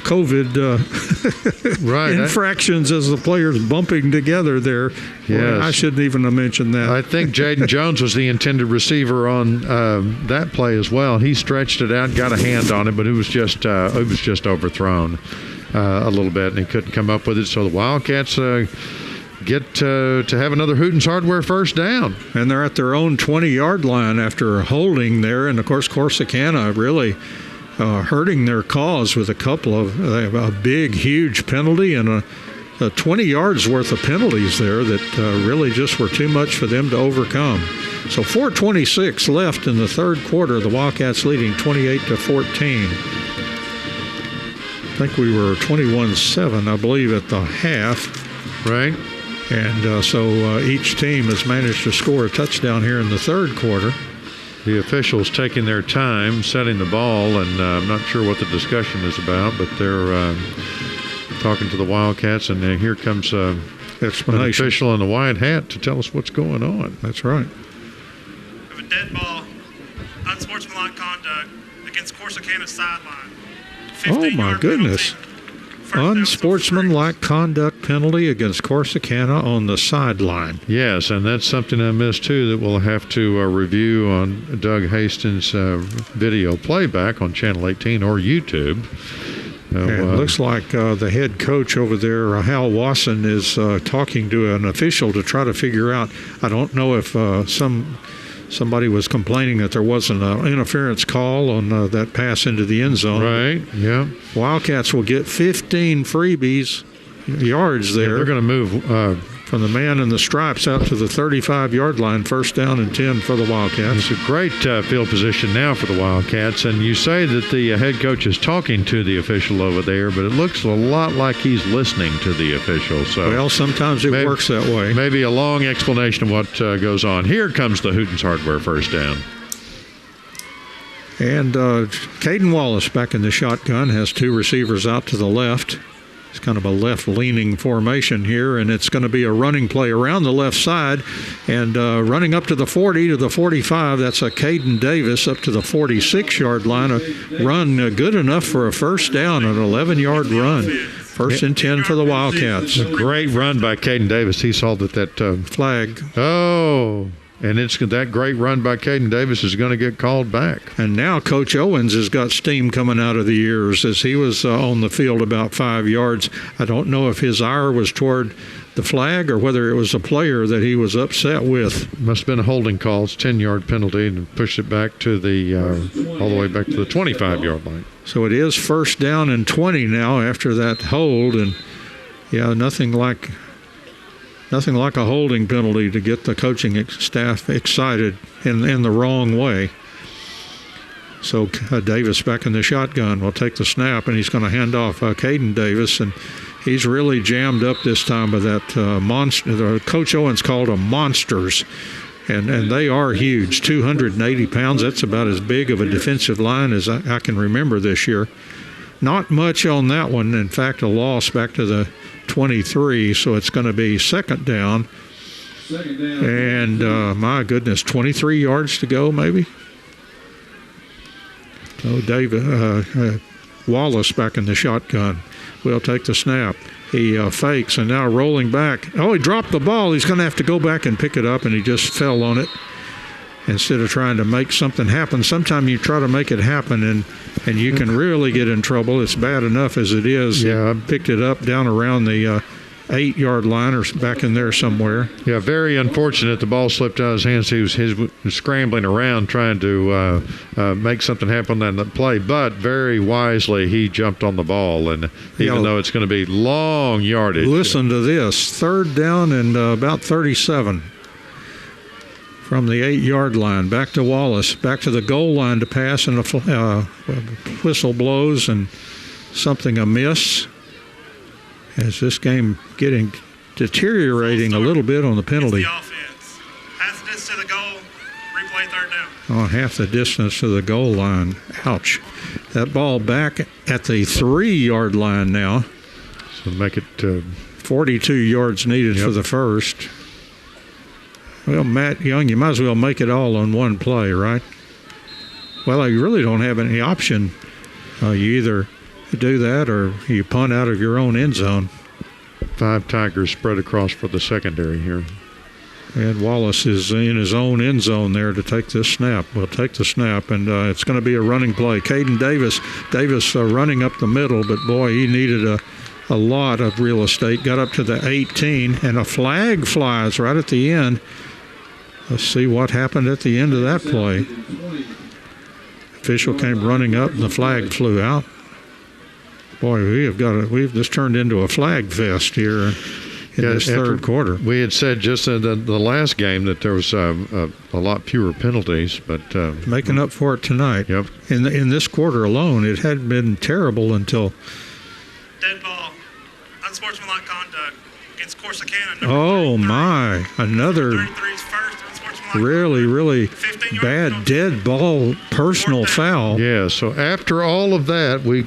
COVID infractions as the players bumping together there. Yes. Well, I shouldn't even have mentioned that. I think Jaden Jones was the intended receiver on that play as well. He stretched it out, got a hand on it, but it was just overthrown. a little bit, and he couldn't come up with it. So the Wildcats get to have another Hooten's Hardware first down. And they're at their own 20-yard line after holding there. And, of course, Corsicana really hurting their cause with a couple of a big, huge penalty and a 20 yards worth of penalties there that really just were too much for them to overcome. So 4:26 left in the third quarter. The Wildcats leading 28-14. I think we were 21-7, I believe, at the half. Right. And so each team has managed to score a touchdown here in the third quarter. The officials taking their time setting the ball, and I'm not sure what the discussion is about, but they're talking to the Wildcats, and here comes an official in a white hat to tell us what's going on. That's right. We have a dead ball, unsportsmanlike conduct against Corsicana's sideline. Oh, my goodness. Unsportsmanlike conduct penalty against Corsicana on the sideline. Yes, and that's something I missed too that we'll have to review on Doug Hastings' video playback on Channel 18 or YouTube. It looks like the head coach over there, Hal Wasson, is talking to an official to try to figure out. I don't know if somebody was complaining that there wasn't an interference call on that pass into the end zone. Right, yeah. Wildcats will get 15 freebies, yards there. Yeah, they're going to move from the man in the stripes out to the 35-yard line, first down and 10 for the Wildcats. It's a great field position now for the Wildcats, and you say that the head coach is talking to the official over there, but it looks a lot like he's listening to the official. So well, sometimes it works that way. Maybe a long explanation of what goes on. Here comes the Hooten's Hardware first down. And Caden Wallace back in the shotgun has two receivers out to the left. It's kind of a left-leaning formation here, and it's going to be a running play around the left side. And running up to the 40 to the 45, that's a Caden Davis up to the 46-yard line. A run good enough for a first down, an 11-yard run. First and 10 for the Wildcats. A great run by Caden Davis. He saw that flag. Oh, and it's that great run by Caden Davis is going to get called back. And now Coach Owens has got steam coming out of the ears as he was on the field about 5 yards. I don't know if his ire was toward the flag or whether it was a player that he was upset with. Must have been a holding call. It's a 10-yard penalty and push it back to the all the way back to the 25-yard line. So it is first down and 20 now after that hold, and yeah, nothing like a holding penalty to get the coaching staff excited in the wrong way. So Davis back in the shotgun will take the snap, and he's going to hand off Caden Davis, and he's really jammed up this time by that monster. Coach Owens called them monsters, and they are huge, 280 pounds. That's about as big of a defensive line as I can remember this year. Not much on that one. In fact, a loss back to the 23, so it's going to be second down. And my goodness, 23 yards to go maybe. So David Wallace back in the shotgun will take the snap. He fakes and now rolling back. Oh, he dropped the ball. He's going to have to go back and pick it up, and he just fell on it instead of trying to make something happen. Sometimes you try to make it happen, and you can really get in trouble. It's bad enough as it is. Yeah, I picked it up down around the 8-yard line or back in there somewhere. Yeah, very unfortunate. The ball slipped out of his hands. He was scrambling around trying to make something happen on that play, but very wisely he jumped on the ball, and even though it's going to be long yardage. Listen to this. Third down and about 37. From the 8-yard line, back to Wallace, back to the goal line to pass, and a whistle blows and something amiss. As this game deteriorating a little bit on the penalty. It's the offense. Half the distance to the goal, replay third down. Oh, half the distance to the goal line. Ouch. That ball back at the 3-yard line now. So make it 42 yards needed for the first. Well, Matt Young, you might as well make it all on one play, right? Well, you really don't have any option. You either do that or you punt out of your own end zone. 5 Tigers spread across for the secondary here. And Wallace is in his own end zone there to take this snap. We'll take the snap, and it's going to be a running play. Caden Davis running up the middle, but boy, he needed a lot of real estate. Got up to the 18, and a flag flies right at the end. Let's see what happened at the end of that play. Official came running up, and the flag flew out. Boy, we've just turned into a flag fest here in this third quarter. We had said just in the last game that there was a lot fewer penalties, but making up for it tonight. Yep. In this quarter alone, it hadn't been terrible until. Dead ball. Unsportsmanlike conduct against Corsicana. Oh my! Another 33's first unsportsmanlike really bad penalty. dead ball personal foul. yeah. So after all of that, we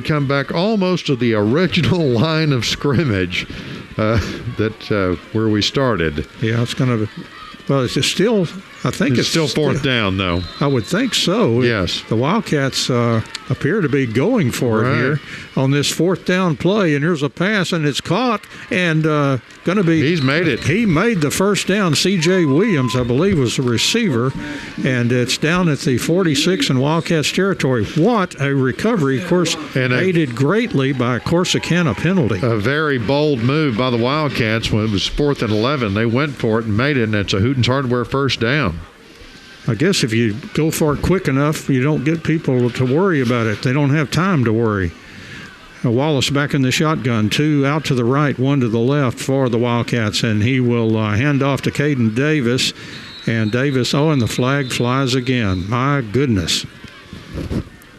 come back almost to the original line of scrimmage where we started. Yeah, it's going to. Well, it's still. I think it's still fourth down, though. I would think so. Yes. The Wildcats appear to be going for it here on this fourth down play, and here's a pass, and it's caught, and going to be. He's made it. He made the first down. C.J. Williams, I believe, was the receiver, and it's down at the 46 in Wildcats territory. What a recovery! Of course, aided greatly by a Corsicana penalty. A very bold move by the Wildcats when it was 4th and 11. They went for it and made it, and it's a Hooten's Hardware first down. I guess if you go for it quick enough, you don't get people to worry about it. They don't have time to worry. Wallace back in the shotgun, 2 out to the right, 1 to the left for the Wildcats, and he will hand off to Caden Davis. And Davis, and the flag flies again. My goodness.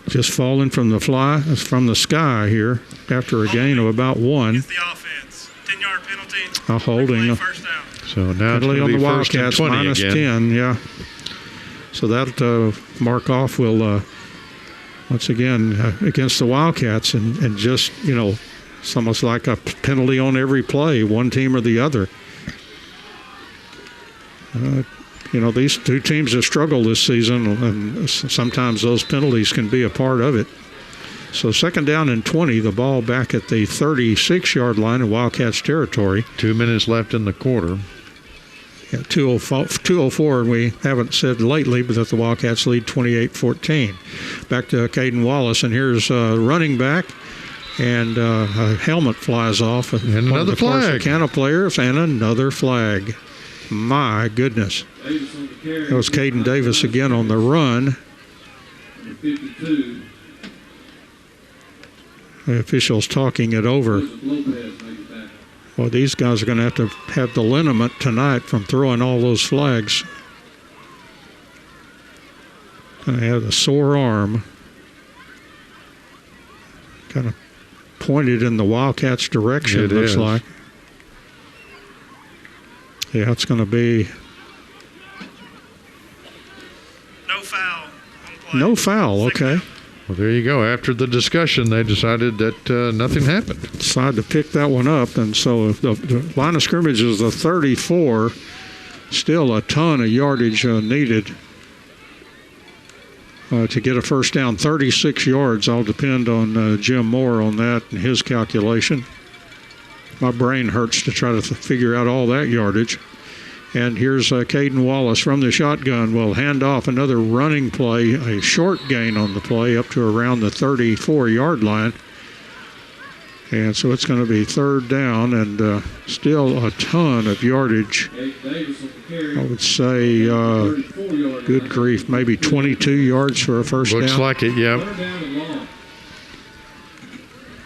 Just falling from the sky here after a gain of about 1. It's the offense. 10-yard penalty. A holding. First down. So now it's penalty on going to the be first and Wildcats, 20 minus again. 10, yeah. So that mark off will, once again, against the Wildcats, and just, it's almost like a penalty on every play, one team or the other. These two teams have struggled this season, and sometimes those penalties can be a part of it. So second down and 20, the ball back at the 36-yard line in Wildcats territory. 2 minutes left in the quarter. Yeah, 204, and we haven't said lately, but that the Wildcats lead 28-14. Back to Caden Wallace, and here's running back, and a helmet flies off. And another flag. Corsicana players, and another flag. My goodness. That was Caden Davis again on the run. 52. The officials talking it over. Well, these guys are going to have the liniment tonight from throwing all those flags. Going to have a sore arm. Kind of pointed in the Wildcats' direction, it looks like. Yeah, it's going to be... No foul on the play. No foul, okay. Well, there you go. After the discussion, they decided that nothing happened. Decided to pick that one up, and so the line of scrimmage is the 34. Still a ton of yardage needed to get a first down. 36 yards. I'll depend on Jim Moore on that and his calculation. My brain hurts to try to figure out all that yardage. And here's Caden Wallace from the shotgun. Will hand off another running play, a short gain on the play up to around the 34-yard line. And so it's going to be third down, and still a ton of yardage. I would say, good grief, maybe 22 yards for a first down. Looks like it, yeah.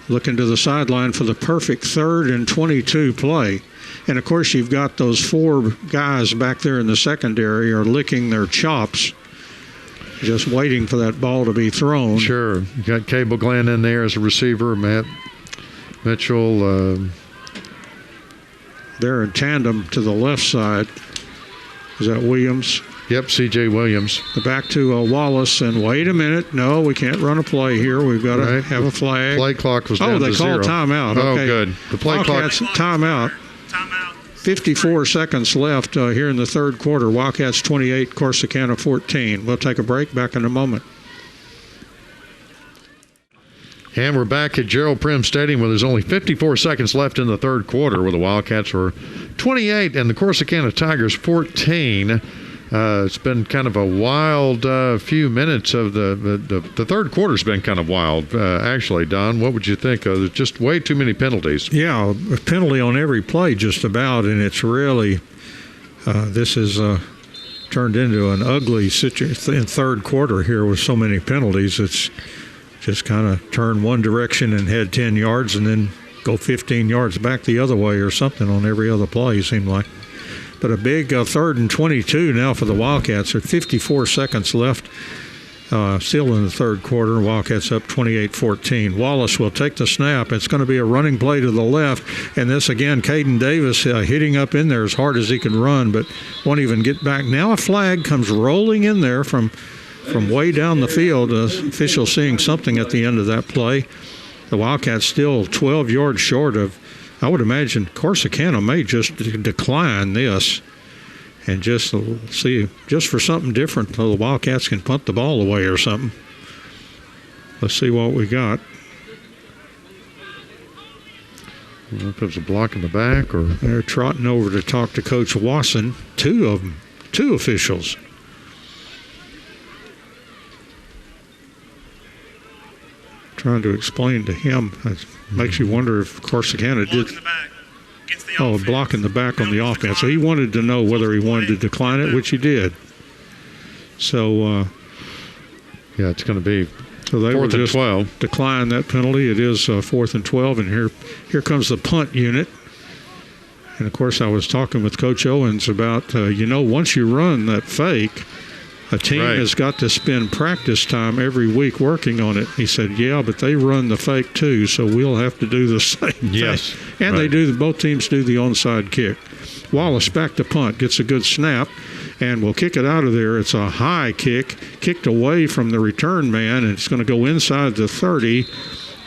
Looking to the sideline for the perfect 3rd and 22 play. And, of course, you've got those 4 guys back there in the secondary are licking their chops, just waiting for that ball to be thrown. Sure. You got Cable Glenn in there as a receiver, Matt Mitchell. They're in tandem to the left side. Is that Williams? Yep, C.J. Williams. Back to Wallace, and wait a minute. No, we can't run a play here. We've got to have a flag. Play clock was down to 0. Oh, they called timeout. Okay. Oh, good. The play clock. Timeout. 54 seconds left here in the third quarter. Wildcats 28, Corsicana 14. We'll take a break. Back in a moment. And we're back at Gerald Prim Stadium where there's only 54 seconds left in the third quarter, where the Wildcats were 28 and the Corsicana Tigers 14. It's been kind of a wild few minutes of the third quarter's been kind of wild, actually. Don, what would you think? There's just way too many penalties. Yeah, a penalty on every play just about, and it's really this has turned into an ugly situation in third quarter here with so many penalties. It's just kind of turn one direction and head 10 yards and then go 15 yards back the other way or something on every other play, seemed like. But a big 3rd and 22 now for the Wildcats. There are 54 seconds left still in the third quarter. Wildcats up 28-14. Wallace will take the snap. It's going to be a running play to the left. And this, again, Caden Davis hitting up in there as hard as he can run, but won't even get back. Now a flag comes rolling in there from way down the field. Official seeing something at the end of that play. The Wildcats still 12 yards short of, I would imagine Corsicana may just decline this and just see, just for something different, so the Wildcats can punt the ball away or something. Let's see what we got. I don't know if there's a block in the back or... They're trotting over to talk to Coach Wasson. Two of them, two officials. Trying to explain to him. It makes you wonder if Corsicana did. A block in the back on the offense. So he wanted to know whether he wanted to decline it, which he did. So, yeah, it's going to be so they 4th and 12. Decline that penalty. It is 4th and 12, and here comes the punt unit. And of course, I was talking with Coach Owens about once you run that fake, a team has got to spend practice time every week working on it. He said, yeah, but they run the fake too, so we'll have to do the same yes, thing. And they do. Both teams do the onside kick. Wallace back to punt, gets a good snap, and will kick it out of there. It's a high kick, kicked away from the return man, and it's going to go inside the 30,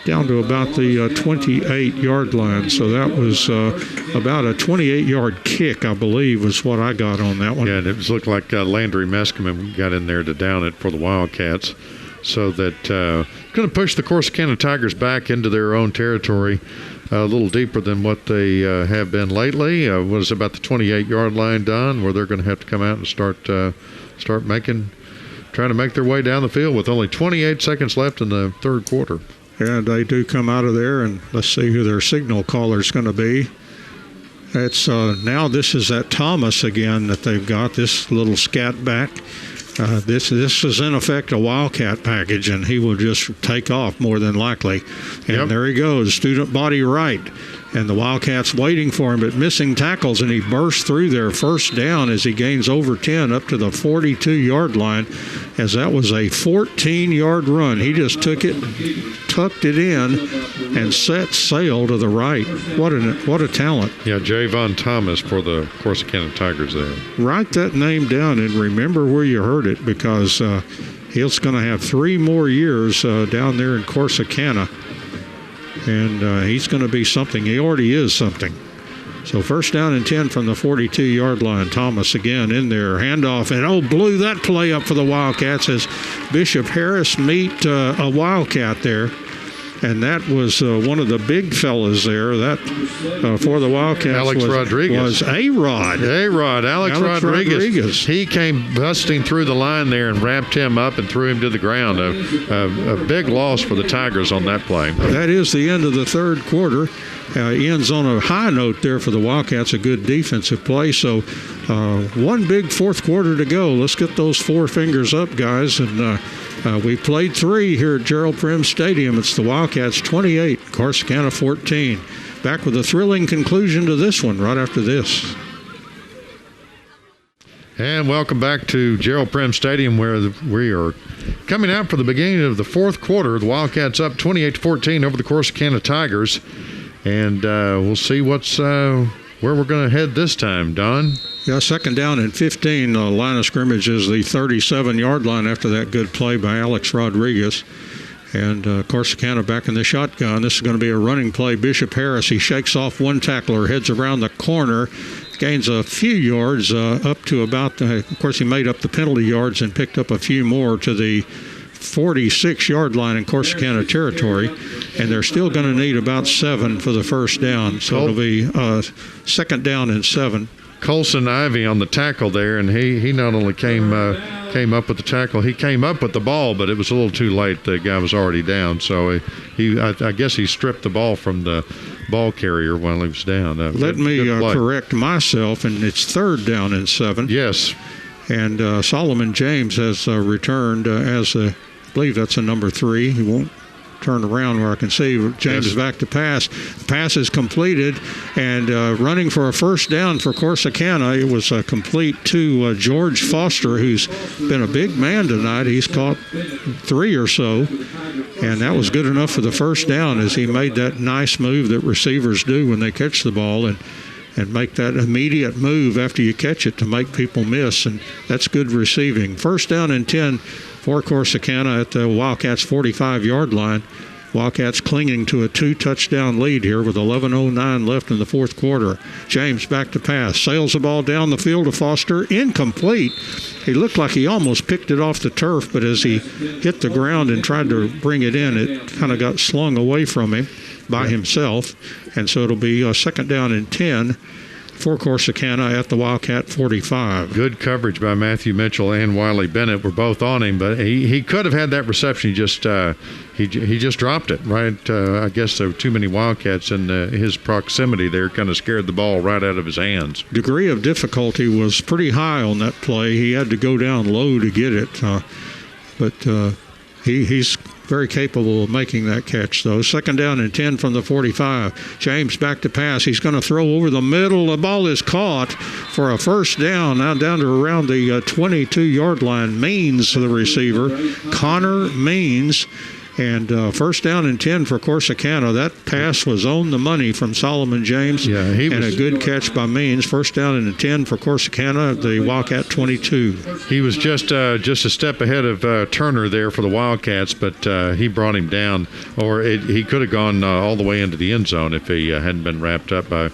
down to about the 28-yard line. So that was about a 28-yard kick, I believe, was what I got on that one. Yeah, and it looked like Landry Meskeman got in there to down it for the Wildcats. So that going to push the Corsicana Tigers back into their own territory a little deeper than what they have been lately. Was about the 28-yard line, Don, where they're going to have to come out and start trying to make their way down the field with only 28 seconds left in the third quarter. Yeah, they do come out of there, and let's see who their signal caller is going to be. It's now this is that Thomas again that they've got, this little scat back. This is in effect a Wildcat package, and he will just take off more than likely. And there he goes, student body right. And the Wildcats waiting for him, but missing tackles, and he bursts through their first down as he gains over 10 up to the 42-yard line, as that was a 14-yard run. He just took it, tucked it in, and set sail to the right. What a talent. Yeah, Javon Thomas for the Corsicana Tigers there. Write that name down and remember where you heard it, because he's going to have 3 more years down there in Corsicana. And he's going to be something. He already is something. So first down and 10 from the 42-yard line. Thomas again in there. Handoff. And, blew that play up for the Wildcats as Bishop Harris meet a Wildcat there. And that was one of the big fellas there. That for the Wildcats Alex Rodriguez. Was A-Rod. Alex Rodriguez. He came busting through the line there and wrapped him up and threw him to the ground. A big loss for the Tigers on that play. That is the end of the third quarter. Ends on a high note there for the Wildcats, a good defensive play. So one big fourth quarter to go. Let's get those 4 fingers up, guys. And we played 3 here at Gerald Prim Stadium. It's the Wildcats 28, Corsicana 14. Back with a thrilling conclusion to this one right after this. And welcome back to Gerald Prim Stadium, where we are coming out for the beginning of the fourth quarter. The Wildcats up 28-14 over the Corsicana Tigers. And we'll see where we're going to head this time, Don. Yeah, second down and 15. Line of scrimmage is the 37-yard line after that good play by Alex Rodriguez. And Corsicana back in the shotgun. This is going to be a running play. Bishop Harris, he shakes off one tackler, heads around the corner, gains a few yards up to about, of course, he made up the penalty yards and picked up a few more to the 46-yard line in Corsicana territory, and they're still going to need about 7 for the first down. So it'll be second down and 7. Colson Ivy on the tackle there, and he not only came up with the tackle, he came up with the ball, but it was a little too late. The guy was already down, so I guess he stripped the ball from the ball carrier while he was down. Let me correct myself, and it's 3rd down and 7. Yes. And Solomon James has returned as I believe that's a number 3. He won't turn around where I can see. James is back to pass. The pass is completed, and running for a first down for Corsicana. It was complete to George Foster, who's been a big man tonight. He's caught 3 or so, and that was good enough for the first down as he made that nice move that receivers do when they catch the ball and make that immediate move after you catch it to make people miss, and that's good receiving. First down and 10 for Corsicana at the Wildcats 45-yard line. Wildcats clinging to a 2-touchdown lead here with 11:09 left in the 4th quarter. James back to pass, sails the ball down the field to Foster, incomplete. He looked like he almost picked it off the turf, but as he hit the ground and tried to bring it in, it kind of got slung away from him by himself, and so it'll be 2nd down and 10 for Corsicana at the Wildcat 45. Good coverage by Matthew Mitchell and Wiley Bennett were both on him, but he could have had that reception. He just dropped it, right? I guess there were too many Wildcats in his proximity there, kind of scared the ball right out of his hands. Degree of difficulty was pretty high on that play. He had to go down low to get it, but he's very capable of making that catch, though. 2nd down and 10 from the 45. James back to pass. He's going to throw over the middle. The ball is caught for a first down, now down to around the 22-yard line. Means the receiver, Connor Means. And first down and 10 for Corsicana. That pass was on the money from Solomon James. Yeah, and a good catch by Means. First down and 10 for Corsicana, the Wildcat 22. He was just a step ahead of Turner there for the Wildcats, but he brought him down. Or he could have gone all the way into the end zone if he hadn't been wrapped up by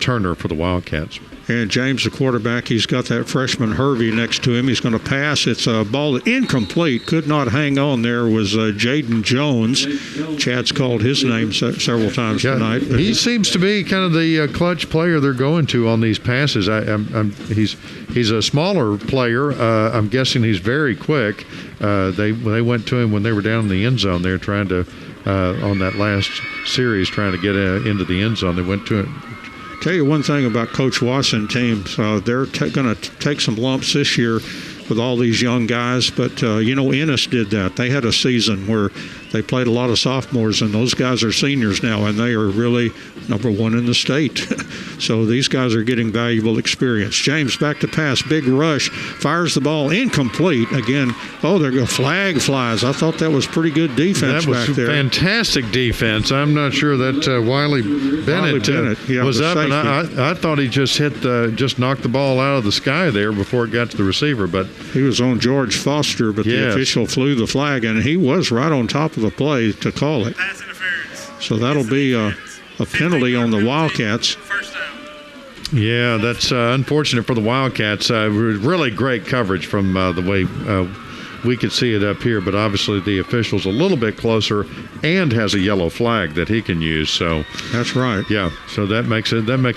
Turner for the Wildcats. And James, the quarterback, he's got that freshman Hervey next to him. He's going to pass. It's a ball incomplete. Could not hang on there was Jaden Jones. Chad's called his name several times tonight. He seems to be kind of the clutch player they're going to on these passes. He's a smaller player. I'm guessing he's very quick. They went to him when they were down in the end zone. They're trying to, on that last series, trying to get into the end zone. They went to him. Tell you one thing about Coach Watson teams, they're going to take some lumps this year with all these young guys, but Ennis did that. They had a season where they played a lot of sophomores, and those guys are seniors now, and they are really number 1 in the state. So these guys are getting valuable experience. James back to pass, big rush, fires the ball incomplete. Again, there go flag flies. I thought that was pretty good defense back there. That was fantastic defense. I'm not sure that Wiley Bennett was up, and I thought he just knocked the ball out of the sky there before it got to the receiver, but he was on George Foster, but the official flew the flag, and he was right on top of the play to call it. Pass interference. So that'll be a penalty on the Wildcats. First down. Yeah, that's unfortunate for the Wildcats. Really great coverage from the way we could see it up here, but obviously the official's a little bit closer and has a yellow flag that he can use. So that's right. Yeah, so that makes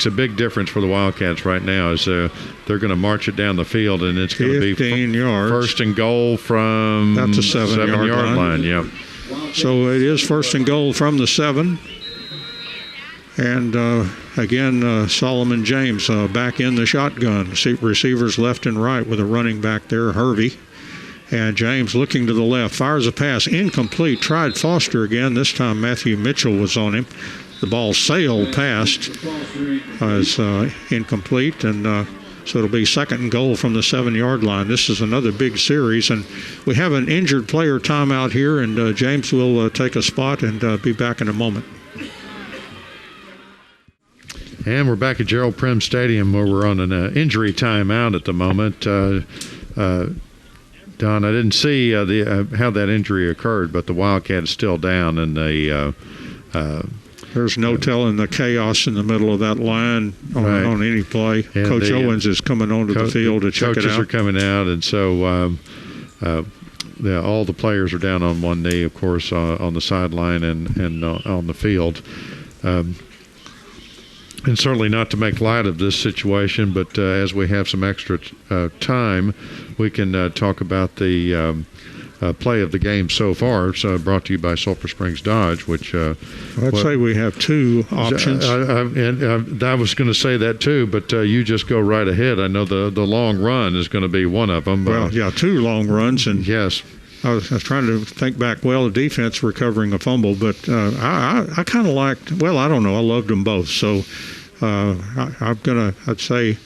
a big difference for the Wildcats right now. As they're going to march it down the field, and it's going to be 15 yards. First and goal from that's a 7-yard line. Yeah. So it is first and goal from the 7. And again, Solomon James back in the shotgun. Receivers left and right with a running back there, Hervey. And James looking to the left, fires a pass, incomplete, tried Foster again. This time Matthew Mitchell was on him. The ball sailed past as incomplete, and so it'll be second and goal from the 7-yard line. This is another big series, and we have an injured player timeout here, and James will take a spot and be back in a moment. And we're back at Gerald Prim Stadium where we're on an injury timeout at the moment. Don, I didn't see how that injury occurred, but the Wildcat is still down, and there's no telling the chaos in the middle of that line on any play. And Coach Owens is coming onto the field to check it out. Coaches are coming out, and so all the players are down on one knee, of course, on the sideline and on the field. and certainly not to make light of this situation, but as we have some extra time, we can talk about the play of the game so far. It's brought to you by Sulphur Springs Dodge, which I'd say we have two options. And I was going to say that too, but you just go right ahead. I know the long run is going to be one of them. Well, yeah, two long runs, and yes. I was trying to think back. Well, the defense recovering a fumble, but I kind of liked. Well, I don't know. I loved them both. So I'd say,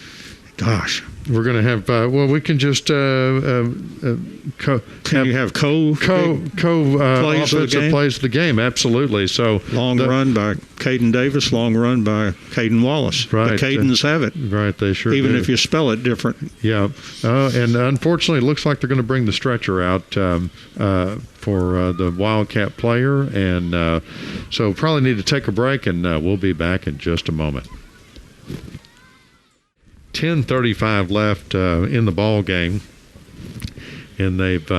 gosh. We're going to have. We can just. Can you have offensive plays of the game? Absolutely. So long run by Caden Davis, long run by Caden Wallace. Right. The Cadens have it. Right. They sure even do. if you spell it different. Yeah. And unfortunately, it looks like they're going to bring the stretcher out for the Wildcat player, and so probably need to take a break, and we'll be back in just a moment. 10:35 left in the ball game, and they've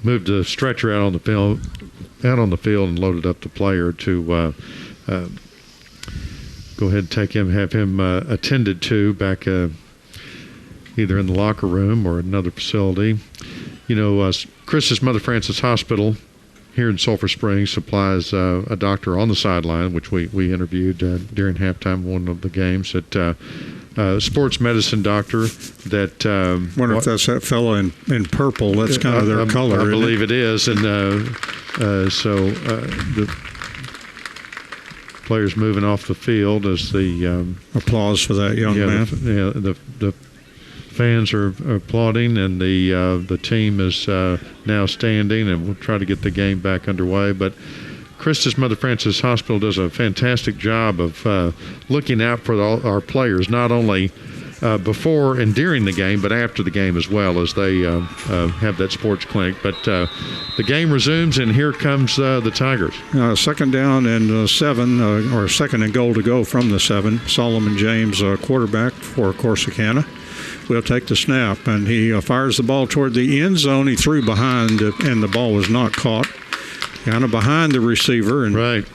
moved the stretcher out on the field, and loaded up the player to go ahead and have him attended to back either in the locker room or another facility. You know, Chris's Mother Frances Hospital here in Sulphur Springs supplies a doctor on the sideline, which we interviewed during halftime one of the games, that sports medicine doctor that wonder if that's that fellow in purple. That's kind of their color. I believe it is. And so the players moving off the field as the applause for that young man. The fans are applauding, and the team is now standing, and we'll try to get the game back underway. But Christus Mother Frances Hospital does a fantastic job of looking out for our players, not only before and during the game, but after the game as well, as they have that sports clinic. But the game resumes, and here comes the Tigers. Second down and 7, or second and goal to go from the 7. Solomon James, quarterback for Corsicana, will take the snap, and he fires the ball toward the end zone. He threw behind, and the ball was not caught. Kind of behind the receiver. And right.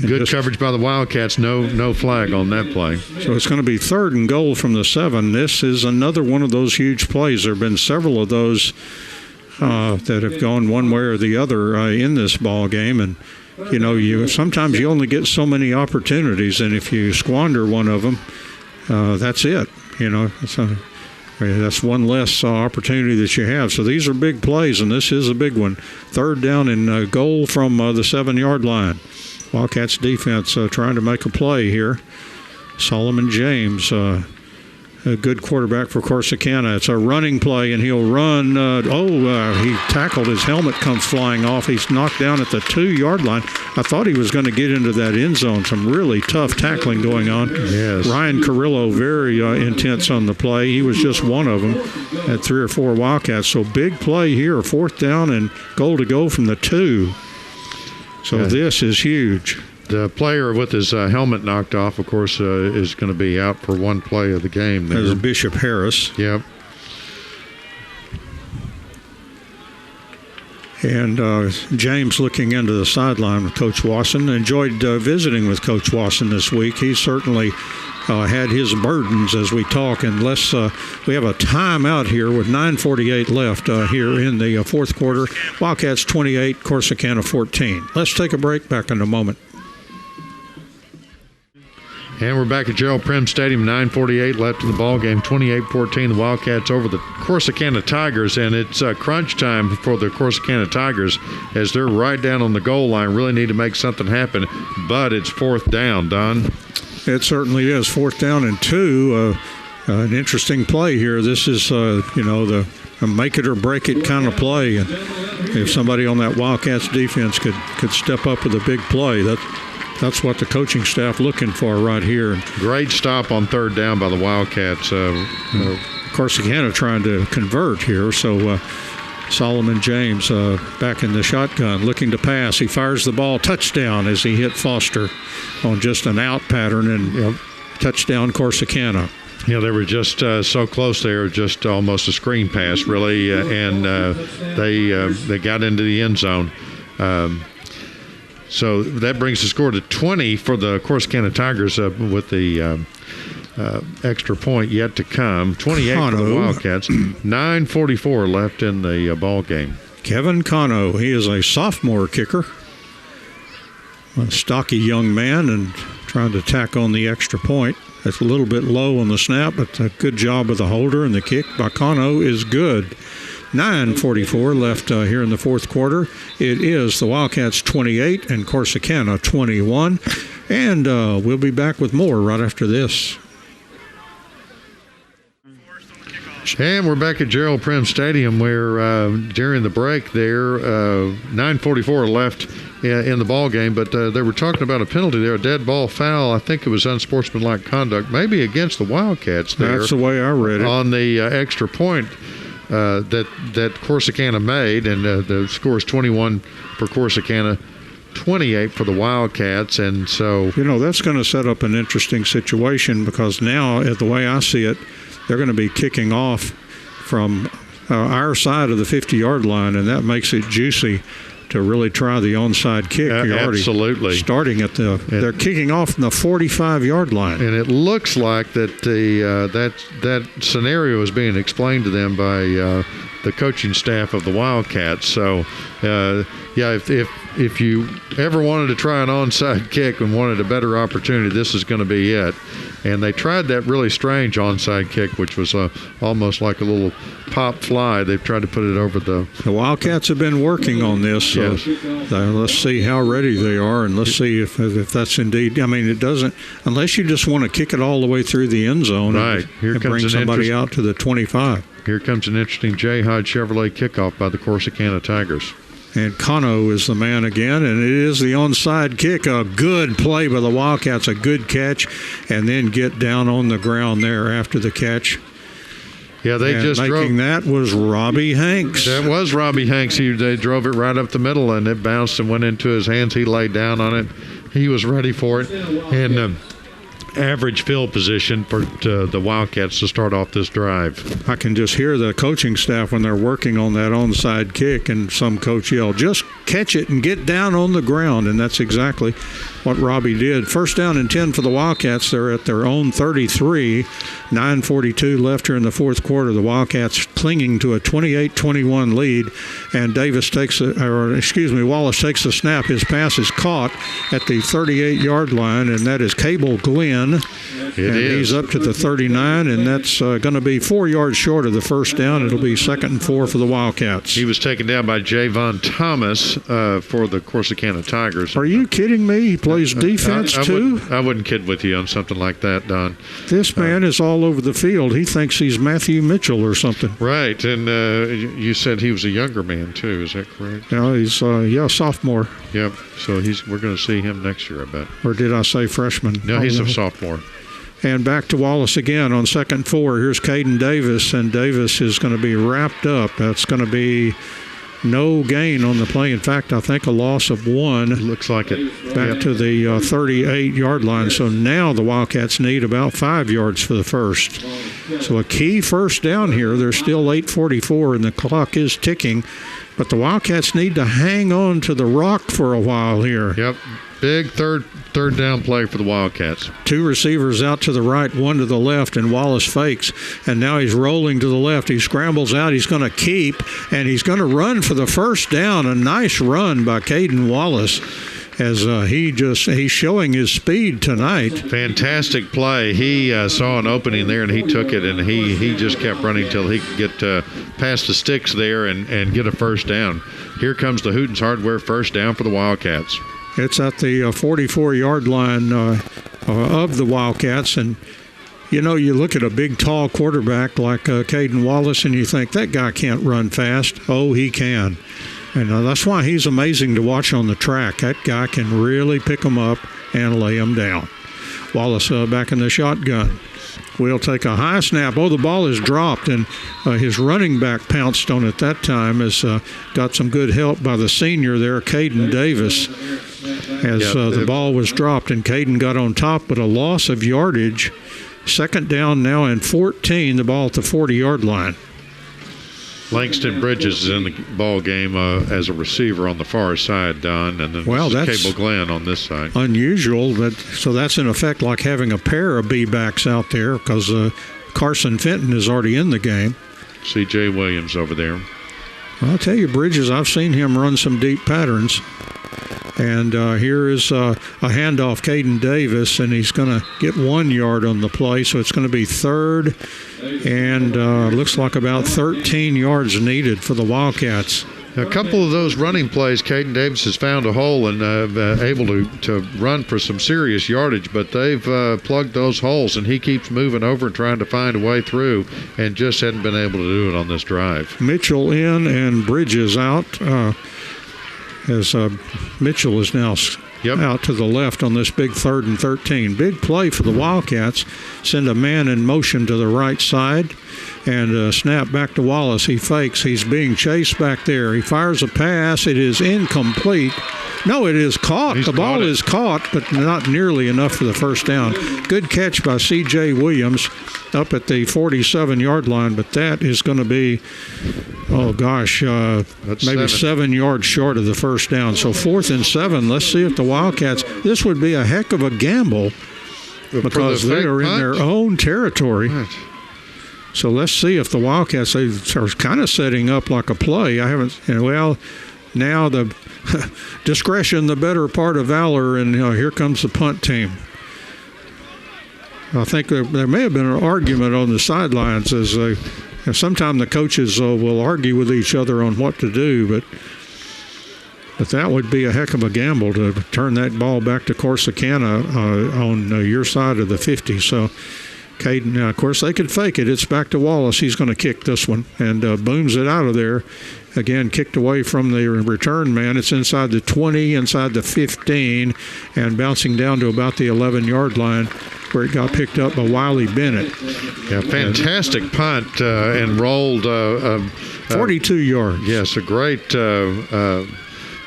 Good coverage by the Wildcats. No flag on that play. So it's going to be third and goal from the 7. This is another one of those huge plays. There have been several of those that have gone one way or the other in this ball game, and sometimes you only get so many opportunities, and if you squander one of them, that's it. That's one less opportunity that you have. So these are big plays, and this is a big one. Third down and goal from the 7-yard line. Wildcats defense trying to make a play here. Solomon James, a good quarterback for Corsicana. It's a running play, and he'll run. He tackled. His helmet comes flying off. He's knocked down at the 2-yard line. I thought he was going to get into that end zone. Some really tough tackling going on. Yes. Ryan Carrillo, very intense on the play. He was just one of them. Had 3 or 4 Wildcats. So big play here. 4th down and goal to go from the 2. So this is huge. The player with his helmet knocked off, of course, is going to be out for one play of the game. There's Bishop Harris. Yep. And James looking into the sideline with Coach Wasson. Enjoyed visiting with Coach Wasson this week. He certainly had his burdens as we talk. And we have a timeout here with 9:48 left here in the 4th quarter. Wildcats 28, Corsicana 14. Let's take a break. Back in a moment. And we're back at Gerald Prim Stadium, 9:48 left in the ball game, 28-14. The Wildcats over the Corsicana Tigers, and it's crunch time for the Corsicana Tigers as they're right down on the goal line. Really need to make something happen, but it's 4th down, Don. It certainly is. 4th down and 2. An interesting play here. This is, the make it or break it kind of play. And if somebody on that Wildcats defense could step up with a big play, that's what the coaching staff looking for right here. Great stop on 3rd down by the Wildcats. Corsicana trying to convert here. So Solomon James back in the shotgun looking to pass. He fires the ball. Touchdown as he hit Foster on just an out pattern, and touchdown Corsicana. They were just so close there, just almost a screen pass, really, and they got into the end zone. So that brings the score to 20 for the Corsicana Tigers with the extra point yet to come. 28 for the Wildcats. 9:44 left in the ball game. Kevin Cano, he is a sophomore kicker. A stocky young man and trying to tack on the extra point. It's a little bit low on the snap, but a good job of the holder, and the kick by Cano is good. 9:44 left here in the fourth quarter. It is the Wildcats 28 and Corsicana 21. And we'll be back with more right after this. And we're back at Gerald Prim Stadium where during the break there, 9:44 left in the ball game, but they were talking about a penalty there, a dead ball foul. I think it was unsportsmanlike conduct, maybe against the Wildcats there. That's the way I read it. On the extra point that Corsicana made, and the score is 21 for Corsicana, 28 for the Wildcats, and so... that's going to set up an interesting situation because now, the way I see it, they're going to be kicking off from our side of the 50-yard line, and that makes it juicy to really try the onside kick. Absolutely. Starting at they're kicking off from the 45-yard line. And it looks like that that scenario is being explained to them by the coaching staff of the Wildcats. So, if you ever wanted to try an onside kick and wanted a better opportunity, this is going to be it. And they tried that really strange onside kick, which was almost like a little pop fly. They've tried to put it over the... The Wildcats have been working on this, so let's see how ready they are, and let's see if that's indeed... it doesn't... Unless you just want to kick it all the way through the end zone and bring somebody out to the 25. Here comes an interesting J. Hyde Chevrolet kickoff by the Corsicana Tigers. And Cano is the man again, and it is the onside kick. A good play by the Wildcats, a good catch, and then get down on the ground there after the catch. Yeah, that was Robbie Hanks. That was Robbie Hanks. They drove it right up the middle, and it bounced and went into his hands. He laid down on it. He was ready for it. And average field position for the Wildcats to start off this drive. I can just hear the coaching staff when they're working on that onside kick, and some coach yell, just catch it and get down on the ground, and that's exactly what Robbie did. First down and 10 for the Wildcats. They're at their own 33. 9:42 left here in the fourth quarter. The Wildcats clinging to a 28-21 lead, and Wallace takes the snap. His pass is caught at the 38-yard line, and that is Cable Glenn. He's up to the 39, and that's going to be 4 yards short of the first down. It'll be 2nd and 4 for the Wildcats. He was taken down by Javon Thomas for the Corsicana Tigers. Are you kidding me? He plays defense too? I wouldn't kid with you on something like that, Don. This man is all over the field. He thinks he's Matthew Mitchell or something. Right, and you said he was a younger man too. Is that correct? He's sophomore. Yep. So we're going to see him next year, I bet. Or did I say freshman? No, he's a sophomore. And back to Wallace again on 2nd and 4. Here's Caden Davis, and Davis is going to be wrapped up. That's going to be no gain on the play. In fact, I think a loss of 1. It looks like it. Back to the 38-yard line. So now the Wildcats need about 5 yards for the first. So a key first down here. There's still 8:44, and the clock is ticking. But the Wildcats need to hang on to the rock for a while here. Yep. Big third down play for the Wildcats. 2 receivers out to the right, 1 to the left, and Wallace fakes. And now he's rolling to the left. He scrambles out. He's going to keep, and he's going to run for the first down. A nice run by Caden Wallace as he's showing his speed tonight. Fantastic play. He saw an opening there, and he took it, and he just kept running until he could get past the sticks there and get a first down. Here comes the Hootens Hardware first down for the Wildcats. It's at the 44-yard line of the Wildcats, and you look at a big, tall quarterback like Caden Wallace, and you think, that guy can't run fast. Oh, he can. And that's why he's amazing to watch on the track. That guy can really pick them up and lay them down. Wallace back in the shotgun. Will take a high snap. Oh, the ball is dropped, and his running back pounced on it that time. Has got some good help by the senior there, Caden Davis, as the ball was dropped, and Caden got on top, but a loss of yardage. 2nd down now and 14, the ball at the 40-yard line. Langston Bridges is in the ball game as a receiver on the far side, Don, and then that's Cable Glenn on this side. Unusual, so that's in effect like having a pair of B-backs out there because Carson Fenton is already in the game. C.J. Williams over there. I'll tell you, Bridges, I've seen him run some deep patterns. And here is a handoff, Caden Davis, and he's going to get 1 yard on the play, so it's going to be third, and looks like about 13 yards needed for the Wildcats. A couple of those running plays, Caden Davis has found a hole and able to run for some serious yardage, but they've plugged those holes, and he keeps moving over and trying to find a way through and just hadn't been able to do it on this drive. Mitchell in and Bridges out. As Mitchell is now out to the left on this big 3rd and 13. Big play for the Wildcats. Send a man in motion to the right side and snap back to Wallace. He fakes. He's being chased back there. He fires a pass. It is incomplete. No, it is caught. The ball is caught, but not nearly enough for the first down. Good catch by C.J. Williams up at the 47-yard line, but that is going to be, maybe 7 yards short of the first down. So 4th and 7. Let's see if the Wildcats, this would be a heck of a gamble because they are in their own territory. Right. So let's see if the Wildcats, they are kind of setting up like a play. Now the discretion, the better part of valor, and here comes the punt team. I think there may have been an argument on the sidelines as sometimes the coaches will argue with each other on what to do, but that would be a heck of a gamble to turn that ball back to Corsicana on your side of the 50. So Caden, now, of course, they could fake it. It's back to Wallace. He's going to kick this one and booms it out of there. Again, kicked away from the return man. It's inside the 20, inside the 15, and bouncing down to about the 11-yard line where it got picked up by Wiley Bennett. Yeah, fantastic punt and rolled 42 yards. Yes, a great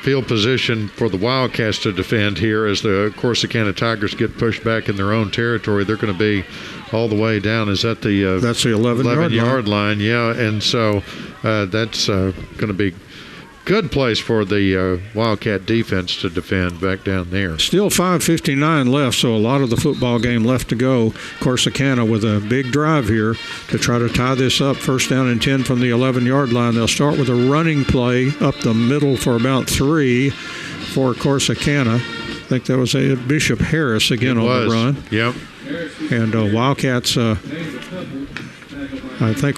field position for the Wildcats to defend here as the Corsicana Tigers get pushed back in their own territory. They're going to be all the way down. Is that the that's the 11-yard line? Yeah, and so that's going to be good place for the Wildcat defense to defend back down there. Still 5:59 left, so a lot of the football game left to go. Corsicana with a big drive here to try to tie this up. 1st down and 10 from the 11-yard line. They'll start with a running play up the middle for about 3 for Corsicana. I think that was a Bishop Harris again on the run. Yep. And Wildcats, I think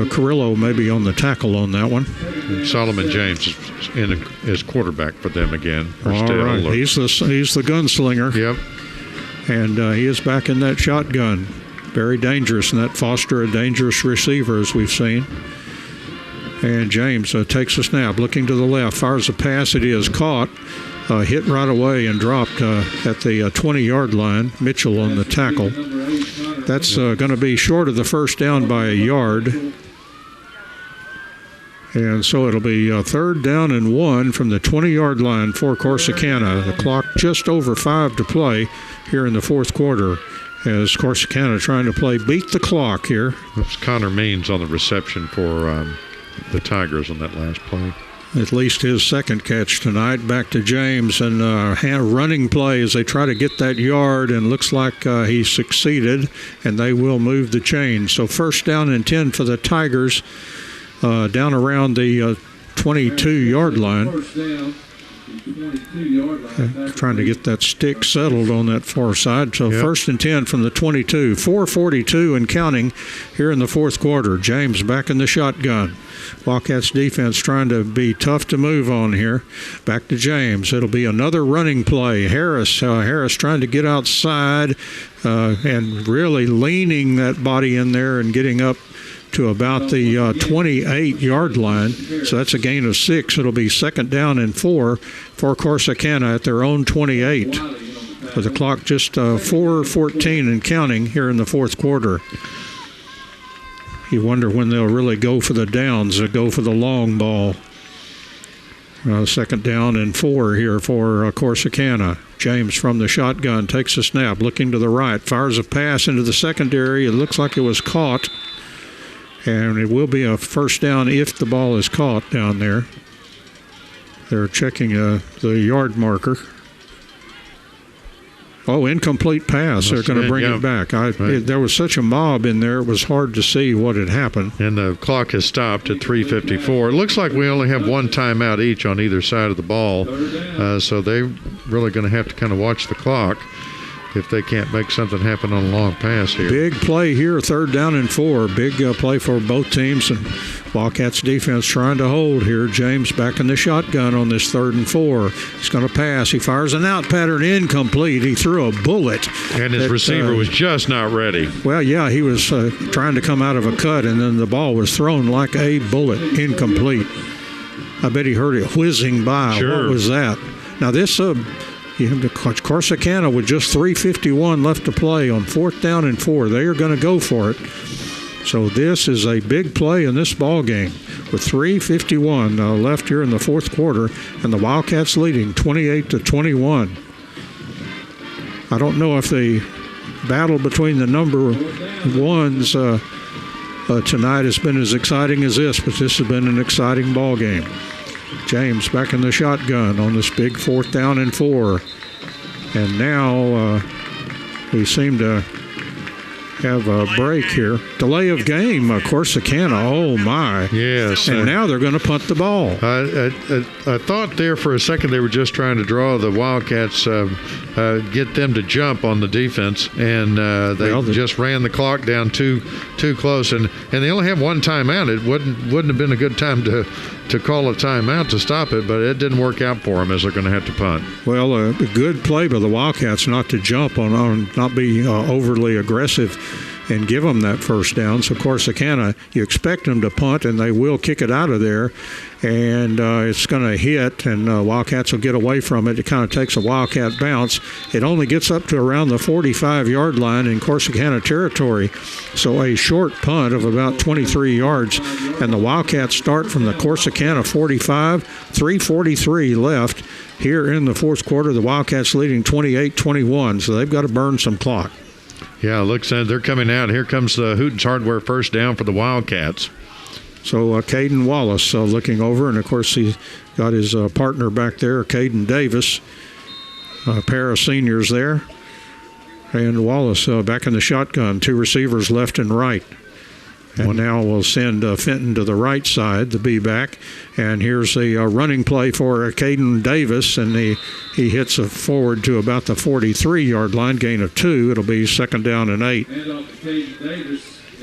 Carrillo may be on the tackle on that one. And Solomon James is quarterback for them again. All right, he's the gunslinger. Yep. And he is back in that shotgun. Very dangerous, and that Foster a dangerous receiver as we've seen. And James takes a snap, looking to the left, fires a pass. It is caught. Hit right away and dropped at the 20-yard line. Mitchell on the tackle. That's going to be short of the first down by a yard. And so it'll be 3rd down and 1 from the 20-yard line for Corsicana. The clock just over 5 to play here in the 4th quarter as Corsicana trying to play beat the clock here. That's Connor Means on the reception for the Tigers on that last play. At least his second catch tonight. Back to James and running play as they try to get that yard, and looks like he succeeded, and they will move the chain. So 1st down and 10 for the Tigers down around the 22-yard line. Trying to get that stick settled on that far side. So 1st and 10 from the 22. 4:42 and counting here in the 4th quarter. James back in the shotgun. Wildcats defense trying to be tough to move on here. Back to James. It'll be another running play. Harris trying to get outside and really leaning that body in there and getting up to about the 28-yard line. So that's a gain of 6. It'll be 2nd down and 4 for Corsicana at their own 28. With the clock just 4:14 and counting here in the 4th quarter. You wonder when they'll really go for the downs or go for the long ball. 2nd down and 4 here for Corsicana. James from the shotgun takes a snap, looking to the right, fires a pass into the secondary. It looks like it was caught. And it will be a first down if the ball is caught down there. They're checking the yard marker. Oh, incomplete pass. They're going to bring it back. There was such a mob in there, it was hard to see what had happened. And the clock has stopped at 3:54. It looks like we only have one timeout each on either side of the ball, so they're really going to have to kind of watch the clock if they can't make something happen on a long pass here. Big play here, 3rd down and 4. Big play for both teams, and Wildcats defense trying to hold here. James back in the shotgun on this 3rd and 4. He's going to pass. He fires an out pattern, incomplete. He threw a bullet. And his receiver was just not ready. Well, yeah, he was trying to come out of a cut, and then the ball was thrown like a bullet, incomplete. I bet he heard it whizzing by. Sure. What was that? Now this you have the Corsicana with just 3:51 left to play on 4th down and 4. They are going to go for it. So this is a big play in this ball game with 3:51 left here in the 4th quarter, and the Wildcats leading 28-21. I don't know if the battle between the number ones tonight has been as exciting as this, but this has been an exciting ball game. James back in the shotgun on this big 4th down and 4. And now we seem to have a break here. Delay of game, Corsicana. Oh, my. Yes. And now they're going to punt the ball. I thought there for a second they were just trying to draw the Wildcats, get them to jump on the defense, and they just ran the clock down too close. And they only have one timeout. It wouldn't have been a good time to call a timeout to stop it, but it didn't work out for them as they're going to have to punt. Well, a good play by the Wildcats not to jump on not be overly aggressive and give them that first down. So Corsicana, you expect them to punt, and they will kick it out of there, and it's going to hit, and Wildcats will get away from it. It kind of takes a Wildcat bounce. It only gets up to around the 45-yard line in Corsicana territory, so a short punt of about 23 yards, and the Wildcats start from the Corsicana 45, 3:43 left here in the 4th quarter. The Wildcats leading 28-21, so they've got to burn some clock. Yeah, looks like they're coming out. Here comes the Hooten's Hardware first down for the Wildcats. So Caden Wallace looking over, and of course he's got his partner back there, Caden Davis, a pair of seniors there. And Wallace back in the shotgun, 2 receivers left and right. And now we'll send Fenton to the right side, the B-back. And here's a running play for Caden Davis, and he hits a forward to about the 43-yard line, gain of 2. It'll be 2nd down and 8.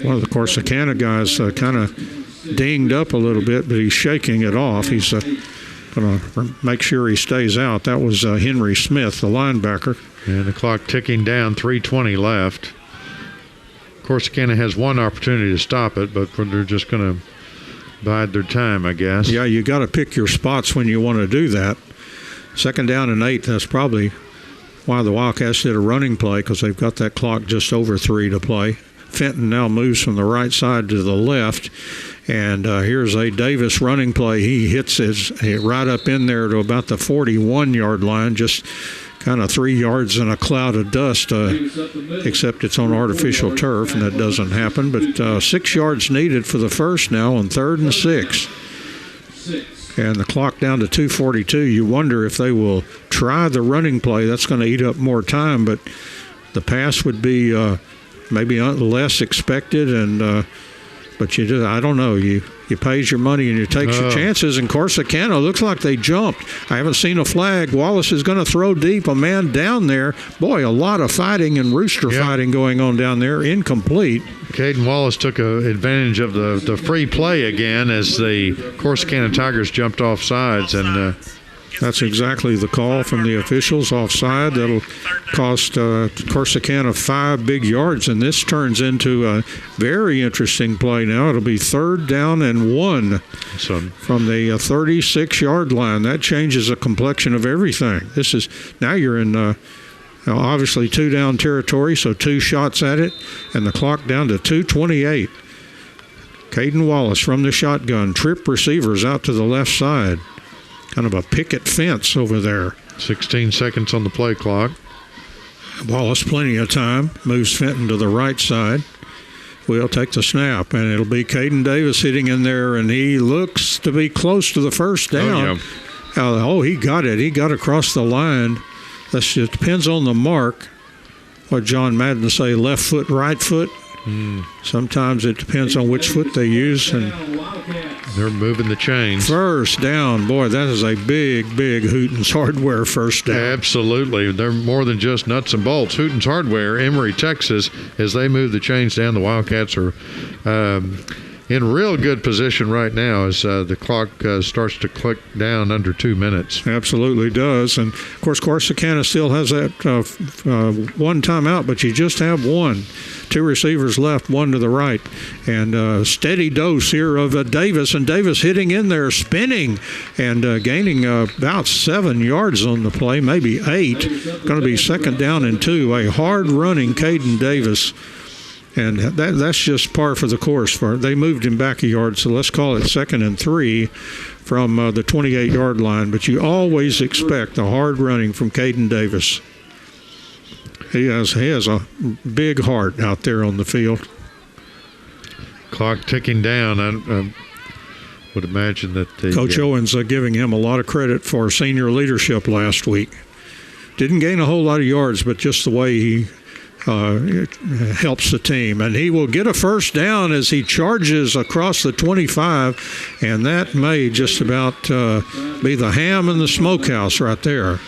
One of the Corsicana guys kind of dinged up a little bit, but he's shaking it off. He's going to make sure he stays out. That was Henry Smith, the linebacker. And the clock ticking down, 3:20 left. Corsicana has one opportunity to stop it, but they're just going to bide their time, I guess. Yeah, you got to pick your spots when you want to do that. 2nd down and 8, that's probably why the Wildcats did a running play, because they've got that clock just over 3 to play. Fenton now moves from the right side to the left, and here's a Davis running play. He hits right up in there to about the 41-yard line, just kind of 3 yards in a cloud of dust, except it's on artificial turf, and that doesn't happen. But 6 yards needed for the first now on 3rd and 6. And the clock down to 2:42. You wonder if they will try the running play. That's going to eat up more time, but the pass would be maybe less expected, and but I don't know. You pays your money and you take your chances. And Corsicana looks like they jumped. I haven't seen a flag. Wallace is going to throw deep. A man down there. Boy, a lot of fighting and rooster fighting going on down there. Incomplete. Caden Wallace took advantage of the free play again as the Corsicana Tigers jumped off sides, and that's exactly the call from the officials, offside. That'll cost Corsicana 5 big yards, and this turns into a very interesting play now. It'll be 3rd down and 1 from the 36-yard line. That changes the complexion of everything. Now you're in obviously 2-down territory, so 2 shots at it, and the clock down to 2:28. Caden Wallace from the shotgun, trip receivers out to the left side. Kind of a picket fence over there. 16 seconds on the play clock. Wallace plenty of time. Moves Fenton to the right side. will take the snap, and it'll be Caden Davis hitting in there, and he looks to be close to the first down. He got it. He got across the line. It depends on the mark. What John Madden say, left foot, right foot. Sometimes it depends on which foot they use, and they're moving the chains. First down, boy, that is a big Hooten's Hardware first down. Absolutely. They're more than just nuts and bolts. Hooten's Hardware, Emory, Texas, as they move the chains down, the Wildcats are in real good position right now as the clock starts to click down under 2 minutes. Absolutely does. And, of course, Corsicana still has that one timeout, but you just have one. 2 receivers left, one to the right. And steady dose here of Davis. And Davis hitting in there, spinning, and gaining about 7 yards on the play, maybe 8. Going to be second down and 2. A hard-running Caden Davis. And that's just par for the course. They moved him back a yard, so let's call it 2nd and 3 from the 28-yard line. But you always expect a hard running from Caden Davis. He has a big heart out there on the field. Clock ticking down. I would imagine that Coach Owens giving him a lot of credit for senior leadership last week. Didn't gain a whole lot of yards, but just the way he it helps the team, and he will get a first down as he charges across the 25, and that may just about be the ham in the smokehouse right there.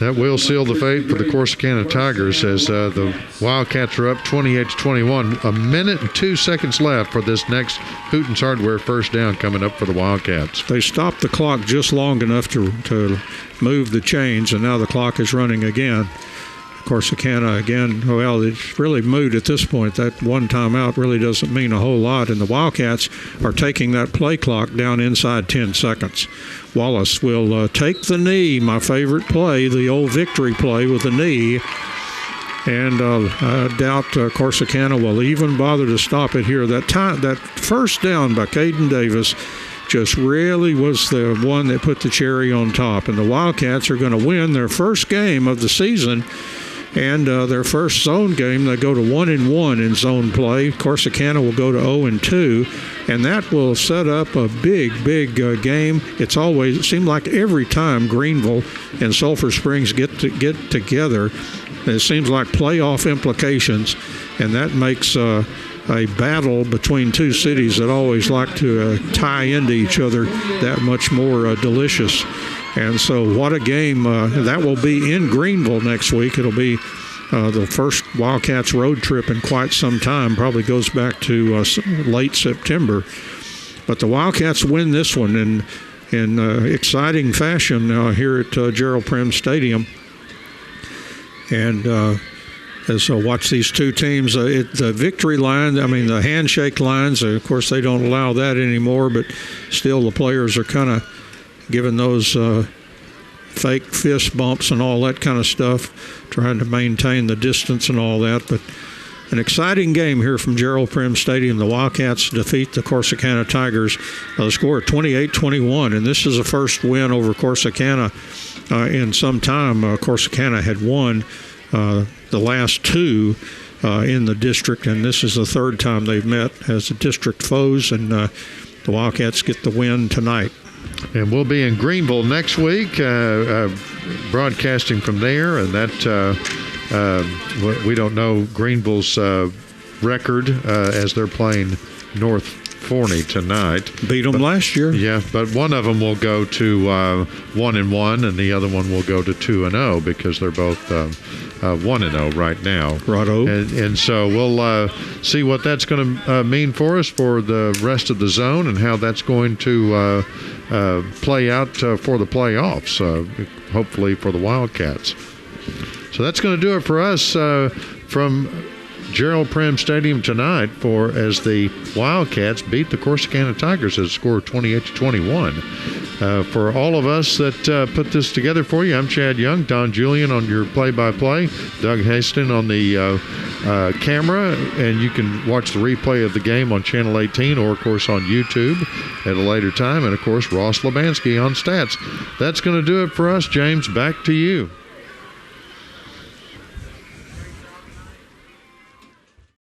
That will seal the fate for the Corsicana Tigers as the Wildcats are up 28-21. A minute and 2 seconds left for this next Hooten's Hardware first down coming up for the Wildcats. They stopped the clock just long enough to move the chains, and now the clock is running again. Corsicana again, well, it's really moot at this point. That one timeout really doesn't mean a whole lot, and the Wildcats are taking that play clock down inside 10 seconds. Wallace will take the knee, my favorite play, the old victory play with the knee, and I doubt Corsicana will even bother to stop it here. That first down by Caden Davis just really was the one that put the cherry on top, and the Wildcats are going to win their first game of the season. And their first zone game, they go to 1-1 in zone play. Corsicana will go to 0-2, and that will set up a big game. It seemed like every time Greenville and Sulphur Springs get together, it seems like playoff implications, and that makes a battle between two cities that always like to tie into each other that much more delicious. And so what a game. That will be in Greenville next week. It'll be the first Wildcats road trip in quite some time. Probably goes back to late September. But the Wildcats win this one in exciting fashion here at Gerald Prim Stadium. And as I watch these two teams, the victory line, the handshake lines, of course they don't allow that anymore, but still the players are kind of giving those fake fist bumps and all that kind of stuff, trying to maintain the distance and all that. But an exciting game here from Gerald Prim Stadium. The Wildcats defeat the Corsicana Tigers. The score 28-21, and this is the first win over Corsicana in some time. Corsicana had won the last two in the district, and this is the third time they've met as district foes, and the Wildcats get the win tonight. And we'll be in Greenville next week, broadcasting from there. And that we don't know Greenville's record as they're playing North Forney tonight. Beat them last year. Yeah, but one of them will go to 1-1, and the other one will go to 2-0 because they're both 1-0 right now. Righto. And so we'll see what that's going to mean for us for the rest of the zone and how that's going to play out for the playoffs, hopefully for the Wildcats. So that's going to do it for us from Gerald Prim Stadium tonight as the Wildcats beat the Corsicana Tigers at a score of 28-21. For all of us that put this together for you, I'm Chad Young, Don Julian on your play-by-play, Doug Haston on the camera, and you can watch the replay of the game on Channel 18 or, of course, on YouTube at a later time, and, of course, Ross Labansky on stats. That's going to do it for us. James, back to you.